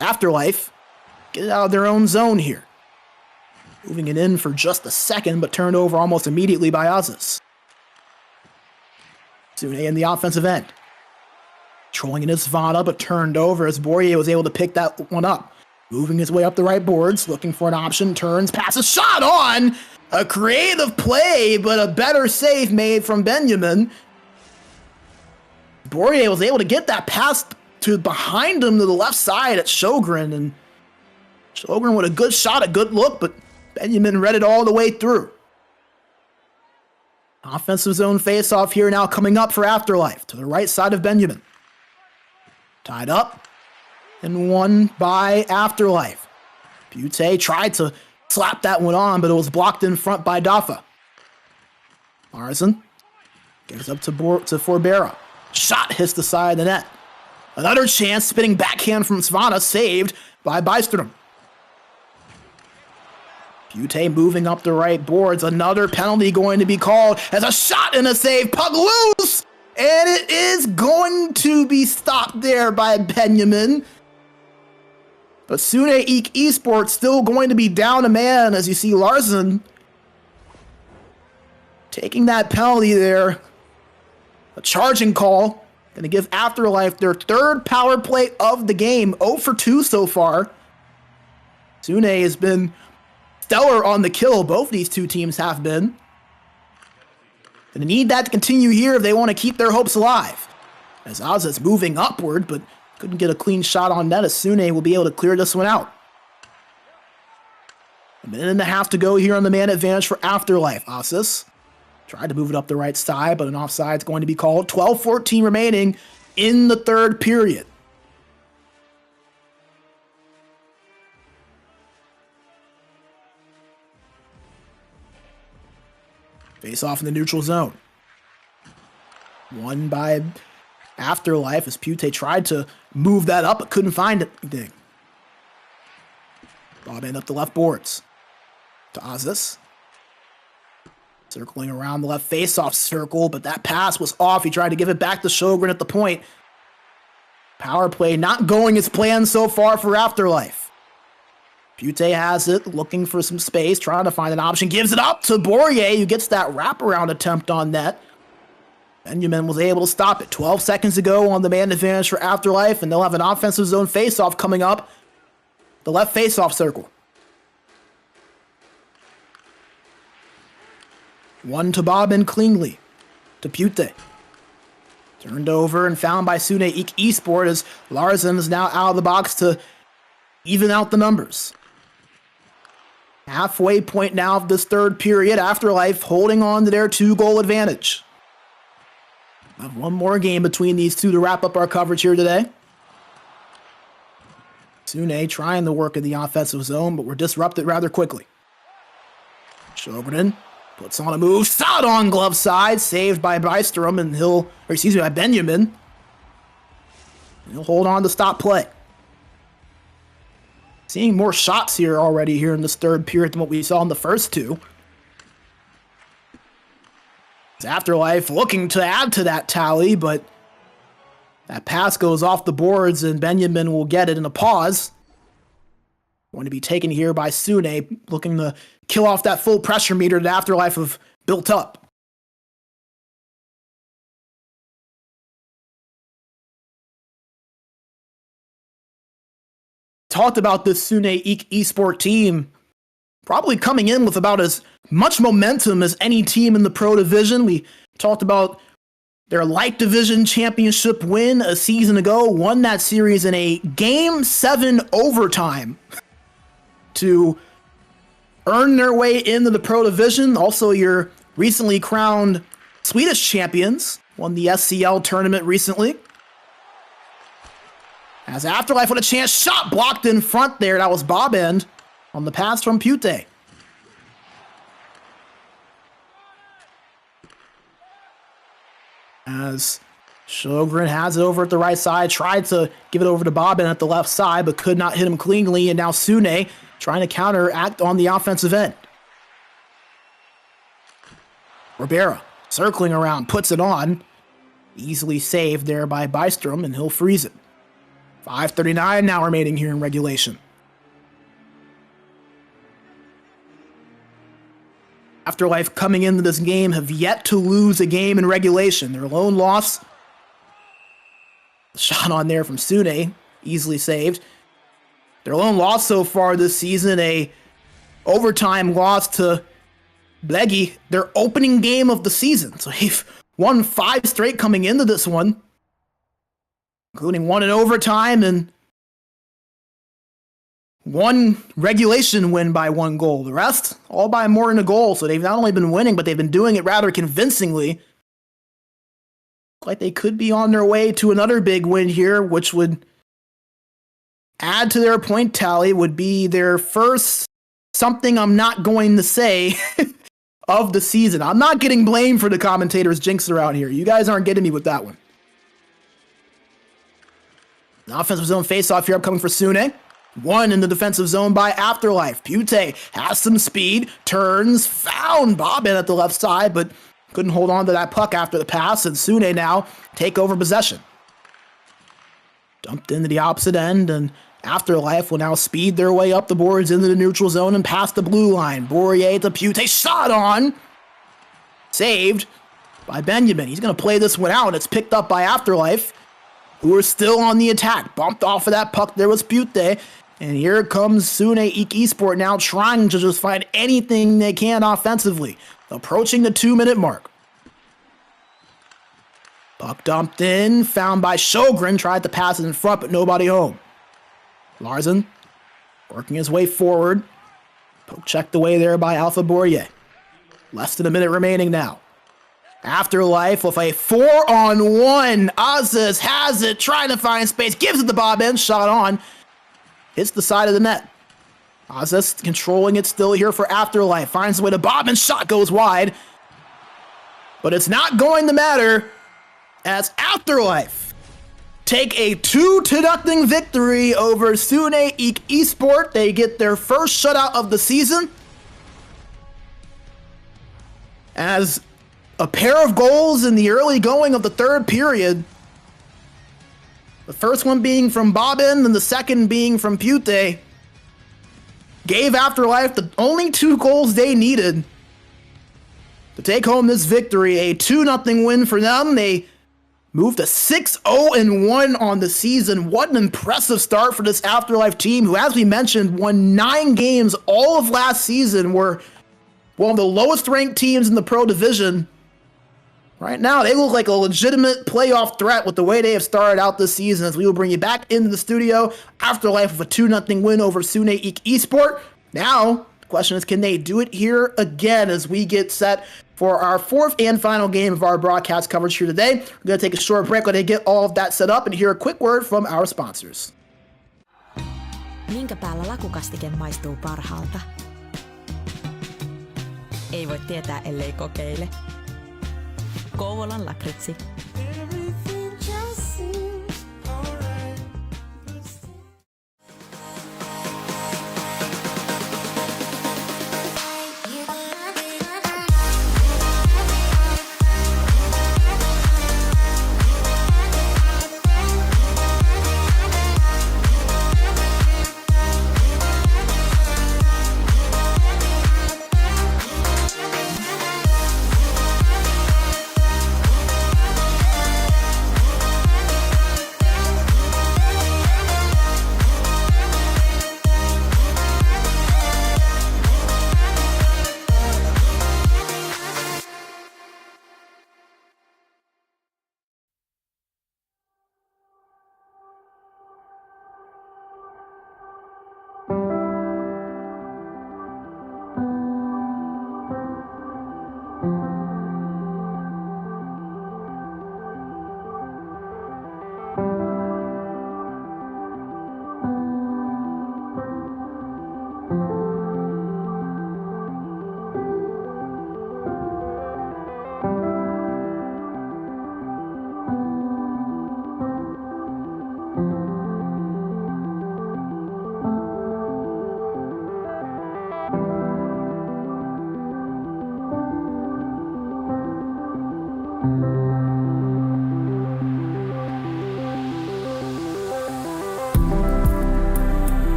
Afterlife get it out of their own zone here. Moving it in for just a second, but turned over almost immediately by Azis. Sunne in the offensive end. Trolling it is Svana, but turned over as Borje was able to pick that one up. Moving his way up the right boards, looking for an option, turns, passes, shot on! A creative play, but a better save made from Benjamin. Borje was able to get that pass to behind him to the left side at Sjogren, and Sjogren with a good shot, a good look, but Benjamin read it all the way through. Offensive zone face-off here now coming up for Afterlife to the right side of Benjamin. Tied up and won by Afterlife. Pute tried to slap that one on, but it was blocked in front by Dafa. Larson gives up to Forbera. Shot hits the side of the net. Another chance, spinning backhand from Svana, saved by Byström. Pute moving up the right boards. Another penalty going to be called as a shot and a save. Puck loose! And it is going to be stopped there by Benjamin. But Sunne IK eSports still going to be down a man as you see Larson taking that penalty there. A charging call. Going to give Afterlife their third power play of the game. 0 for 2 so far. Sunne has been stellar on the kill. Both these two teams have been. Gonna need that to continue here if they want to keep their hopes alive. As Az's moving upward, but couldn't get a clean shot on net as Sunne will be able to clear this one out. A minute and a half to go here on the man advantage for Afterlife. Asis tried to move it up the right side, but an offside is going to be called. 12-14 remaining in the third period. Face off in the neutral zone. Won by Afterlife as Pute tried to move that up but couldn't find anything. Bobbin up the left boards to Azis. Circling around the left face-off circle, but that pass was off. He tried to give it back to Sjogren at the point. Power play not going as planned so far for Afterlife. Pute has it, looking for some space, trying to find an option. Gives it up to Borje, who gets that wraparound attempt on net. Benjamin was able to stop it. 12 seconds to go on the man advantage for Afterlife, and they'll have an offensive zone face-off coming up. The left face-off circle. One to Bobbin cleanly. To Pute. Turned over and found by Sunne IK eSports as Larsen is now out of the box to even out the numbers. Halfway point now of this third period. Afterlife holding on to their 2-goal advantage. We'll have one more game between these two to wrap up our coverage here today. Sunne trying to work in the offensive zone, but we're disrupted rather quickly. Sjogren puts on a move. Shot on glove side. Saved by Byström, and by Benjamin. He'll hold on to stop play. Seeing more shots here already here in this third period than what we saw in the first two. It's Afterlife looking to add to that tally, but that pass goes off the boards and Benjamin will get it in a pause. Going to be taken here by Sunne, looking to kill off that full pressure meter that Afterlife have built up. Talked about this Sunne IK eSport team probably coming in with about as much momentum as any team in the Pro Division. We talked about their Light Division Championship win a season ago, won that series in a Game 7 overtime to earn their way into the Pro Division. Also, your recently crowned Swedish champions won the SCL tournament recently. As Afterlife with a chance, shot blocked in front there. That was Bob End on the pass from Pute. As Sjogren has it over at the right side, tried to give it over to Bobbin at the left side, but could not hit him cleanly, and now Sunne trying to counteract on the offensive end. Ribera circling around, puts it on. Easily saved there by Bystrom, and he'll freeze it. 5:39 now remaining here in regulation. Afterlife coming into this game have yet to lose a game in regulation. Their lone loss, shot on there from Sunne, easily saved. Their lone loss so far this season, a overtime loss to Blegi, their opening game of the season. So they've won 5 straight coming into this one, including 1 in overtime and 1 regulation win by 1 goal. The rest, all by more than a goal. So they've not only been winning, but they've been doing it rather convincingly. Like they could be on their way to another big win here, which would add to their point tally, would be their first something I'm not going to say of the season. I'm not getting blamed for the commentators' jinx around here. You guys aren't getting me with that one. The offensive zone faceoff here upcoming for Sunne. 1 in the defensive zone by Afterlife. Pute has some speed, turns, found Bobbin at the left side, but couldn't hold on to that puck after the pass, and Sunne now take over possession. Dumped into the opposite end, and Afterlife will now speed their way up the boards into the neutral zone and past the blue line. Bourrier to Pute, shot on! Saved by Benjamin. He's going to play this one out. It's picked up by Afterlife, who are still on the attack. Bumped off of that puck there was Pute. And here comes Sunne IK eSports now trying to just find anything they can offensively. Approaching the 2-minute mark. Puck dumped in, found by Sjogren. Tried to pass it in front, but nobody home. Larsen working his way forward. Poke checked away there by Alpha Bourrier. Less than a minute remaining now. Afterlife with a 4-on-1. Aziz has it, trying to find space. Gives it to Bob End, shot on. Hits the side of the net. Aziz controlling it still here for Afterlife. Finds the way to Bob and shot goes wide. But it's not going to matter as Afterlife take a 2-0 victory over Sunne IK eSports. They get their first shutout of the season. As a pair of goals in the early going of the third period. The first one being from Bobbin and the second being from Pute. Gave Afterlife the only 2 goals they needed to take home this victory. A 2-0 win for them. They moved to 6-0-1 on the season. What an impressive start for this Afterlife team, who, as we mentioned, won 9 games all of last season, were one of the lowest ranked teams in the Pro Division. Right now, they look like a legitimate playoff threat with the way they have started out this season, as we will bring you back into the studio. Afterlife with a 2-0 win over Sunne IK eSports. Now, the question is, can they do it here again as we get set for our 4th and final game of our broadcast coverage here today? We're going to take a short break while they get all of that set up and hear a quick word from our sponsors. Minkä päällä lakukastike maistuu parhaalta? Ei voi tietää, ellei kokeile. Kouvolan lakritsi.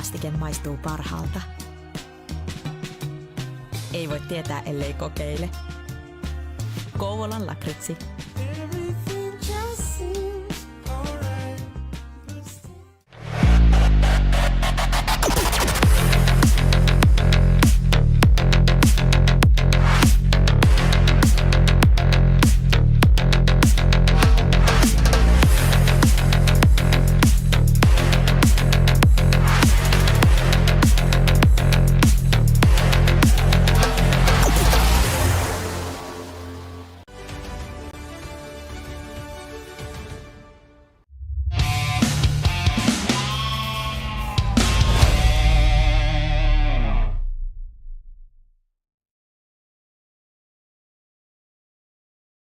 kastike maistuu parhaalta? Ei voi tietää, ellei kokeile. Kouvolan lakritsi.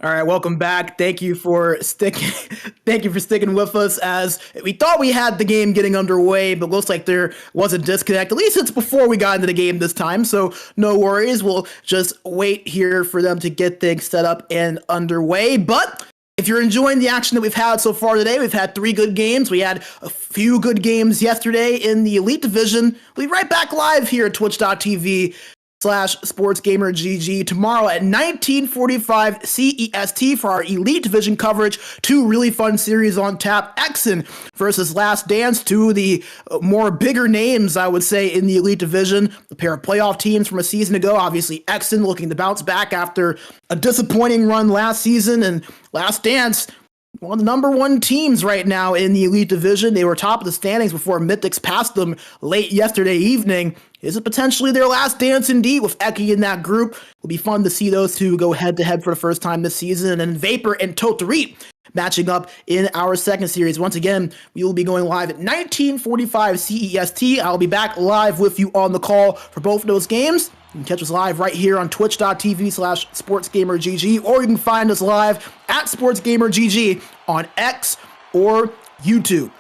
All right, welcome back. Thank you for sticking with us as we thought we had the game getting underway, but looks like there was a disconnect. At least it's before we got into the game this time, so no worries. We'll just wait here for them to get things set up and underway. But if you're enjoying the action that we've had so far today, we've had 3 good games. We had a few good games yesterday in the Elite Division. We'll be right back live here at twitch.tv/SportsGamerGG tomorrow at 19:45 CEST for our Elite Division coverage. 2 really fun series on tap. Exon versus Last Dance, 2 of the more bigger names, I would say, in the Elite Division. A pair of playoff teams from a season ago. Obviously, Exon looking to bounce back after a disappointing run last season, and Last Dance, one of the number 1 teams right now in the Elite Division. They were top of the standings before Mythics passed them late yesterday evening. Is it potentially their last dance indeed with Eki in that group? It'll be fun to see those 2 go head-to-head for the first time this season. And Vapor and Totarit matching up in our second series. Once again, we will be going live at 19:45 CEST. I'll be back live with you on the call for both of those games. You can catch us live right here on twitch.tv/SportsGamerGG, or you can find us live at SportsGamerGG on X or YouTube.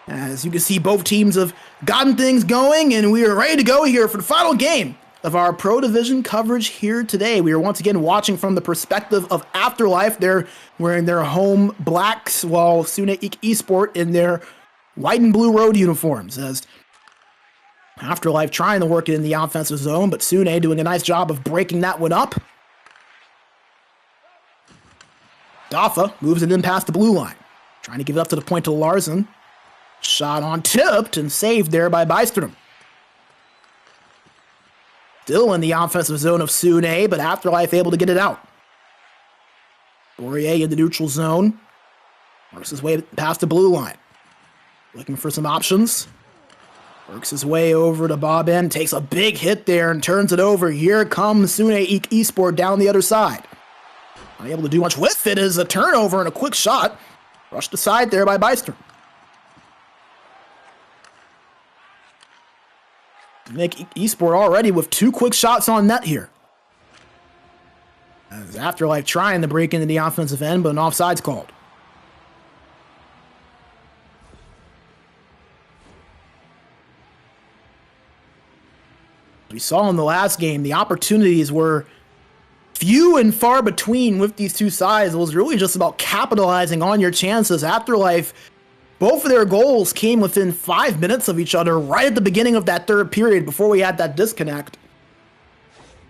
As you can see, both teams have gotten things going, and we are ready to go here for the final game of our Pro Division coverage here today. We are once again watching from the perspective of Afterlife. They're wearing their home blacks, while Sunne IK eSports in their white and blue road uniforms, as Afterlife trying to work it in the offensive zone, but Sunne doing a nice job of breaking that one up. Dafa moves it in past the blue line, trying to give it up to the point to Larsen. Shot on tipped and saved there by Bystrom. Still in the offensive zone of Sunne, but Afterlife able to get it out. Bourier in the neutral zone. Works his way past the blue line. Looking for some options. Works his way over to Bob N. Takes a big hit there and turns it over. Here comes Sunne IK eSports down the other side. Not able to do much with it as a turnover and a quick shot. Rushed aside there by Bystrom. Nick eSports already with 2 quick shots on net here. As Afterlife trying to break into the offensive end, but an offside's called. We saw in the last game, the opportunities were few and far between with these 2 sides. It was really just about capitalizing on your chances. Afterlife, both of their goals came within 5 minutes of each other right at the beginning of that third period before we had that disconnect.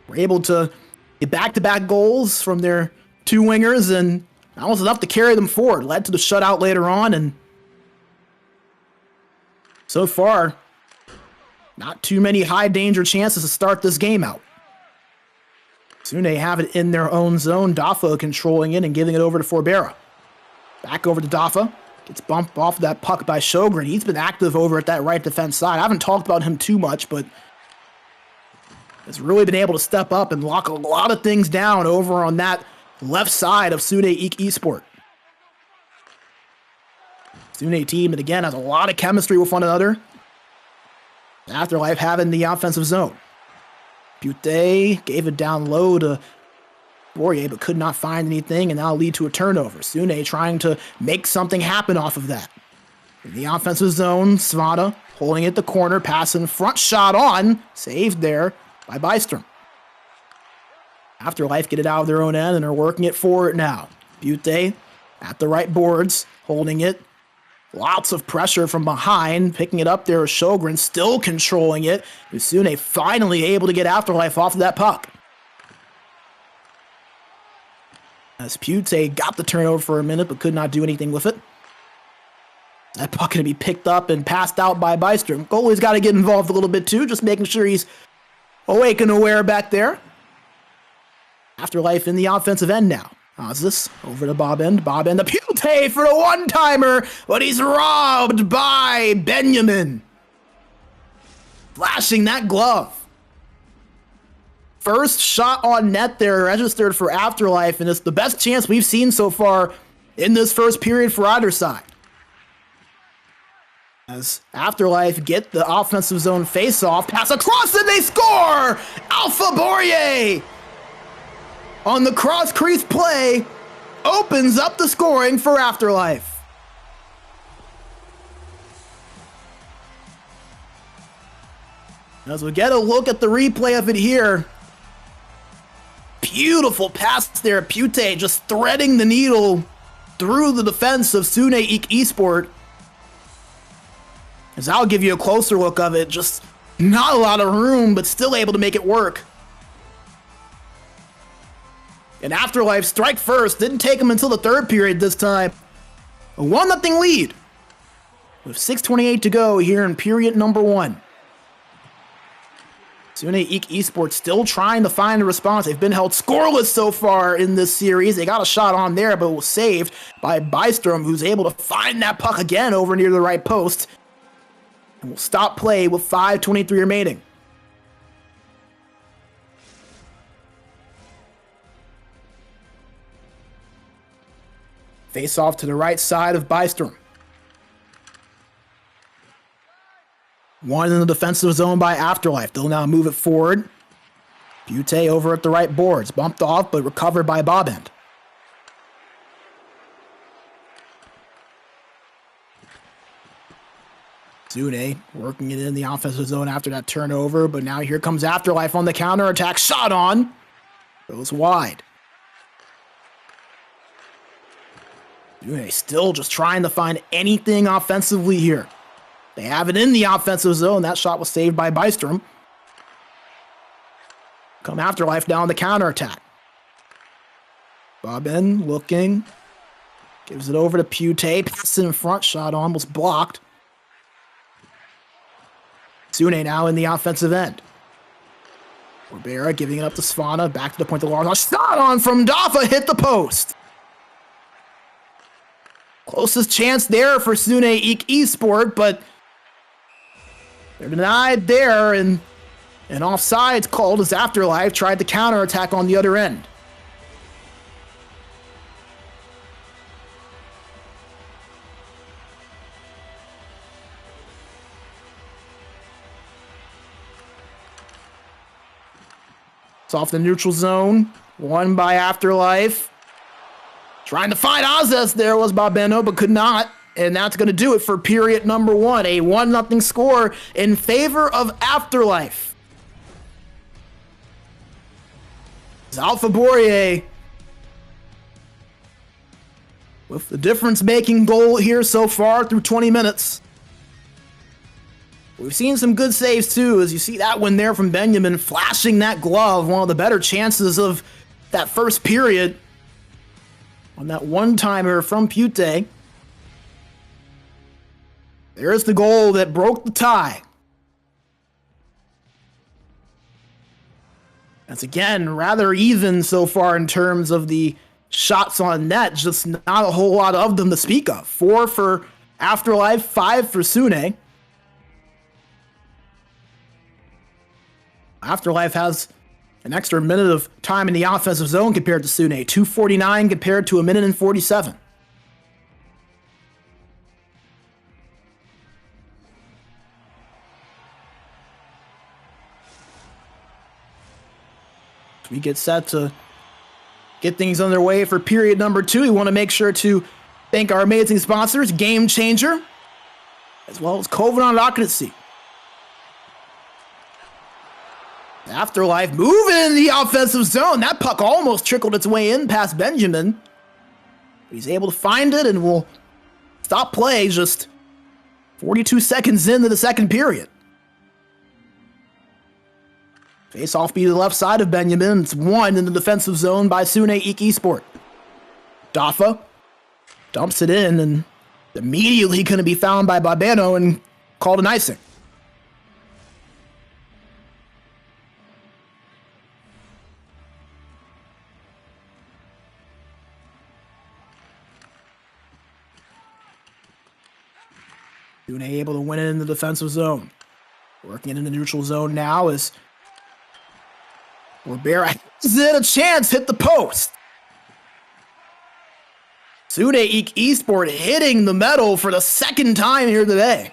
We're able to get back-to-back goals from their 2 wingers, and that was enough to carry them forward. Led to the shutout later on, and so far, not too many high-danger chances to start this game out. Soon they have it in their own zone. Dafa controlling it and giving it over to Forbera. Back over to Dafa. Gets bumped off that puck by Sjogren. He's been active over at that right defense side. I haven't talked about him too much, but has really been able to step up and lock a lot of things down over on that left side of Sunne IK eSports. Sunne team, and again, has a lot of chemistry with one another. Afterlife having the offensive zone. Butte gave it down low to Bourier, but could not find anything, and that'll lead to a turnover. Sunne trying to make something happen off of that. In the offensive zone, Svada holding it the corner, passing front shot on, saved there by Bystrom. Afterlife get it out of their own end and are working it forward now. Butte at the right boards, holding it. Lots of pressure from behind. Picking it up there is Sjogren, still controlling it. Sunne finally able to get Afterlife off of that puck. As Pute got the turnover for a minute, but could not do anything with it. That puck going to be picked up and passed out by Byström. Goalie's got to get involved a little bit too, just making sure he's awake and aware back there. Afterlife in the offensive end now. Ozis over to Bob-End. Bob-End to Pute for the one-timer, but he's robbed by Benjamin. Flashing that glove. First shot on net there registered for Afterlife, and it's the best chance we've seen so far in this first period for either side. As Afterlife get the offensive zone face-off, pass across and they score! Alpha Borje on the cross-crease play opens up the scoring for Afterlife. As we get a look at the replay of it here, beautiful pass there. Pute just threading the needle through the defense of Sunne IK eSports. As I'll give you a closer look of it, just not a lot of room, but still able to make it work. And Afterlife strike first, didn't take him until the third period this time. A 1-0 lead with 6:28 to go here in period number 1. Sunne IK eSports still trying to find a response. They've been held scoreless so far in this series. They got a shot on there, but was saved by Byström, who's able to find that puck again over near the right post. And will stop play with 5:23 remaining. Face off to the right side of Byström. One in the defensive zone by Afterlife. They'll now move it forward. Pute over at the right boards. Bumped off, but recovered by Bob-End. Sunne working it in the offensive zone after that turnover, but now here comes Afterlife on the counterattack. Shot on. Goes wide. Sunne still just trying to find anything offensively here. They have it in the offensive zone. That shot was saved by Byström. Come Afterlife down the counterattack. Bob-End looking. Gives it over to Pute. Pass in front. Shot on. Was blocked. Sunne now in the offensive end. Corbera giving it up to Svana. Back to the point of Lars. Shot on from Dafa. Hit the post. Closest chance there for Sunne IK eSports, but they're denied there, and an offsides called as Afterlife tried to counterattack on the other end. It's off the neutral zone. Won by Afterlife. Trying to find Ozis there was Babeno, but could not. And that's going to do it for period number 1. A 1-0 score in favor of Afterlife. Alpha Borje with the difference-making goal here so far through 20 minutes. We've seen some good saves too, as you see that one there from Benjamin flashing that glove. One of the better chances of that first period on that one-timer from Pute. There's the goal that broke the tie. That's again rather even so far in terms of the shots on net, just not a whole lot of them to speak of. 4 for Afterlife, 5 for Sunne. Afterlife has an extra minute of time in the offensive zone compared to Sunne. 2:49 compared to 1:47. We get set to get things underway for period number 2. We want to make sure to thank our amazing sponsors, Game Changer, as well as Covenant Occupancy. Afterlife moving in the offensive zone. That puck almost trickled its way in past Benjamin. He's able to find it and will stop play just 42 seconds into the second period. Face off be to the left side of Benjamin. It's one in the defensive zone by Sunne IK eSports. Dafa dumps it in and immediately going to be found by Barbano and called an icing. Sunne able to win it in the defensive zone. Working it in the neutral zone now is Rivera has a chance, hit the post. Sunne IK eSports hitting the metal for the second time here today.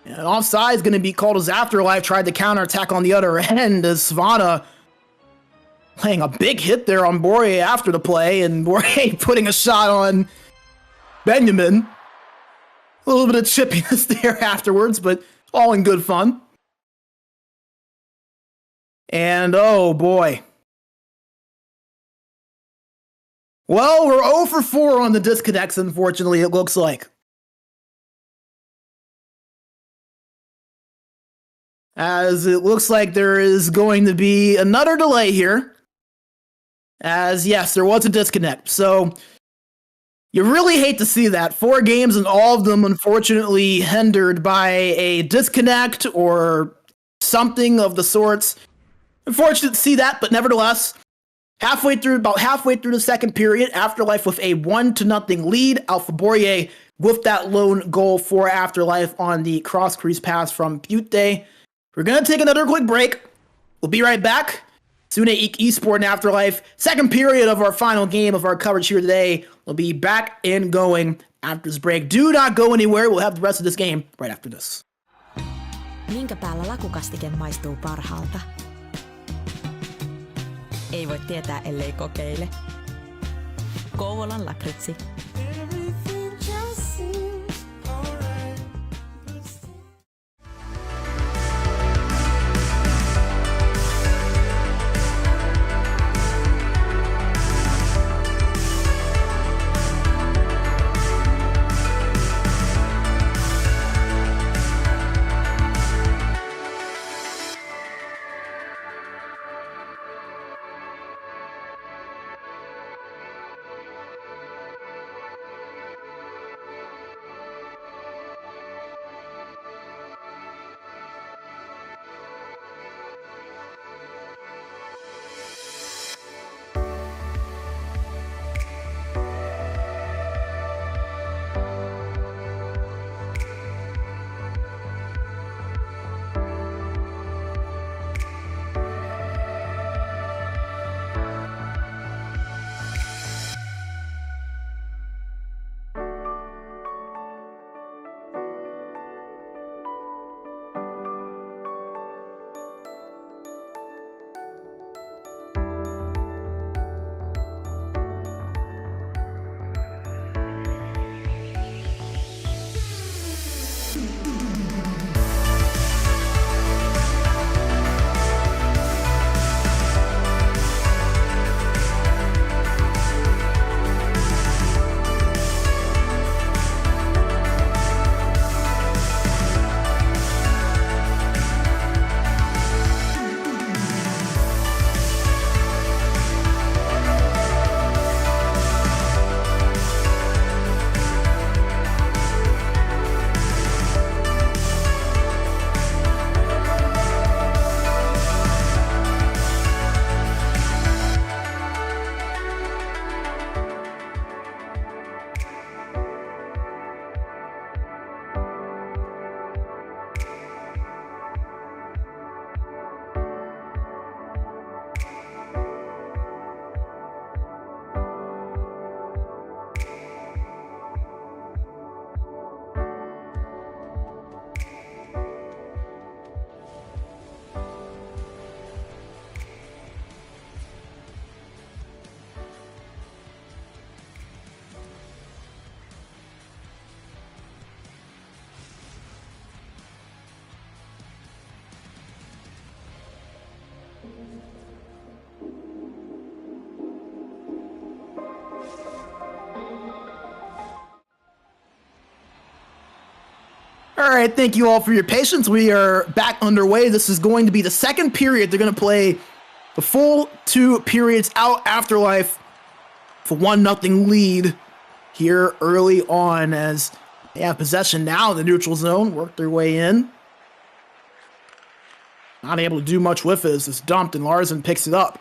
And offside is going to be called as Afterlife tried to counterattack on the other end as Savannah playing a big hit there on Borje after the play, and Borje putting a shot on Benjamin. A little bit of chippiness there afterwards, but all in good fun. And oh boy. Well, we're 0 for 4 on the disconnects, unfortunately, it looks like. As it looks like there is going to be another delay here. As yes, there was a disconnect. So you really hate to see that. 4 games and all of them unfortunately hindered by a disconnect or something of the sorts. Unfortunate to see that, but nevertheless, about halfway through the second period, Afterlife with a 1-0 lead. Alpha Borje with that lone goal for Afterlife on the cross crease pass from Pute. We're going to take another quick break. We'll be right back. Sunne IK eSports and Afterlife. Second period of our final game of our coverage here today. We'll be back and going after this break. Do not go anywhere. We'll have the rest of this game right after this. Minkä päällä lakukastike maistuu parhaalta? Ei voi tietää, ellei kokeile. Kouvolan lakritsi. All right, thank you all for your patience. We are back underway. This is going to be the second period. They're going to play the full 2 periods out. Afterlife for 1-0 lead here early on as they have possession now in the neutral zone. Work their way in. Not able to do much with it as it's dumped and Larsen picks it up.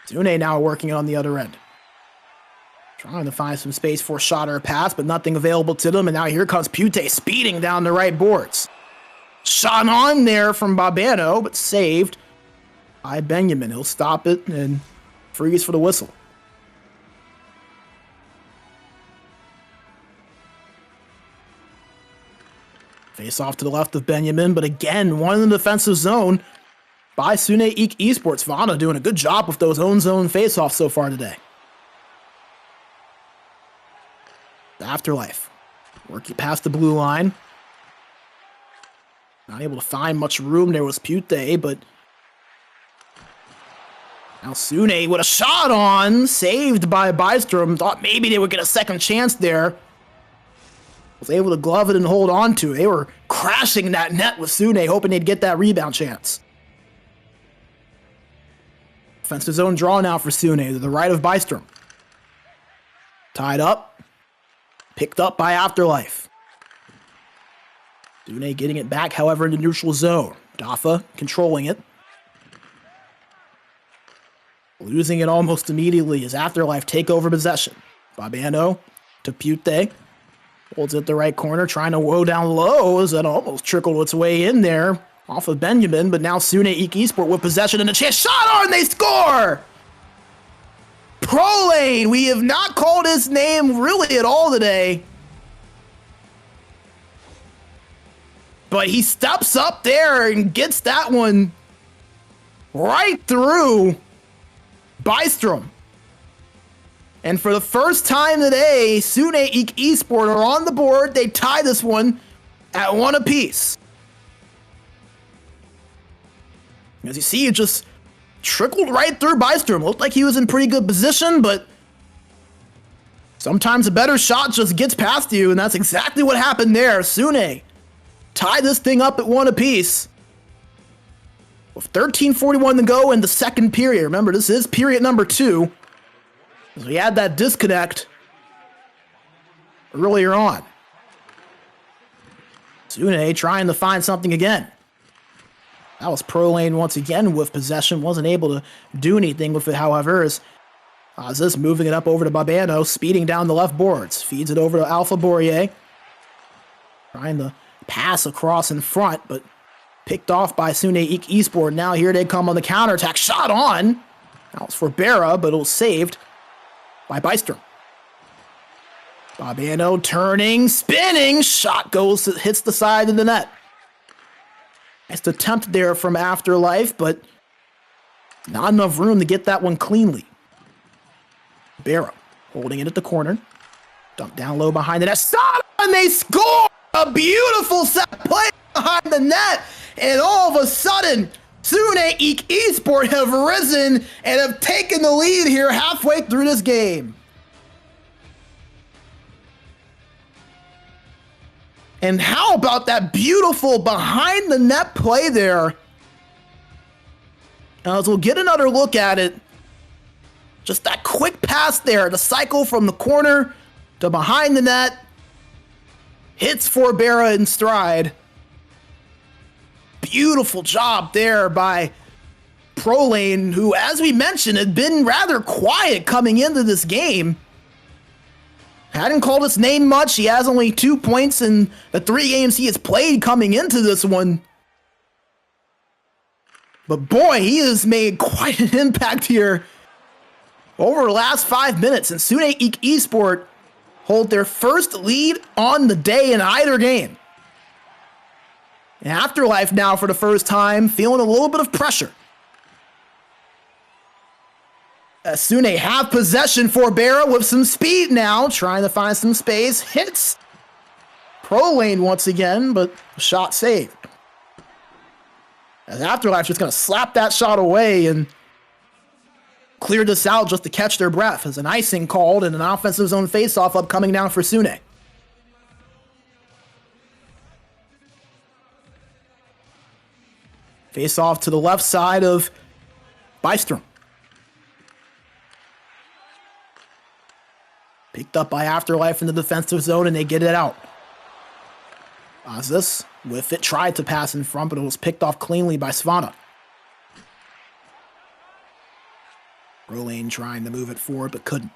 Sunne now working it on the other end. Trying to find some space for a shot or a pass, but nothing available to them. And now here comes Pute speeding down the right boards. Shot on there from Babano, but saved by Benjamin. He'll stop it and freeze for the whistle. Face off to the left of Benjamin, but again, one in the defensive zone by Sunne IK eSports. Vana doing a good job with those own zone face-offs so far today. Afterlife. Working past the blue line. Not able to find much room. There was Pute, but now Sunne with a shot on. Saved by Bystrom. Thought maybe they would get a second chance there. Was able to glove it and hold on to it. They were crashing that net with Sunne, hoping they'd get that rebound chance. Offensive zone draw now for Sunne to the right of Bystrom. Tied up. Picked up by Afterlife. Sunne getting it back, however, in the neutral zone. Dafa controlling it. Losing it almost immediately as Afterlife take over possession. Babano to Pute. Holds it at the right corner, trying to woe down low as that almost trickled its way in there off of Benjamin, but now Sunne IK eSport with possession and a chance. Shot on, they score! Pro Lane, we have not called his name really at all today. But he steps up there and gets that one right through Bystrom. And for the first time today, Sunne IK eSport are on the board. They tie this one at 1 apiece. As you see, it just trickled right through Bystrom. Looked like he was in pretty good position, but sometimes a better shot just gets past you, and that's exactly what happened there. Sunne tied this thing up at 1 apiece with 13:41 to go in the second period. Remember, this is period number 2. As we had that disconnect earlier on. Sunne trying to find something again. That was Pro Lane once again with possession. Wasn't able to do anything with it, however, as this moving it up over to Babano, speeding down the left boards. Feeds it over to Alpha Bourier. Trying to pass across in front, but picked off by Sunne IK eSport. Now here they come on the counterattack. Shot on. That was for Berra, but it was saved by Bystrom. Babano turning, spinning. Shot goes, hits the side of the net. Nice attempt there from Afterlife, but not enough room to get that one cleanly. Berra holding it at the corner. Dump down low behind the net. Shot and they score! A beautiful set play behind the net. And all of a sudden, Sunne IK eSport have risen and have taken the lead here halfway through this game. And how about that beautiful behind the net play there? As we'll get another look at it. Just that quick pass there, the cycle from the corner to behind the net. Hits for Berra in stride. Beautiful job there by Pro Lane, who, as we mentioned, had been rather quiet coming into this game. Hadn't called his name much. He has only 2 points in the 3 games he has played coming into this one. But boy, he has made quite an impact here over the last 5 minutes. And Sunne IK eSport hold their first lead on the day in either game. And Afterlife now, for the first time, feeling a little bit of pressure. Sunne have possession for Berra with some speed now, trying to find some space. Hits Pro Lane once again, but shot saved. As Afterlife's just going to slap that shot away and clear this out just to catch their breath as an icing called and an offensive zone faceoff upcoming now for Sunne. Face off to the left side of Bystrom. Picked up by Afterlife in the defensive zone, and they get it out. Azis with it, tried to pass in front, but it was picked off cleanly by Svana. Rolane trying to move it forward, but couldn't.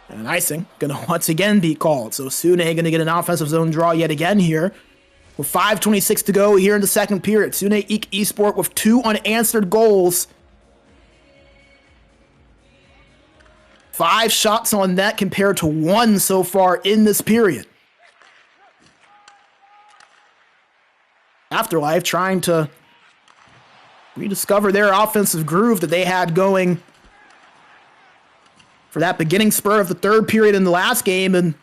And an icing gonna once again be called. So Sunne gonna get an offensive zone draw yet again here. With 5:26 to go here in the second period. Sunne IK eSport with 2 unanswered goals. 5 shots on net compared to 1 so far in this period. Afterlife trying to rediscover their offensive groove that they had going for that beginning spur of the third period in the last game and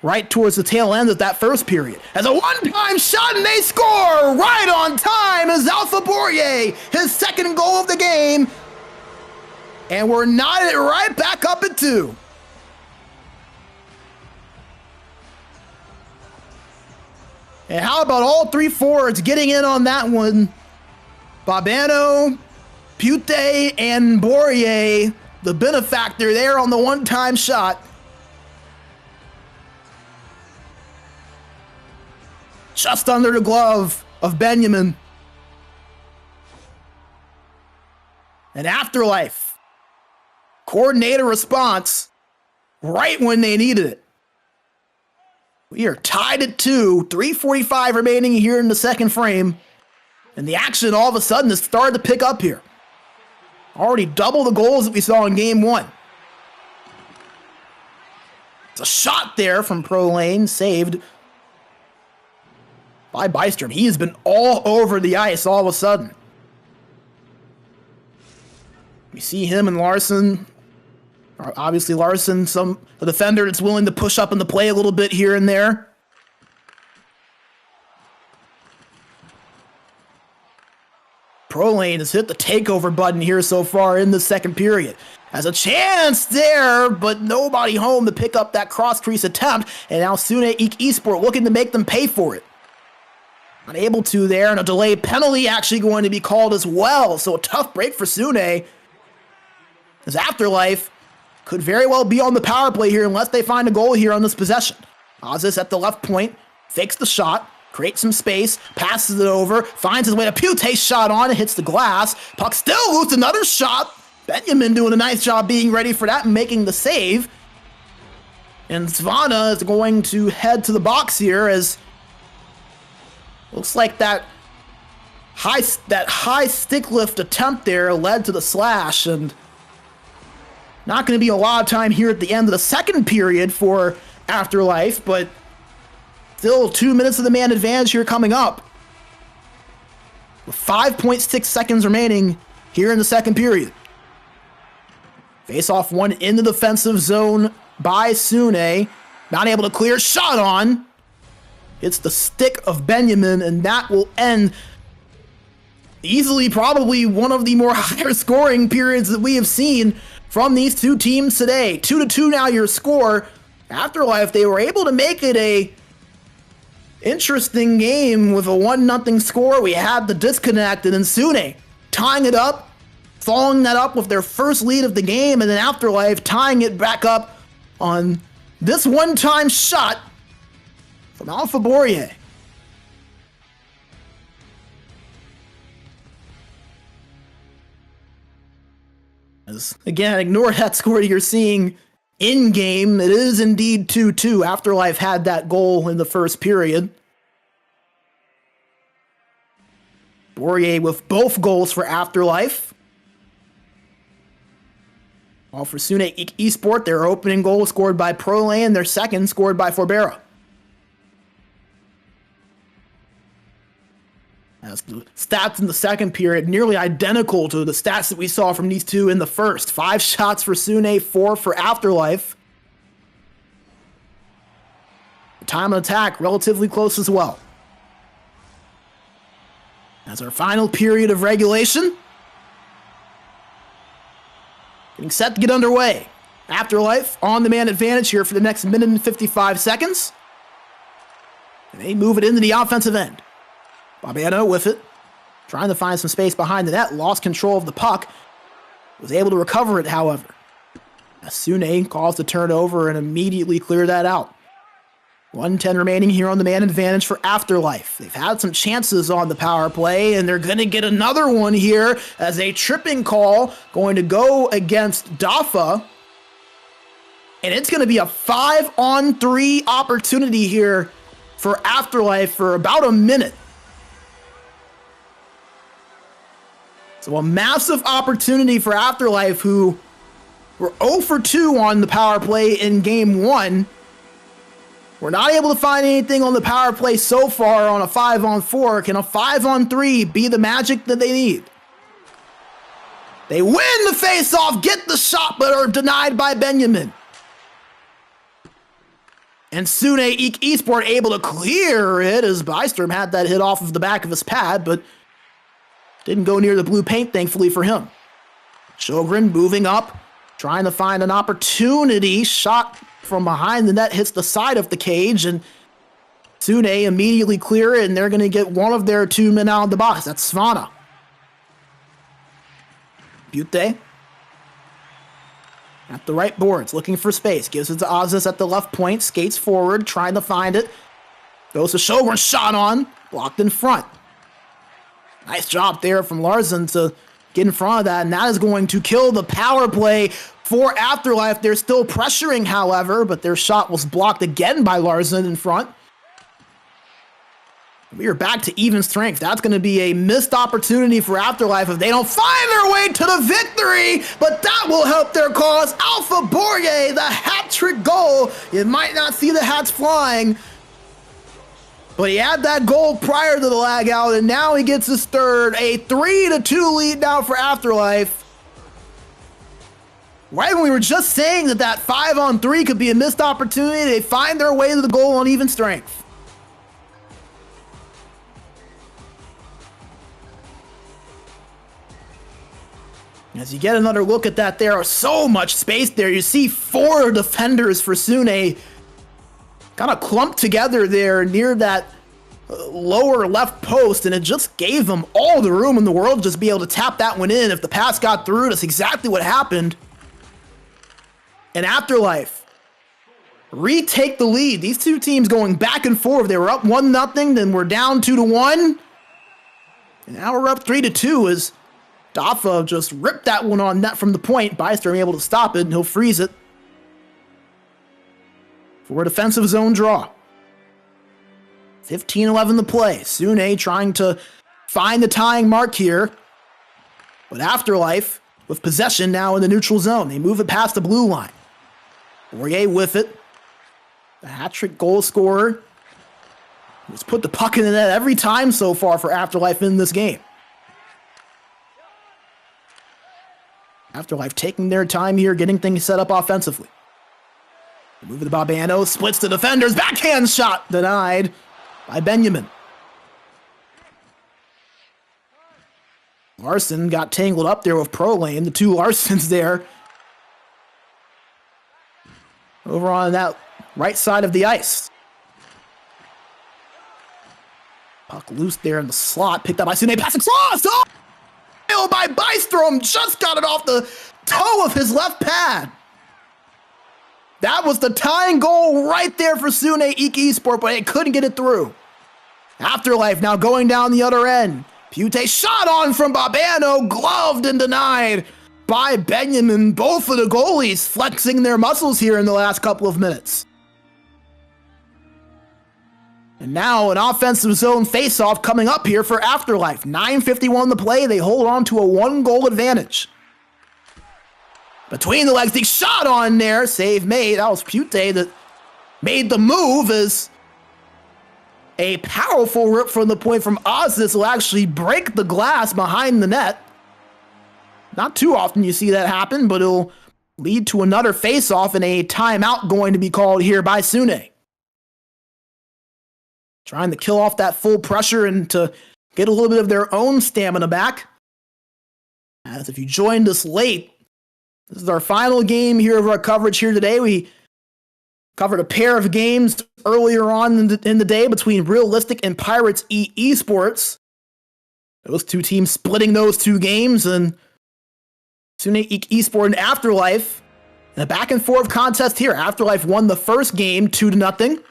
right towards the tail end of that first period. As a one-time shot and they score right on time as Alpha Bourrier, his second goal of the game. And we're knotted right back up at 2. And how about all 3 forwards getting in on that one? Babano, Pute, and Bourrier, the benefactor there on the one-time shot. Just under the glove of Benjamin. And Afterlife, coordinate a response right when they needed it. We are tied at 2, 3:45 remaining here in the second frame. And the action all of a sudden has started to pick up here. Already double the goals that we saw in game 1. It's a shot there from Pro Lane, saved by Bystrom. He has been all over the ice all of a sudden. We see him and Larson. Obviously Larson, a defender that's willing to push up in the play a little bit here and there. Pro Lane has hit the takeover button here so far in the second period. Has a chance there, but nobody home to pick up that cross-crease attempt. And now Sunne IK eSport looking to make them pay for it. Unable to there, and a delay penalty actually going to be called as well. So a tough break for Sunne. As Afterlife could very well be on the power play here unless they find a goal here on this possession. Azis at the left point, fakes the shot, creates some space, passes it over, finds his way to Pute's shot on, hits the glass. Puck still loose, another shot. Benjamin doing a nice job being ready for that and making the save. And Svana is going to head to the box here as looks like that high stick lift attempt there led to the slash, and not going to be a lot of time here at the end of the second period for Afterlife, but still 2 minutes of the man advantage here coming up. With 5.6 seconds remaining here in the second period. Face off one in the defensive zone by Sunne. Not able to clear, shot on. It's the stick of Benjamin, and that will end easily probably one of the more higher scoring periods that we have seen from these two teams today. 2-2 now your score. Afterlife, they were able to make it a interesting game with a 1-0 score. We had the disconnect, and then Sunne tying it up, following that up with their first lead of the game, and then Afterlife tying it back up on this one-time shot from Alpha Bourrier. Again, ignore that score you're seeing in-game. It is indeed 2-2. Afterlife had that goal in the first period. Bourrier with both goals for Afterlife. While for Sunne IK eSport, their opening goal scored by Pro Lane, their second scored by Forbera. As the stats in the second period nearly identical to the stats that we saw from these two in the first. 5 shots for Sunne, 4 for Afterlife. Time of attack relatively close as well. As our final period of regulation getting set to get underway. Afterlife on the man advantage here for the next minute and 55 seconds. And they move it into the offensive end. Barbano with it. Trying to find some space behind the net. Lost control of the puck. Was able to recover it, however. Sunne calls the turnover and immediately clear that out. 1:10 remaining here on the man advantage for Afterlife. They've had some chances on the power play, and they're going to get another one here as a tripping call going to go against Dafa. And it's going to be a 5-on-3 opportunity here for Afterlife for about a minute. So a massive opportunity for Afterlife, who were 0 for 2 on the power play in game 1. We're not able to find anything on the power play so far on a 5-on-4. Can a 5-on-3 be the magic that they need? They win the face-off, get the shot, but are denied by Benjamin. And Sunne IK eSports able to clear it as Byström had that hit off of the back of his pad, but didn't go near the blue paint, thankfully for him. Sjogren moving up, trying to find an opportunity. Shot from behind the net hits the side of the cage, and Sunne immediately clear it, and they're going to get one of their 2 men out of the box. That's Svana. Butte at the right boards, looking for space. Gives it to Ozis at the left point. Skates forward, trying to find it. Goes to Sjogren, shot on. Blocked in front. Nice job there from Larson to get in front of that, and that is going to kill the power play for Afterlife. They're still pressuring, however, but their shot was blocked again by Larson in front. We are back to even strength. That's going to be a missed opportunity for Afterlife if they don't find their way to the victory, but that will help their cause. Alpha Borge, the hat-trick goal. You might not see the hats flying, but he had that goal prior to the lag out, and now he gets his third. A 3-2 lead now for Afterlife. Right when we were just saying that that 5-on-3 could be a missed opportunity, they find their way to the goal on even strength. As you get another look at that, there is so much space there. You see 4 defenders for Sunne kind of clumped together there near that lower left post, and it just gave them all the room in the world to just be able to tap that one in. If the pass got through, that's exactly what happened. And Afterlife retake the lead. These two teams going back and forth. They were up 1-0, then we're down 2-1. And now we're up 3-2 as Dafa just ripped that one on net from the point. Byström able to stop it, and he'll freeze it for a defensive zone draw. 15-11 to play. Sunne trying to find the tying mark here. But Afterlife with possession now in the neutral zone. They move it past the blue line. Poirier with it. The hat-trick goal scorer. He's put the puck in the net every time so far for Afterlife in this game. Afterlife taking their time here, getting things set up offensively. Move it to Barbano, splits the defenders, backhand shot denied by Benjamin. Larson got tangled up there with Prolane, the 2 Larsons there. Over on that right side of the ice. Puck loose there in the slot, picked up by Sunne, passing cross! Oh! By Byström, just got it off the toe of his left pad. That was the tying goal right there for Sunne IK eSports, but it couldn't get it through. Afterlife now going down the other end. Butte shot on from Barbano, gloved and denied by Benjamin. Both of the goalies flexing their muscles here in the last couple of minutes. And now an offensive zone faceoff coming up here for Afterlife. 9:51 to play. They hold on to a 1-goal advantage. Between the legs, the shot on there. Save made. That was Butte that made the move as a powerful rip from the point from Ozis will actually break the glass behind the net. Not too often you see that happen, but it'll lead to another faceoff and a timeout going to be called here by Sunne. Trying to kill off that full pressure and to get a little bit of their own stamina back. As if you joined us late, this is our final game here of our coverage here today. We Covered a pair of games earlier on in the day between Realistic and Pirates eSports. Those two teams splitting those two games, and Sunne IK eSport and Afterlife in a back and forth contest here. Afterlife won the first game 2-0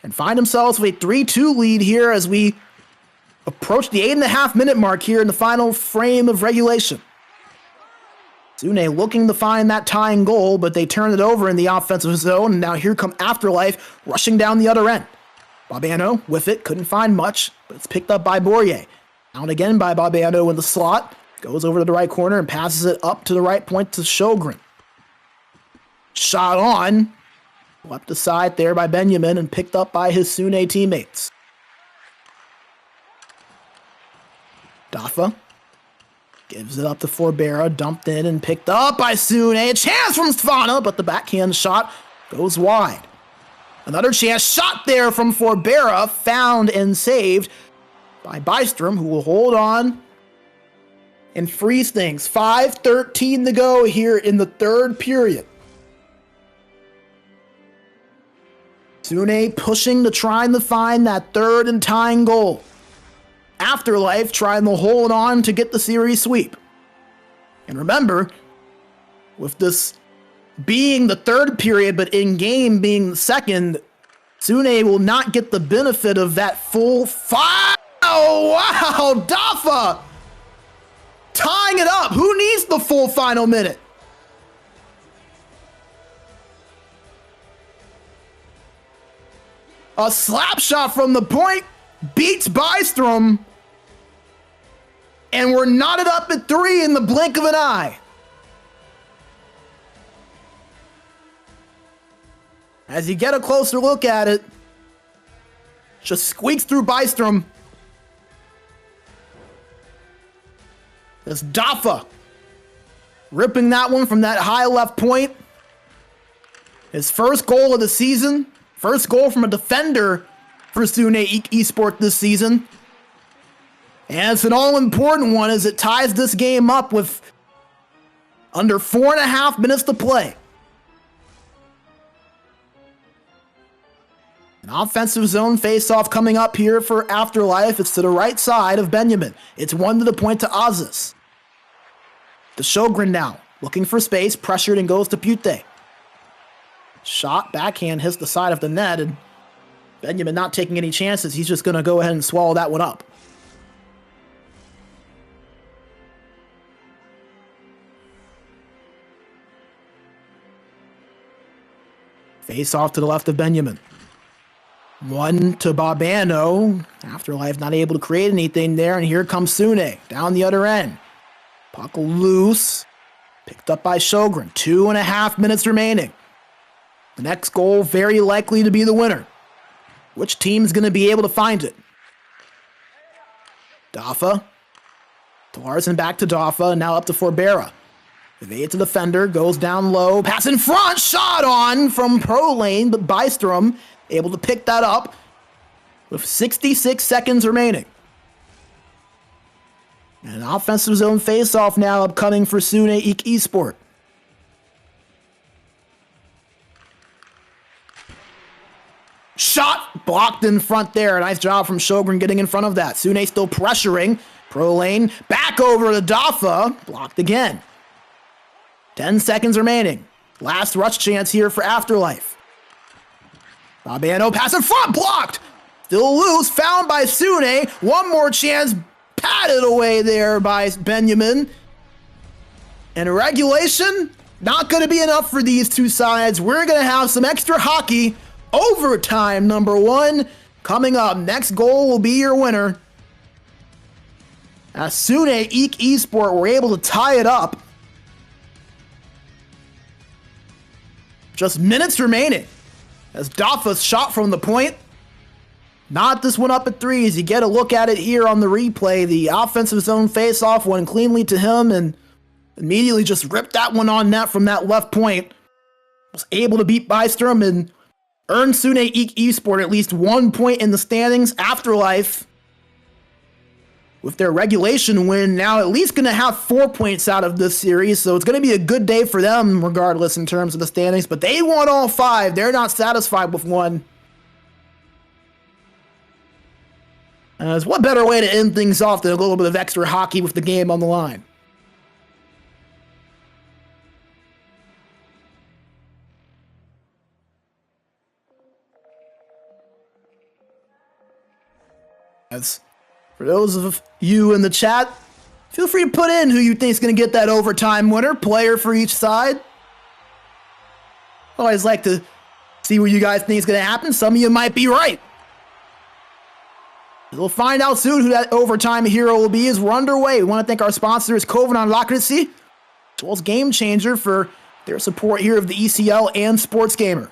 and find themselves with a 3-2 lead here as we approach the 8.5 minute mark here in the final frame of regulation. Sunne looking to find that tying goal, but they turn it over in the offensive zone, and now here come Afterlife rushing down the other end. Barbano with it, couldn't find much, but it's picked up by Bourrier. Down again by Barbano in the slot, goes over to the right corner and passes it up to the right point to Sjogren. Shot on, left aside there by Benjamin and picked up by his Sunne teammates. Dafa gives it up to Forbera, dumped in and picked up by Sunne. A chance from Svana, but the backhand shot goes wide. Another chance shot there from Forbera, found and saved by Bystrom, who will hold on and freeze things. 5:13 to go here in the third period. Sunne pushing to trying to find that third and tying goal. Afterlife trying to hold on to get the series sweep. And remember, with this being the third period, but in-game being the second, Sunne will not get the benefit of that full five. Oh, wow, Dafa tying it up. Who needs the full final minute? A slap shot from the point beats Bystrom, and we're knotted up at 3 in the blink of an eye. As you get a closer look at it, just squeaks through Bystrom. It's Dafa ripping that one from that high left point. His first goal of the season. First goal from a defender for Sunne IK eSport this season. And it's an all-important one as it ties this game up with under 4.5 minutes to play. An offensive zone face-off coming up here for Afterlife. It's to the right side of Benjamin. It's one to the point to Aziz. To Sjogren now, looking for space, pressured and goes to Pute. Shot, backhand, hits the side of the net, and Benjamin not taking any chances. He's just going to go ahead and swallow that one up. Face off to the left of Benjamin. One to Barbano. Afterlife not able to create anything there, and here comes Sunne down the other end. Puck loose. Picked up by Sjogren. 2.5 minutes remaining. The next goal very likely to be the winner. Which team's going to be able to find it? Dafa. To Larson, back to Dafa, now up to Forbera. Evade to the defender, goes down low, pass in front, shot on from pro lane, but Bystrom able to pick that up with 66 seconds remaining. And an offensive zone face-off now upcoming for Sunne IK eSport. Shot blocked in front there. Nice job from Sjogren getting in front of that. Sunne still pressuring. Pro lane, back over to Dafa. Blocked again. 10 seconds remaining. Last rush chance here for Afterlife. Barbano pass in front, blocked. Still loose, found by Sunne. One more chance, patted away there by Benjamin. And regulation, not going to be enough for these two sides. We're going to have some extra hockey. Overtime number 1 coming up. Next goal will be your winner. As Sunne IK eSport were able to tie it up. Just minutes remaining. As Dafa's shot from the point. Not this one up at 3 as you get a look at it here on the replay. The offensive zone face-off went cleanly to him and immediately just ripped that one on net from that left point. Was able to beat Bystrom and earn Sunne IK eSport at least 1 point in the standings. Afterlife with their regulation win, now at least going to have 4 points out of this series, so it's going to be a good day for them regardless in terms of the standings, but they won all 5. They're not satisfied with 1. There's what better way to end things off than a little bit of extra hockey with the game on the line. As for those of you in the chat, feel free to put in who you think is going to get that overtime winner, player for each side. I always like to see what you guys think is going to happen. Some of you might be right. We'll find out soon who that overtime hero will be as we're underway. We want to thank our sponsors, Covenant Locracy, as well as Game Changer for their support here of the ECL and SportsGamer.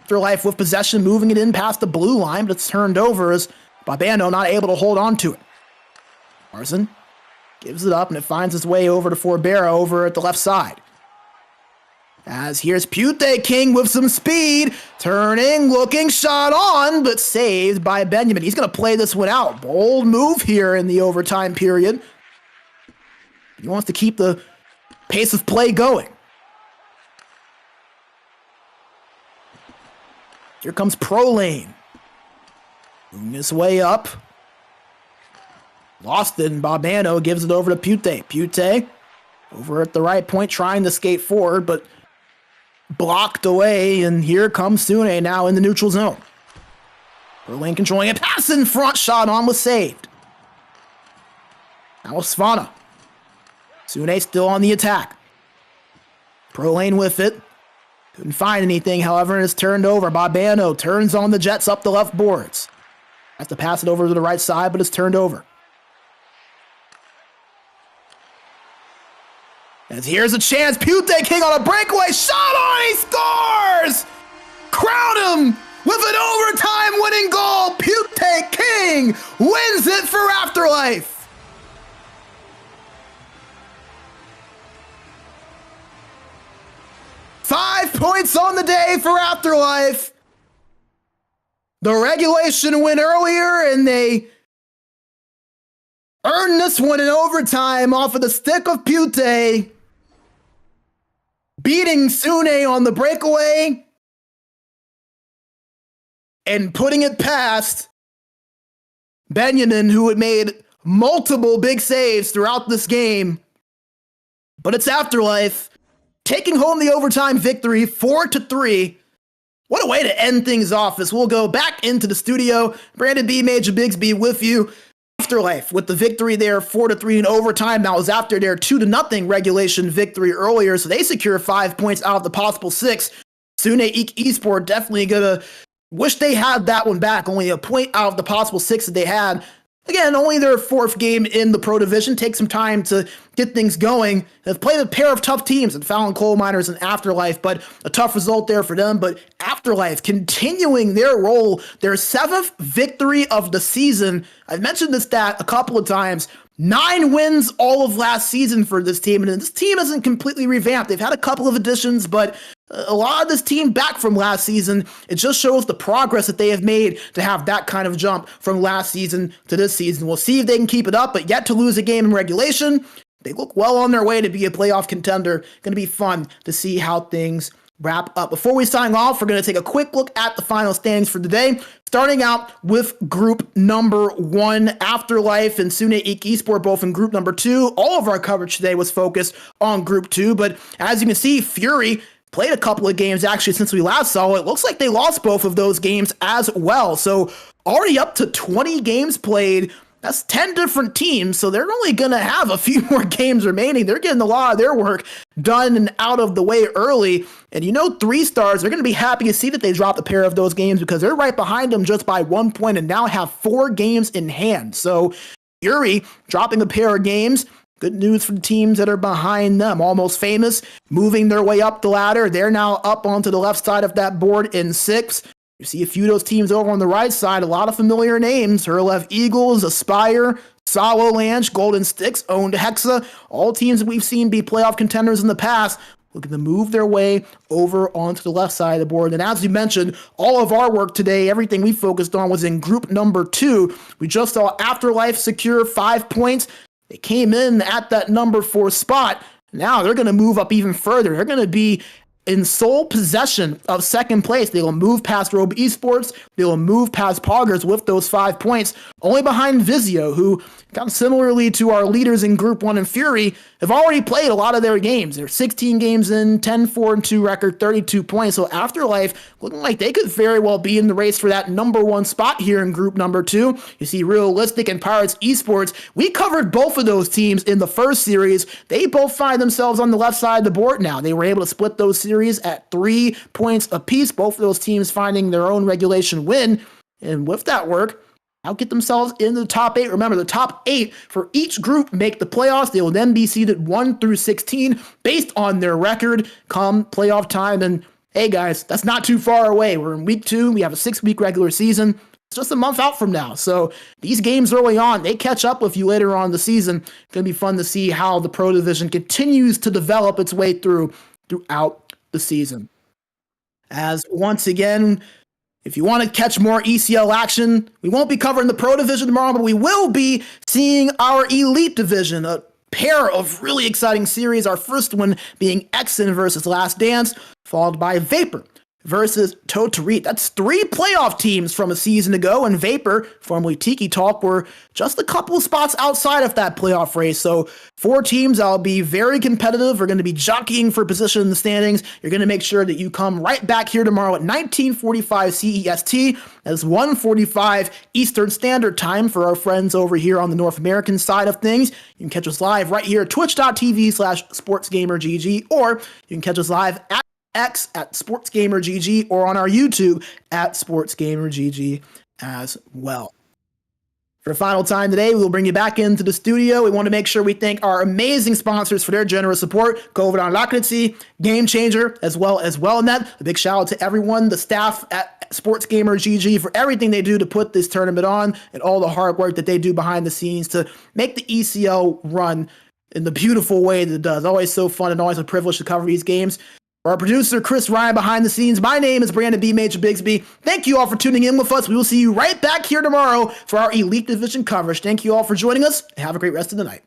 Afterlife with possession, moving it in past the blue line, but it's turned over as Babano not able to hold on to it. Larson gives it up, and it finds its way over to Forbera over at the left side. As here's Pute King with some speed, turning, looking, shot on, but saved by Benjamin. He's going to play this one out. Bold move here in the overtime period. He wants to keep the pace of play going. Here comes Pro Lane. Moving his way up. Lost it, and Babano gives it over to Pute. Pute over at the right point, trying to skate forward, but blocked away, and here comes Sunne now in the neutral zone. Berlin controlling it, pass in front, shot on was saved. Now Svana. Sunne still on the attack. Pro Lane with it. Couldn't find anything, however, and it's turned over. Babano turns on the Jets up the left boards. Has to pass it over to the right side, but it's turned over. As here's a chance, Pute King on a breakaway, shot on, he scores! Crown him with an overtime winning goal. Pute King wins it for Afterlife. Five points on the day for Afterlife. The regulation win earlier, and they earned this one in overtime off of the stick of Pute, beating Sunne on the breakaway and putting it past Benjamin, who had made multiple big saves throughout this game. But it's Afterlife taking home the overtime victory, 4-3. What a way to end things off as we'll go back into the studio. Brandon B, Major Bigsby with you. Afterlife with the victory there, 4-3 in overtime. That was after their 2-0 regulation victory earlier, so they secure 5 points out of the possible 6. Sunne IK eSports definitely gonna wish they had that one back. Only a point out of the possible 6 that they had. Again, only their 4th game in the Pro Division. Take some time to get things going. They've played a pair of tough teams in Fallon Coal Miners and Afterlife, but a tough result there for them. But Afterlife continuing their role, their 7th victory of the season. I've mentioned this stat a couple of times. 9 wins all of last season for this team, and this team isn't completely revamped. They've had a couple of additions, but a lot of this team back from last season. It just shows the progress that they have made to have that kind of jump from last season to this season. We'll see if they can keep it up, but yet to lose a game in regulation. They look well on their way to be a playoff contender. Going to be fun to see how things wrap up. Before we sign off, we're going to take a quick look at the final standings for today. Starting out with group number 1, Afterlife and Sunne IK eSports both in group number 2. All of our coverage today was focused on group 2, but as you can see, Fury played a couple of games actually since we last saw it. Looks like they lost both of those games as well. So already up to 20 games played. That's 10 different teams, so they're only going to have a few more games remaining. They're getting a lot of their work done and out of the way early. And 3 stars, they're going to be happy to see that they dropped a pair of those games because they're right behind them just by 1 point and now have 4 games in hand. So Fury dropping a pair of games. Good news for the teams that are behind them. Almost Famous moving their way up the ladder. They're now up onto the left side of that board in 6. You see a few of those teams over on the right side, a lot of familiar names. Herlev Eagles, Aspire, Salo Lange, Golden Sticks, Owned Hexa, all teams that we've seen be playoff contenders in the past. looking to move their way over onto the left side of the board. And as you mentioned, all of our work today, everything we focused on was in group number 2. We just saw Afterlife secure 5 points. They came in at that number 4 spot. Now they're going to move up even further. They're going to be in sole possession of second place. They will move past Robe Esports. They will move past Poggers with those 5 points, only behind Vizio, who, kind of similarly to our leaders in Group 1 and Fury, have already played a lot of their games. They're 16 games in, 10-4-2 record, 32 points. So Afterlife looking like they could very well be in the race for that number 1 spot here in Group number 2. You see Realistic and Pirates Esports. We covered both of those teams in the first series. They both find themselves on the left side of the board now. They were able to split those series at 3 points apiece. Both of those teams finding their own regulation win. And with that work, I'll get themselves into the top 8. Remember, the top 8 for each group make the playoffs. They will then be seeded 1 through 16 based on their record come playoff time. And hey, guys, that's not too far away. We're in week 2. We have a 6-week regular season. It's just a month out from now. So these games early on, they catch up with you later on in the season. It's going to be fun to see how the Pro Division continues to develop its way throughout the season. As once again, if you want to catch more ECL action, we won't be covering the Pro Division tomorrow, but we will be seeing our Elite Division, a pair of really exciting series. Our first one being Exen versus Last Dance, followed by Vapor versus Totarit. That's 3 playoff teams from a season ago, and Vapor, formerly Tiki Talk, were just a couple of spots outside of that playoff race. So 4 teams that'll be very competitive. We're going to be jockeying for position in the standings. You're going to make sure that you come right back here tomorrow at 19:45 CEST. That's 1:45 Eastern Standard Time for our friends over here on the North American side of things. You can catch us live right here at twitch.tv/SportsGamerGG, or you can catch us live at X at SportsGamerGG, or on our YouTube at SportsGamerGG as well. For the final time today, we will bring you back into the studio. We want to make sure we thank our amazing sponsors for their generous support. Goverdan Lakritsi, Game Changer, as well as WellNet. A big shout out to everyone, the staff at SportsGamerGG, for everything they do to put this tournament on and all the hard work that they do behind the scenes to make the ECL run in the beautiful way that it does. Always so fun and always a privilege to cover these games. For our producer, Chris Ryan, behind the scenes, my name is Brandon B. Major Bigsby. Thank you all for tuning in with us. We will see you right back here tomorrow for our Elite Division coverage. Thank you all for joining us, and have a great rest of the night.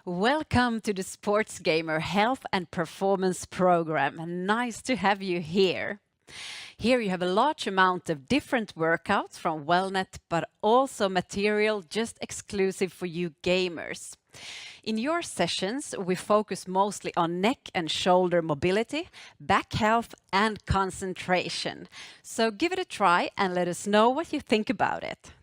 Welcome to the SportsGamer Health and Performance Program. Nice to have you here. Here you have a large amount of different workouts from WellNet, but also material just exclusive for you gamers. In your sessions, we focus mostly on neck and shoulder mobility, back health, and concentration. So give it a try and let us know what you think about it.